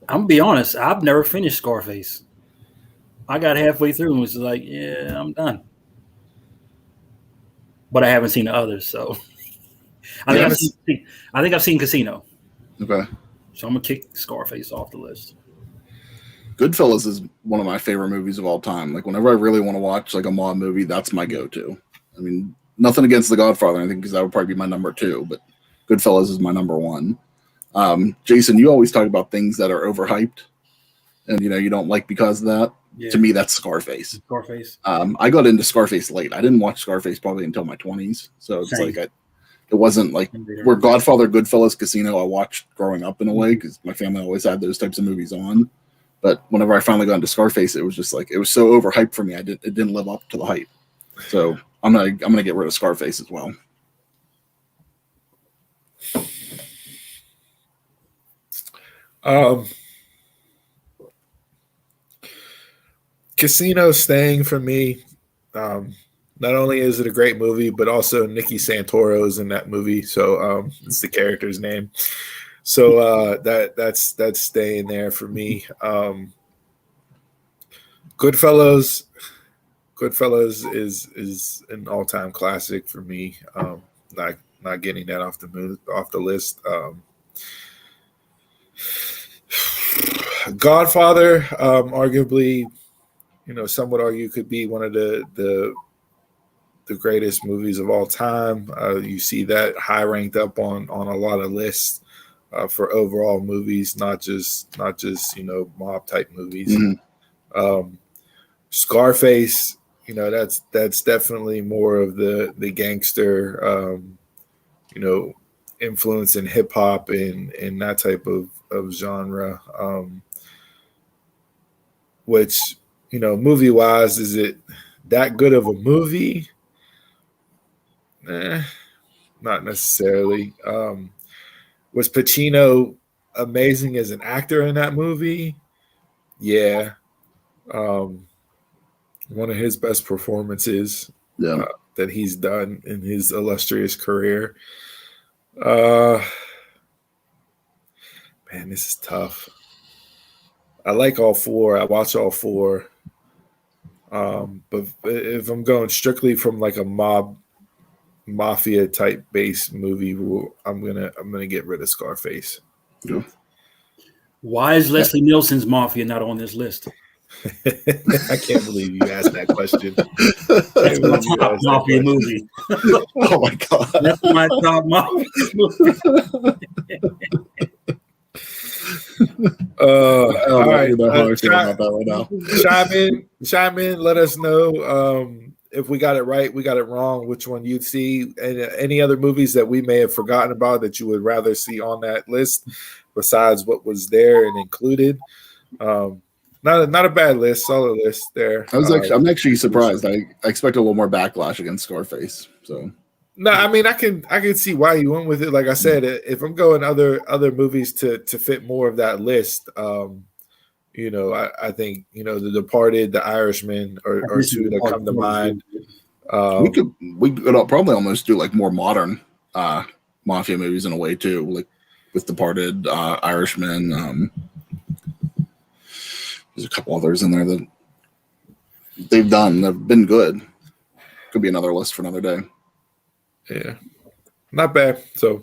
gonna be honest. I've never finished Scarface. I got halfway through and was like, "Yeah, I'm done." But I haven't seen the others, so I think I've seen Casino. Okay. So I'm gonna kick Scarface off the list. Goodfellas is one of my favorite movies of all time. Like whenever I really want to watch like a mob movie, that's my go-to. I mean, nothing against The Godfather, I think, because that would probably be my number 2, but Goodfellas is my number 1. Jason, you always talk about things that are overhyped and you don't like because of that. Yeah. To me, that's Scarface. I got into Scarface late. I didn't watch Scarface probably until my 20s. So it's like it wasn't like where Godfather, Goodfellas, Casino I watched growing up in a way, because my family always had those types of movies on. But whenever I finally got into Scarface, it was just like it was so overhyped for me. It didn't live up to the hype. So I'm gonna get rid of Scarface as well. Casino staying for me. Not only is it a great movie, but also Nicky Santoro is in that movie. So it's the character's name. So that's staying there for me. Goodfellas is an all-time classic for me. Not getting that off the list. Godfather, arguably, some would argue could be one of the greatest movies of all time. You see that high ranked up on a lot of lists for overall movies, not just mob type movies. Mm-hmm. Scarface, that's definitely more of the gangster, influence in hip hop and that type of genre. Which, movie wise, is it that good of a movie? Not necessarily. Was Pacino amazing as an actor in that movie? Yeah. One of his best performances that he's done in his illustrious career. Man, this is tough. I like all four. I watch all four. But if I'm going strictly from like a mafia type base movie, I'm gonna get rid of Scarface. Yeah. Why is Leslie Nielsen's Mafia not on this list? I can't believe you asked that question. That's my top Mafia movie. Oh my god, that's my top Mafia movie. All right, right now. Chime in. Let us know if we got it right, we got it wrong. Which one you'd see, and any other movies that we may have forgotten about that you would rather see on that list, besides what was there and included. Not a bad list, solid list there. I'm actually surprised. I expect a little more backlash against Scarface. So. No, I mean I can see why you went with it. Like I said, if I'm going other movies to fit more of that list, I think The Departed, The Irishman, or two that come to mind. We could probably almost do like more modern mafia movies in a way too, like with Departed, Irishman. There's a couple others in there that they've been good. Could be another list for another day. Yeah, not bad. So,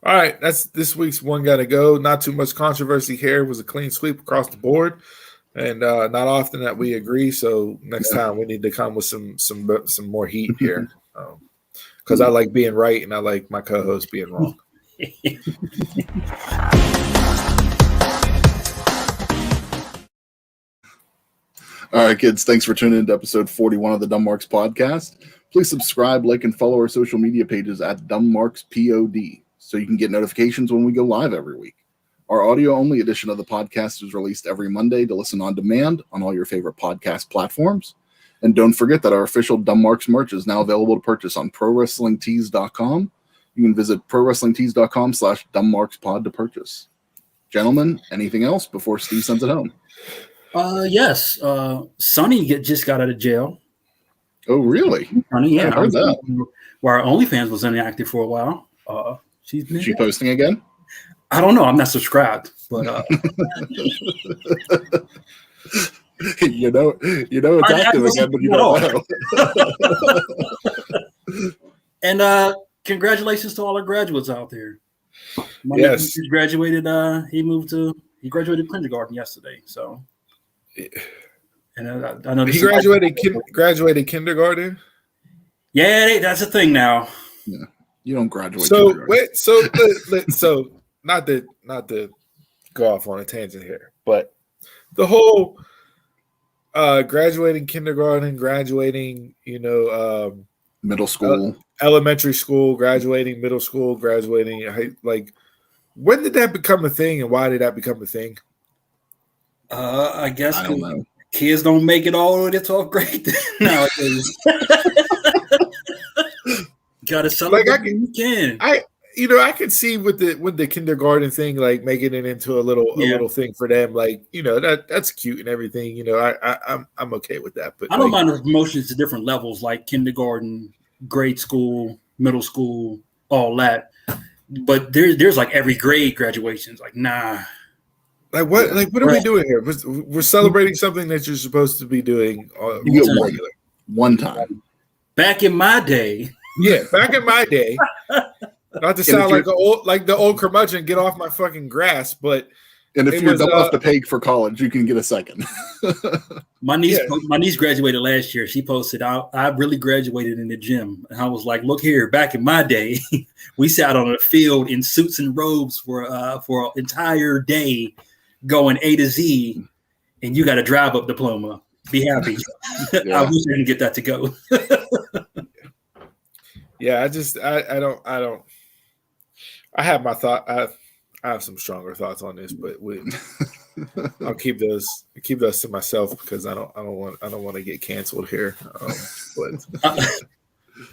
all right, that's this week's One Gotta Go. Not too much controversy here. It was a clean sweep across the board, and not often that we agree. So next time we need to come with some more heat here, because I like being right and I like my co-host being wrong. All right, kids, thanks for tuning in to episode 41 of the Dumb Marks podcast. Please subscribe, like, and follow our social media pages at Dumb Marks POD so you can get notifications when we go live every week. Our audio-only edition of the podcast is released every Monday to listen on demand on all your favorite podcast platforms. And don't forget that our official Dumb Marks merch is now available to purchase on ProWrestlingTees.com. You can visit ProWrestlingTees.com/DumbMarksPod to purchase. Gentlemen, anything else before Steve sends it home? Yes. Sonny just got out of jail. Oh, really? Sonny, yeah. I heard that. Where our OnlyFans was inactive for a while. Is she posting again? I don't know. I'm not subscribed, but you know it's active again, but you don't know. And congratulations to all our graduates out there. My nephew graduated. He graduated kindergarten yesterday. So, and I know he graduated kindergarten. Yeah, that's a thing now. Yeah, you don't graduate. So wait, so not to go off on a tangent here, but the whole graduating kindergarten, graduating, middle school, elementary school, graduating middle school, graduating, like, when did that become a thing, and why did that become a thing? I guess I don't know. Kids don't make it all the way to 12th grade nowadays. Gotta celebrate when you can. I could see with the kindergarten thing, like making it into a little thing for them, like, that's cute and everything. I'm okay with that. But I don't mind the promotions to different levels, like kindergarten, grade school, middle school, all that. But there's like every grade graduations. Like, nah. Like what? Yeah. Like, what are we doing here? We're celebrating something that you're supposed to be doing regular. One time. Back in my day. Yeah, back in my day. Not to sound like the old curmudgeon, get off my fucking grass, but and if you're dumb enough to pay for college, you can get a second. My niece graduated last year. She posted, I really graduated in the gym. And I was like, look here, back in my day, we sat on a field in suits and robes for an entire day going A to Z, and you got a drive-up diploma. Be happy. I wish I didn't get that to go. Yeah, I have my thought. I have some stronger thoughts on this, but I'll keep those to myself because I don't want to get canceled here. But I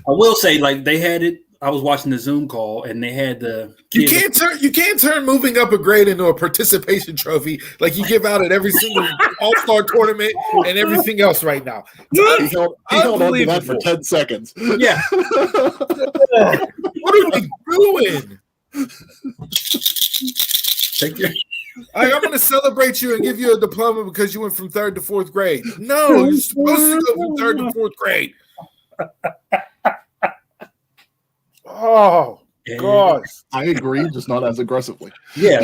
will say, like, they had it I was watching the Zoom call, and they had the You kids. can't turn moving up a grade into a participation trophy like you give out at every single All-Star tournament and everything else right now. He held on to that for 10 seconds. Yeah. What are we doing? Take your. I'm going to celebrate you and give you a diploma because you went from 3rd to 4th grade. No, you're supposed to go from 3rd to 4th grade. Oh, God. I agree, just not as aggressively. Yeah.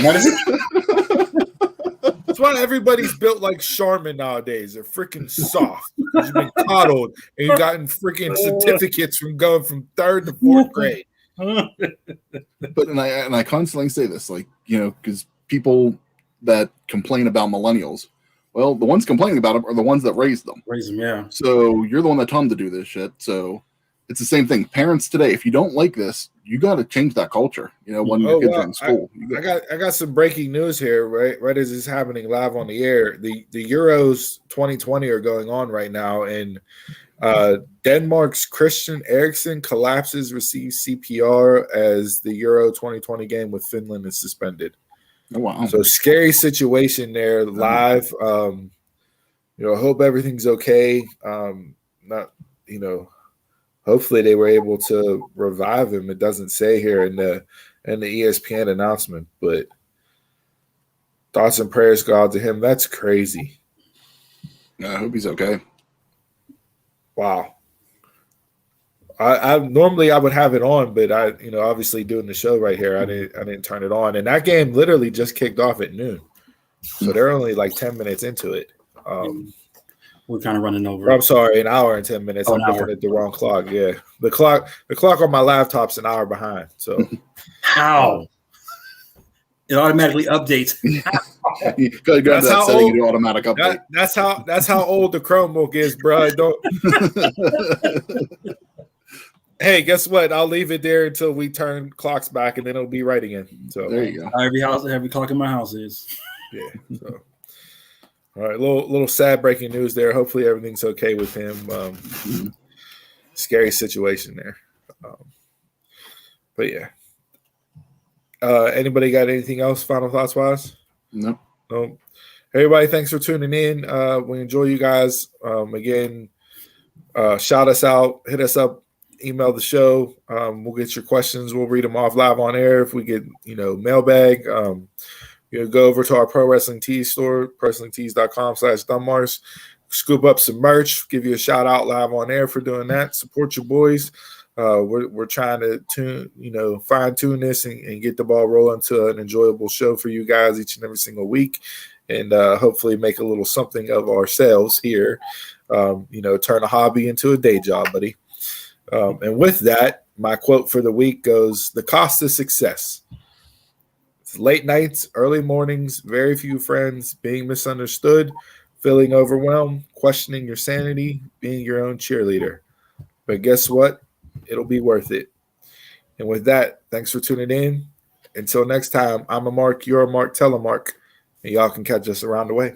That's why everybody's built like Charmin nowadays. They're freaking soft. You've been coddled and you've gotten freaking certificates from going from 3rd to 4th grade. But and I constantly say this, like, you know, because people that complain about millennials, well, the ones complaining about them are the ones that raised them. Raise them, yeah. So you're the one that told them to do this shit. So it's the same thing. Parents today, if you don't like this, you got to change that culture. You know, when your kids are in school. I got some breaking news here. Right as it's happening live on the air, the Euros 2020 are going on right now, and Denmark's Christian Eriksen collapses, receives CPR as the Euro 2020 game with Finland is suspended. Oh, wow. So scary situation there live. You know, I hope everything's okay. Hopefully they were able to revive him. It doesn't say here in the ESPN announcement, but thoughts and prayers go out to him. That's crazy. I hope he's okay. Wow. I normally I would have it on, but obviously doing the show right here, I didn't turn it on. And that game literally just kicked off at noon. So they're only like 10 minutes into it. We're kind of running over. I'm sorry, an hour and 10 minutes. I'm looking at the wrong clock. Yeah. The clock on my laptop's an hour behind. So how? It automatically updates. That's how old the automatic update. That's how old the Chromebook is, bro. Hey, guess what? I'll leave it there until we turn clocks back, and then it'll be right again. So there you go. Every clock in my house is. Yeah. So. All right, little sad breaking news there. Hopefully everything's okay with him. Scary situation there. But yeah. Anybody got anything else? Final thoughts wise? No. Everybody, thanks for tuning in. We enjoy you guys. Again, shout us out, hit us up, email the show. We'll get your questions. We'll read them off live on air. If we get, mailbag, go over to our Pro Wrestling Tees store, prowrestlingtees.com/Dunmars. Scoop up some merch. Give you a shout out live on air for doing that. Support your boys. We're trying to fine tune this and get the ball rolling to an enjoyable show for you guys each and every single week, and hopefully make a little something of ourselves here. Turn a hobby into a day job, buddy. And with that, my quote for the week goes: "The cost of success. It's late nights, early mornings, very few friends, being misunderstood, feeling overwhelmed, questioning your sanity, being your own cheerleader. But guess what? It'll be worth it." And with that, thanks for tuning in. Until next time, I'm a Mark, you're a Mark, tell a Mark, and y'all can catch us around the way.